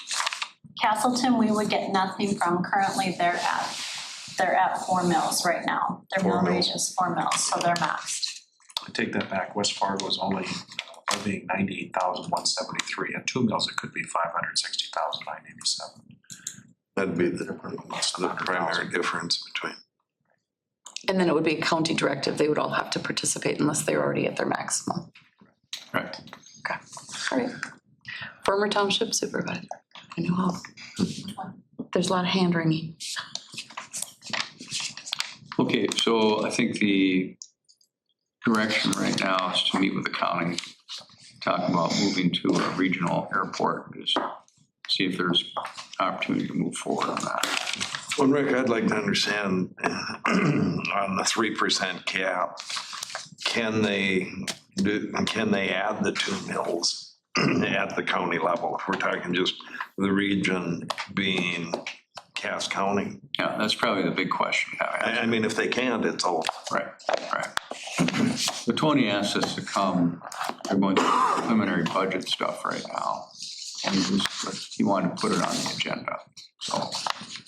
Castleton, we would get nothing from, currently they're at 4 mills right now. Their 4 mill mills. rate is 4 mills, so they're maxed. I take that back, West Fargo is only being 98,173, and 2 mills, it could be 560,987. That'd be the primary difference between. And then it would be a county directive. They would all have to participate unless they're already at their maximum. Right. Okay, all right. Former township supervisor. I know how. There's a lot of hand wringing. Okay, so I think the direction right now is to meet with the county, talk about moving to a regional airport, is see if there's opportunity to move forward on that. Well, Rick, I'd like to understand on the 3% cap, can they add the 2 mills at the county level? If we're talking just the region being Cass County. Yeah, that's probably the big question. I mean, if they can't, it's over. Right. The Tony asked us to come, they're going through preliminary budget stuff right now. And he wanted to put it on the agenda, so.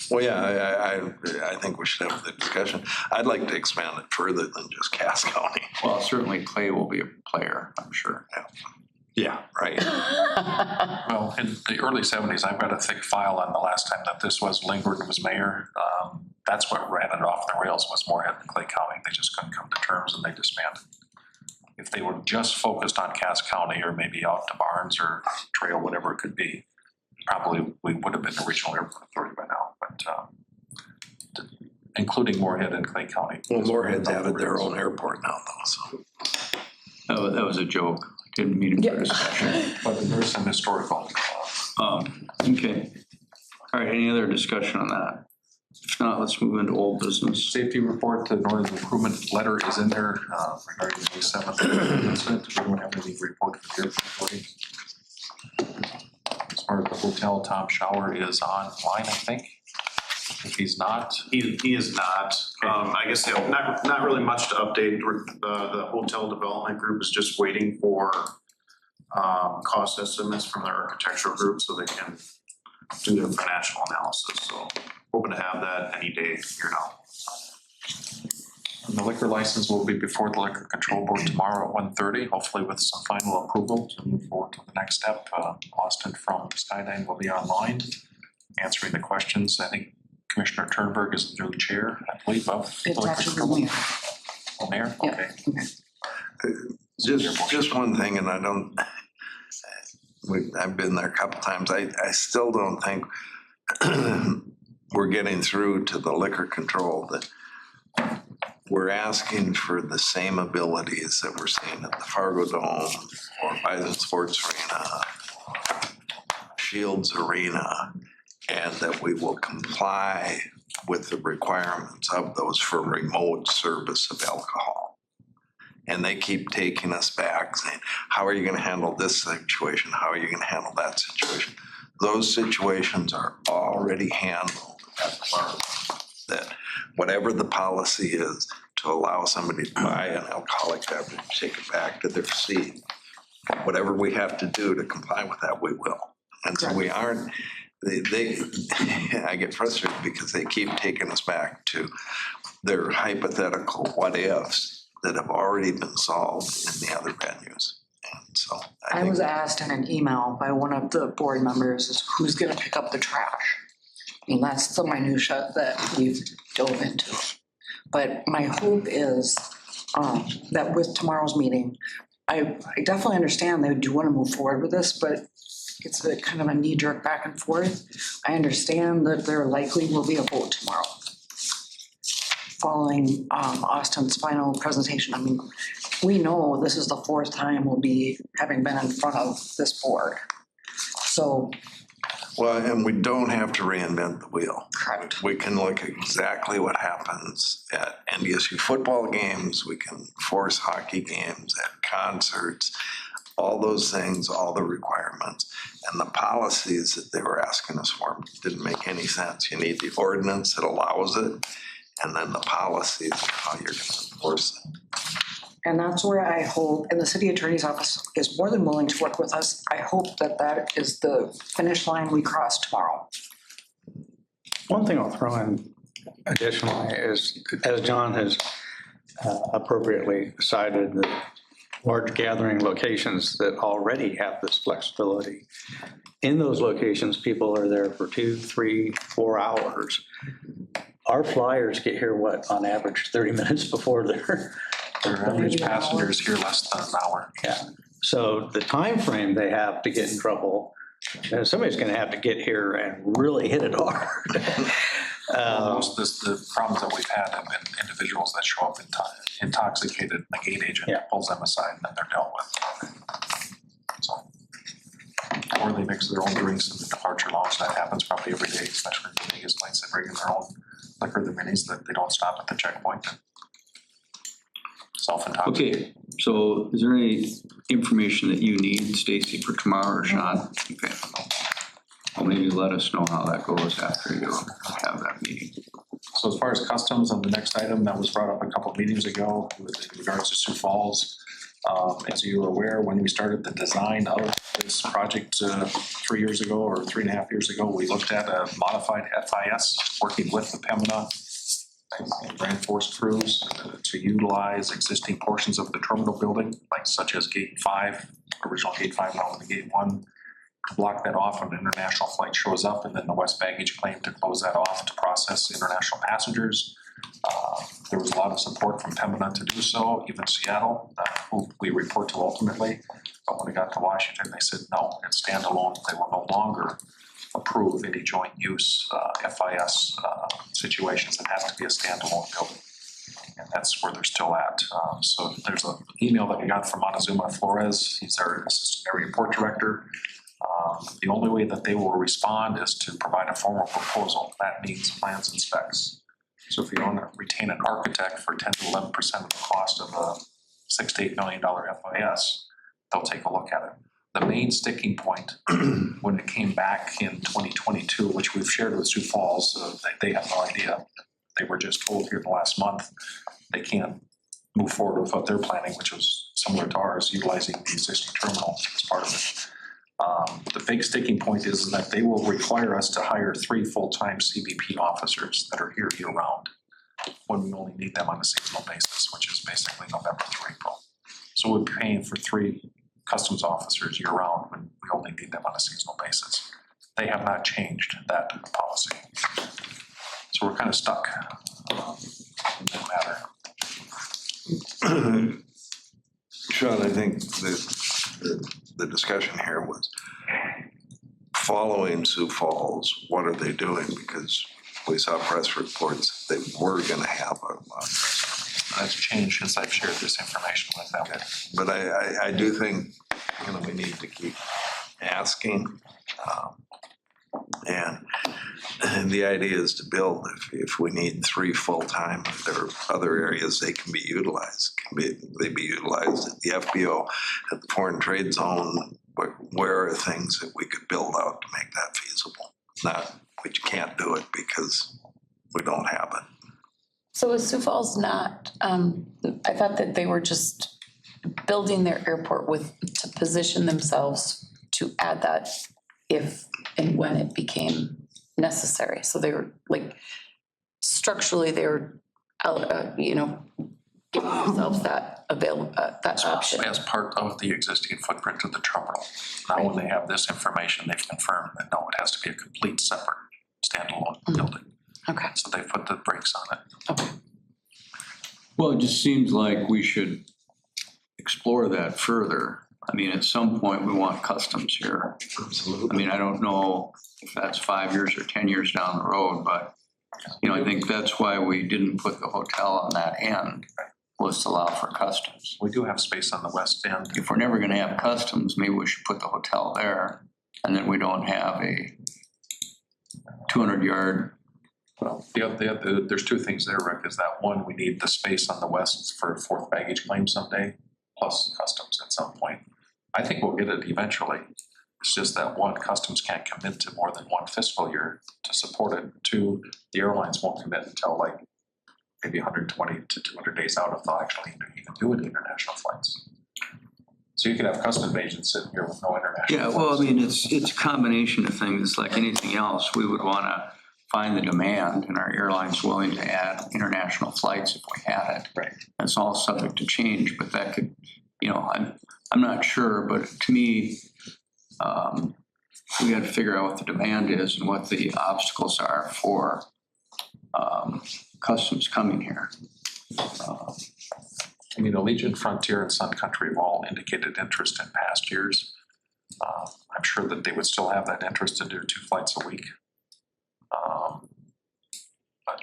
Well, yeah, I think we should have the discussion. I'd like to expand it further than just Cass County. Well, certainly Clay will be a player, I'm sure. Yeah, right. Well, in the early 70s, I've got a thick file on the last time that this was Lindgren was mayor. That's what ran it off the rails, was Moorhead and Clay County. They just couldn't come to terms and they disbanded. If they were just focused on Cass County or maybe out to Barnes or Trail, whatever it could be, probably we would have been the regional airport authority by now, but including Moorhead and Clay County. Well, Moorhead's added their own airport now, though, so. That was a joke. Didn't mean it for a discussion. But there's some historical. Okay. All right, any other discussion on that? If not, let's move into old business. Safety report, the Northern Improvement letter is in there regarding the May 7th incident. Does anyone have any report for the airport authority? As far as the hotel, Tom Shower is online, I think. If he's not. He is not. I guess not really much to update. The hotel development group is just waiting for cost estimates from their architectural group so they can do their financial analysis. So hoping to have that any day here now. And the liquor license will be before the Liquor Control Board tomorrow at 1:30, hopefully with some final approval to move forward to the next step. Austin from Skyline will be online answering the questions. I think Commissioner Turnberg is the new chair, I believe, of the Liquor Control Board. Oh, Mayor? Okay. Just one thing, and I've been there a couple times. I still don't think we're getting through to the liquor control that we're asking for the same abilities that we're seeing at the Fargo Dome or Bison Sports Arena, Shields Arena, and that we will comply with the requirements of those for remote service of alcohol. And they keep taking us back saying, how are you going to handle this situation? How are you going to handle that situation? Those situations are already handled at the bar. That whatever the policy is to allow somebody to buy an alcoholic beverage, take it back to their seat, whatever we have to do to comply with that, we will. And so we aren't, I get frustrated because they keep taking us back to their hypothetical what ifs that have already been solved in the other venues. And so I was asked in an email by one of the board members is who's gonna pick up the trash? And that's the minutia that we've dove into. But my hope is that with tomorrow's meeting, I definitely understand they do want to move forward with this, but it's a kind of a knee-jerk back and forth. I understand that there likely will be a vote tomorrow following Austin's final presentation. I mean, we know this is the fourth time we'll be having been in front of this board. So. Well, and we don't have to reinvent the wheel. Correct. We can look at exactly what happens at NDSU football games. We can force hockey games, at concerts, all those things, all the requirements, and the policies that they were asking us for didn't make any sense. You need the ordinance that allows it, and then the policies of how you're gonna enforce it. And that's where I hope, and the city attorney's office is more than willing to work with us. I hope that that is the finish line we cross tomorrow. One thing I'll throw in additionally is, as John has appropriately cited, the large gathering locations that already have this flexibility. In those locations, people are there for 2, 3, 4 hours. Our flyers get here, what, on average, 30 minutes before they're. Their average passengers here less than an hour. Yeah, so the time frame they have to get in trouble, and somebody's gonna have to get here and really hit it hard. Most of the problems that we've had have been individuals that show up intoxicated, the gate agent pulls them aside and then they're dealt with. So, or they mix their own drinks in the departure lounge. That happens probably every day, especially in the Vegas flights. They bring in their own liquor, the minis, that they don't stop at the checkpoint. Self-intoxicated. Okay, so is there any information that you need, Stacy, for tomorrow or Sean? Okay. Well, maybe let us know how that goes after you have that meeting. So as far as customs on the next item, that was brought up a couple of meetings ago with regards to Sioux Falls. As you are aware, when we started the design of this project 3 years ago or 3.5 years ago, we looked at a modified FIS, working with the Pembina and Grand Force crews to utilize existing portions of the terminal building, like such as Gate 5, original Gate 5, now with the Gate 1, to block that off when an international flight shows up, and then the West baggage claim to close that off to process international passengers. There was a lot of support from Pembina to do so, even Seattle, who we report to ultimately. But when it got to Washington, they said, no, it's standalone. They will no longer approve any joint use FIS situations. It has to be a standalone building. And that's where they're still at. So there's an email that we got from Montezuma Flores. He's our assistant area report director. The only way that they will respond is to provide a formal proposal. That means plans and specs. So if you want to retain an architect for 10 to 11% of the cost of a $6 to $8 million FIS, they'll take a look at it. The main sticking point when it came back in 2022, which we've shared with Sioux Falls, they have no idea. They were just told here the last month they can't move forward with what they're planning, which was similar to ours, utilizing the existing terminal as part of it. The big sticking point is that they will require us to hire 3 full-time CBP officers that are here year-round when we only need them on a seasonal basis, which is basically November through April. So we're paying for 3 customs officers year-round when we only need them on a seasonal basis. They have not changed that policy. So we're kind of stuck in that matter. Sean, I think the discussion here was following Sioux Falls, what are they doing? Because we saw press reports they were going to have a. That's changed since I've shared this information with them. Okay. But I do think, we need to keep asking. And the idea is to build, if we need 3 full-time, if there are other areas they can be utilized. They be utilized at the FBO, at the Foreign Trade Zone. Where are things that we could build out to make that feasible? Not, we can't do it because we don't have it. So is Sioux Falls not, I thought that they were just building their airport to position themselves to add that if and when it became necessary. So they were structurally they were, giving themselves that that option. As part of the existing footprint of the terminal. Now, when they have this information, they've confirmed that no, it has to be a complete separate standalone building. Okay. So they put the brakes on it. Okay. Well, it just seems like we should explore that further. I mean, at some point, we want customs here. Absolutely. I mean, I don't know if that's 5 years or 10 years down the road, but, I think that's why we didn't put the hotel on that end, was to allow for customs. We do have space on the west end. If we're never gonna have customs, maybe we should put the hotel there, and then we don't have a 200-yard. Well, there's 2 things there, Rick, is that one, we need the space on the west for 4th baggage claim someday, plus customs at some point. I think we'll get it eventually. It's just that one, customs can't commit to more than one fiscal year to support it. Two, the airlines won't commit until like maybe 120 to 200 days out if they'll actually even do any international flights. So you could have customs agents sitting here with no international Yeah, flights. well, I mean, it's a combination of things. Like anything else, we would want to find the demand and our airlines willing to add international flights if we had it. Right. That's all subject to change, but that could, I'm not sure, but to me, we got to figure out what the demand is and what the obstacles are for customs coming here. I mean, Allegiant, Frontier, and Sun Country have all indicated interest in past years. I'm sure that they would still have that interest to do 2 flights a week. But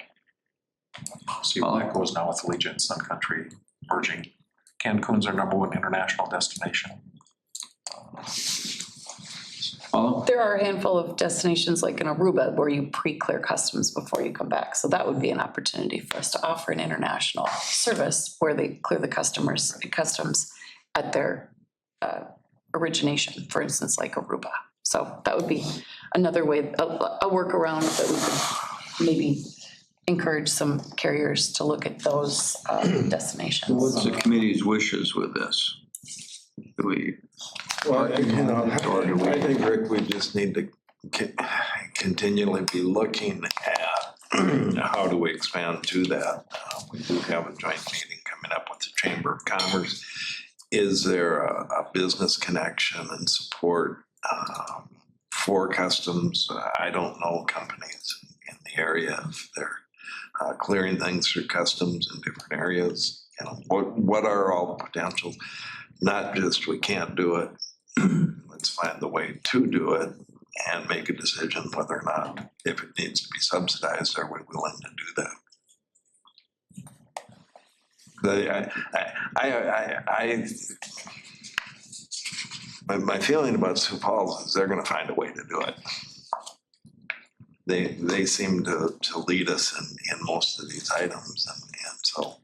see where that goes now with Allegiant and Sun Country merging. Cancun's our #1 international destination. There are a handful of destinations like in Aruba where you pre-clear customs before you come back. So that would be an opportunity for us to offer an international service where they clear the customs at their origination, for instance, like Aruba. So that would be another way, a workaround that we could maybe encourage some carriers to look at those destinations. What's the committee's wishes with this? Do we? Well, I think, Rick, we just need to continually be looking at how do we expand to that. We do have a joint meeting coming up with the Chamber of Commerce. Is there a business connection and support for customs? I don't know companies in the area if they're clearing things through customs in different areas. What are all the potentials? Not just we can't do it. Let's find the way to do it and make a decision whether or not, if it needs to be subsidized, are we willing to do that? My feeling about Sioux Falls is they're going to find a way to do it. They seem to lead us in most of these items, and so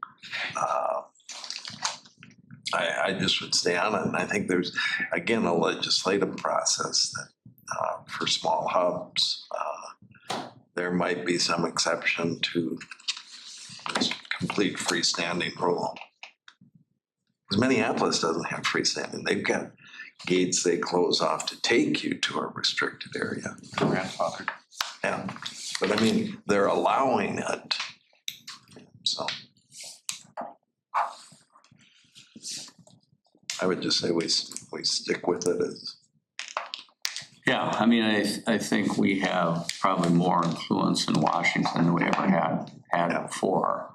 I just would stay on it. And I think there's, again, a legislative process that for small hubs, there might be some exception to this complete freestanding rule. Because Minneapolis doesn't have freestanding. They've got gates they close off to take you to a restricted area. Grandfathered. Yeah, but I mean, they're allowing it. So I would just say we stick with it as. Yeah, I mean, I think we have probably more influence in Washington than we ever had before.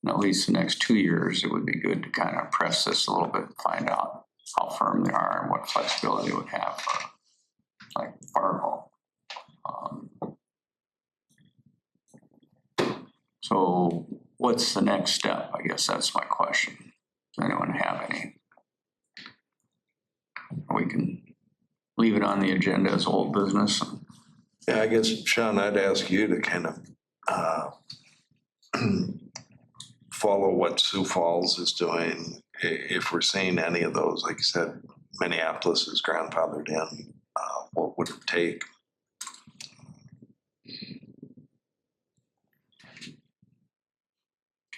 And at least the next 2 years, it would be good to kind of press this a little bit and find out how firm they are and what flexibility it would have for like Fargo. So what's the next step? I guess that's my question. Does anyone have any? We can leave it on the agenda as old business. Yeah, I guess, Sean, I'd ask you to kind of follow what Sioux Falls is doing. If we're seeing any of those, like you said, Minneapolis is grandfathered in. What would it take?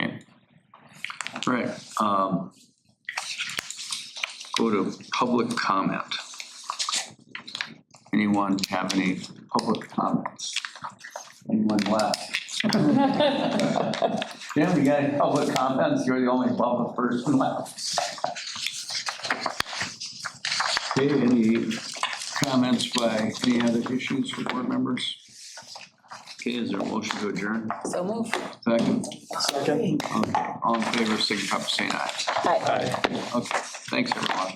Okay. Right. Go to public comment. Anyone have any public comments? Anyone left? Jim, you got any public comments? You're the only public person left. Okay, any comments by any other issues for board members? Okay, is there a motion to adjourn? So move. Second? Second. Okay, all in favor, signify by saying aye. Aye. Okay, thanks everyone.